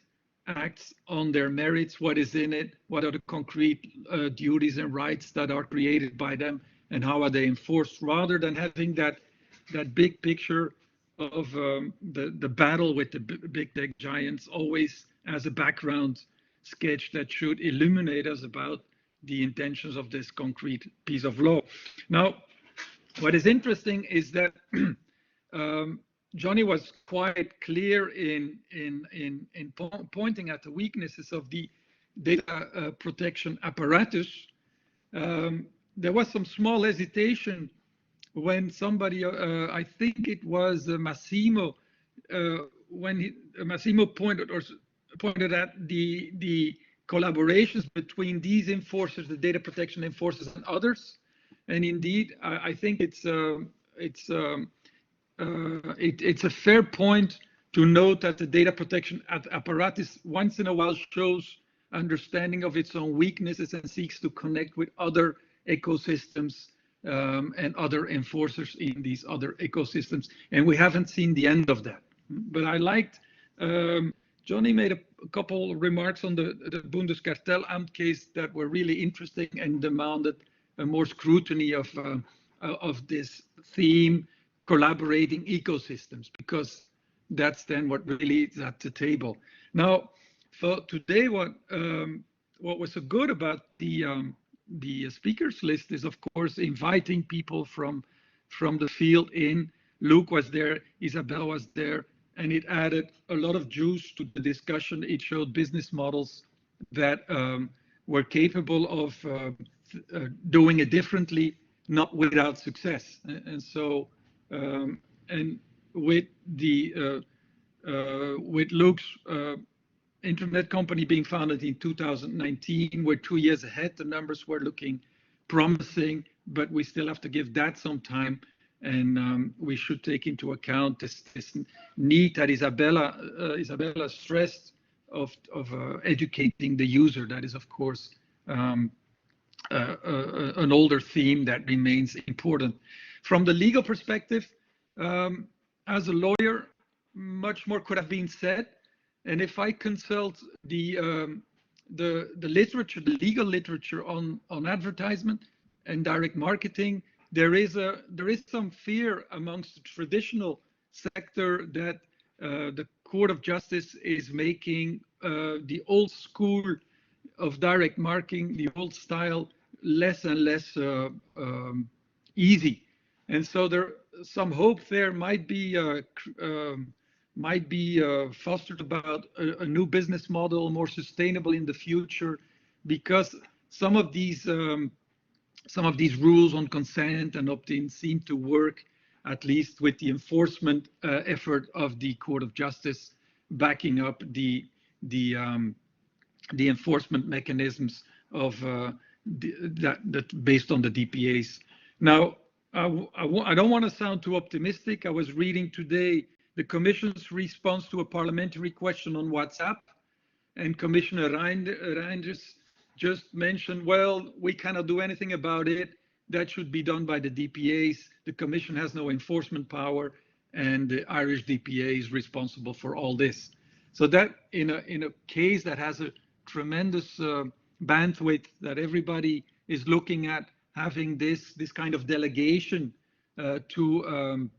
acts on their merits, what is in it, what are the concrete duties and rights that are created by them, and how are they enforced, rather than having that big picture of the battle with the big tech giants always as a background sketch that should illuminate us about the intentions of this concrete piece of law. Now, what is interesting is that Johnny was quite clear in pointing at the weaknesses of the data protection apparatus. There was some small hesitation when somebody, I think it was Massimo, when Massimo pointed at the collaborations between these enforcers, the data protection enforcers, and others. And indeed, I think it's a fair point to note that the data protection apparatus once in a while shows understanding of its own weaknesses and seeks to connect with other ecosystems and other enforcers in these other ecosystems. And we haven't seen the end of that. But I liked, Johnny made a couple remarks on the Bundeskartellamt case that were really interesting and demanded a more scrutiny of this theme, collaborating ecosystems, because that's then what really is at the table. Now, for today, what was so good about the speakers list is, of course, inviting people from the field in. Luke was there, Isabel was there, and it added a lot of juice to the discussion. It showed business models that were capable of doing it differently, not without success. And so, and with Luke's internet company being founded in 2019, we're 2 years ahead. The numbers were looking promising, but we still have to give that some time. And we should take into account this need that Isabella stressed of educating the user. That is, of course, an older theme that remains important. From the legal perspective, as a lawyer, much more could have been said. And if I consult the literature, the legal literature on advertisement and direct marketing, there is some fear amongst the traditional sector that the Court of Justice is making the old school of direct marketing, the old style, less and less easy. And so some hope there might be fostered about a new business model, more sustainable in the future, because some of these rules on consent and opt-in seem to work, at least with the enforcement effort of the Court of Justice backing up the enforcement mechanisms of that based on the DPAs. Now, I don't want to sound too optimistic. I was reading today the Commission's response to a parliamentary question on WhatsApp, and Commissioner Reinders just mentioned, well, we cannot do anything about it. That should be done by the DPAs. The Commission has no enforcement power, and the Irish DPA is responsible for all this. So that in a case that has a tremendous bandwidth that everybody is looking at, having this kind of delegation to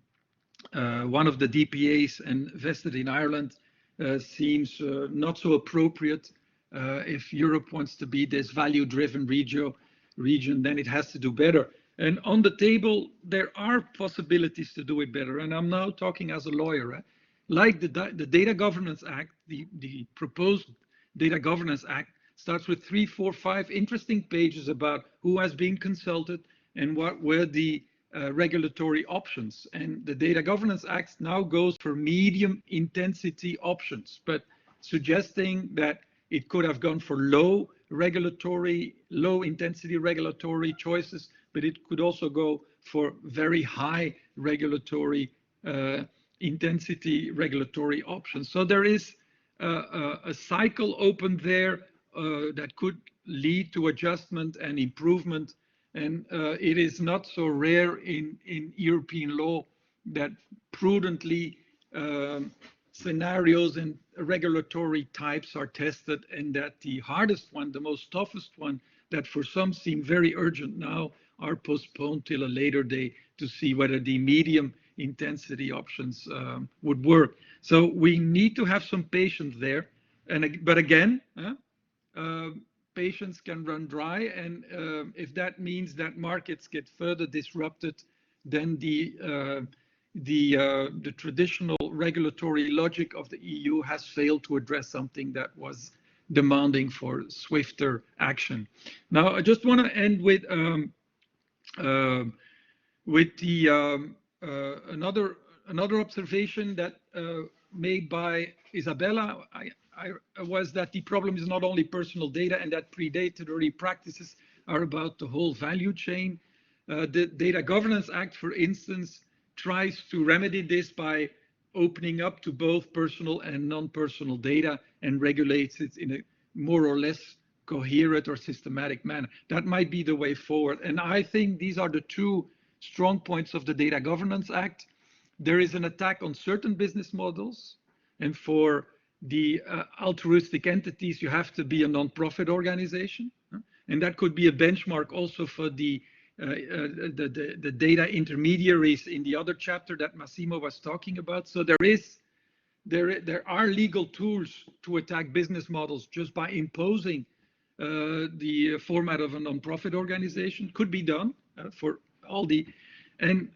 one of the DPAs and vested in Ireland seems not so appropriate. If Europe wants to be this value-driven region, then it has to do better. And on the table, there are possibilities to do it better. And I'm now talking as a lawyer. Like the Data Governance Act, the proposed Data Governance Act starts with 3, 4, 5 interesting pages about who has been consulted and what were the regulatory options. And the Data Governance Act now goes for medium intensity options, but suggesting that it could have gone for low intensity regulatory choices, but it could also go for very high regulatory intensity regulatory options. So there is a cycle open there that could lead to adjustment and improvement. And it is not so rare in European law that prudently scenarios and regulatory types are tested, and that the hardest one, the most toughest one, that for some seem very urgent now, are postponed till a later day to see whether the medium intensity options would work. So we need to have some patience there. But again, patience can run dry, and if that means that markets get further disrupted, then the traditional regulatory logic of the EU has failed to address something that was demanding for swifter action. Now, I just want to end with another observation that made by Isabella was that the problem is not only personal data, and that predatory practices are about the whole value chain. The Data Governance Act, for instance, tries to remedy this by opening up to both personal and non-personal data and regulates it in a more or less coherent or systematic manner. That might be the way forward. And I think these are the two strong points of the Data Governance Act. There is an attack on certain business models, and for the altruistic entities, you have to be a non-profit organization, and that could be a benchmark also for the data intermediaries in the other chapter that Massimo was talking about. So there are legal tools to attack business models just by imposing the format of a non-profit organization. Could be done for all the, and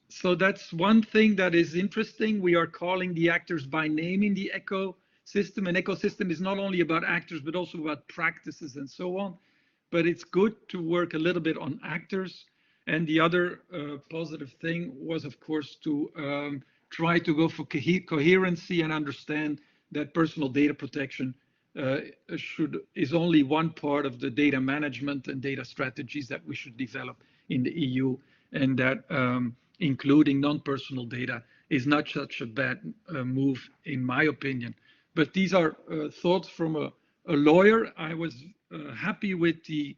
so that's one thing that is interesting. We are calling the actors by name in the ecosystem. An ecosystem is not only about actors, but also about practices and so on. But it's good to work a little bit on actors. And the other positive thing was, of course, to try to go for coherency and understand that personal data protection is only one part of the data management and data strategies that we should develop in the EU, and that including non-personal data is not such a bad move, in my opinion. But these are thoughts from a lawyer. I was happy with the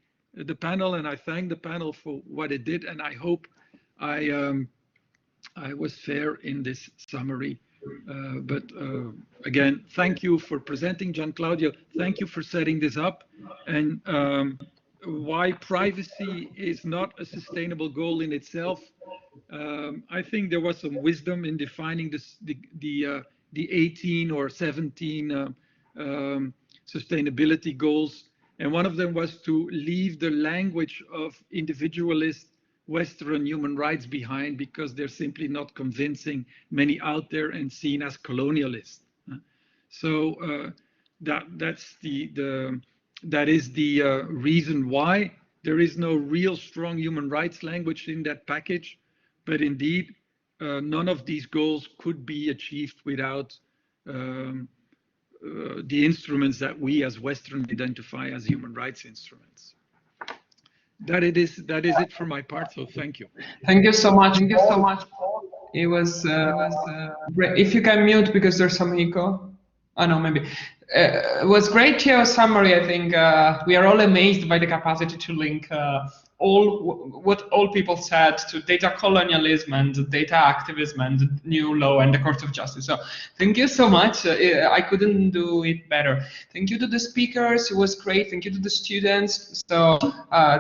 panel, and I thank the panel for what it did, and I hope I was fair in this summary. But again, thank you for presenting, Gian Claudio. Thank you for setting this up. And why privacy is not a sustainable goal in itself. I think there was some wisdom in defining this, the 18 or 17 sustainability goals. And one of them was to leave the language of individualist Western human rights behind, because they're simply not convincing many out there and seen as colonialist. So that is the reason why there is no real strong human rights language in that package. But indeed, none of these goals could be achieved without the instruments that we as Western identify as human rights instruments. That is it for my part. So thank you. Thank you so much. Thank you so much. It was great. If you can mute, because there's some echo. Oh no, maybe. It was great to hear a summary. I think we are all amazed by the capacity to link what all people said to data colonialism and data activism and the new law and the Court of Justice. So thank you so much. I couldn't do it better. Thank you to the speakers. It was great. Thank you to the students. So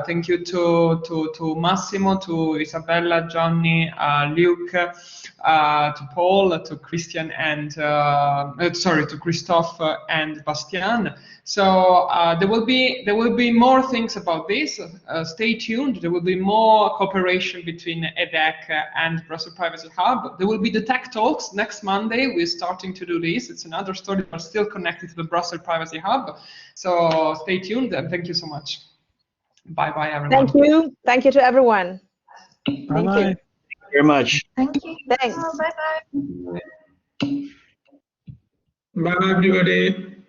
thank you to Massimo, to Isabella, Johnny, Luke, to Paul, to Christian, and sorry, to Christophe and Bastian. So there will be more things about this. Stay tuned. There will be more cooperation between EDHEC and Brussels Privacy Hub. There will be the tech talks next Monday. We're starting to do this. It's another story, but still connected to the Brussels Privacy Hub. So stay tuned, and thank you so much. Bye bye, everyone. Thank you. Thank you to everyone. Bye Thank bye. you. Very much. Thank you. Thanks. Bye bye. Bye, everybody.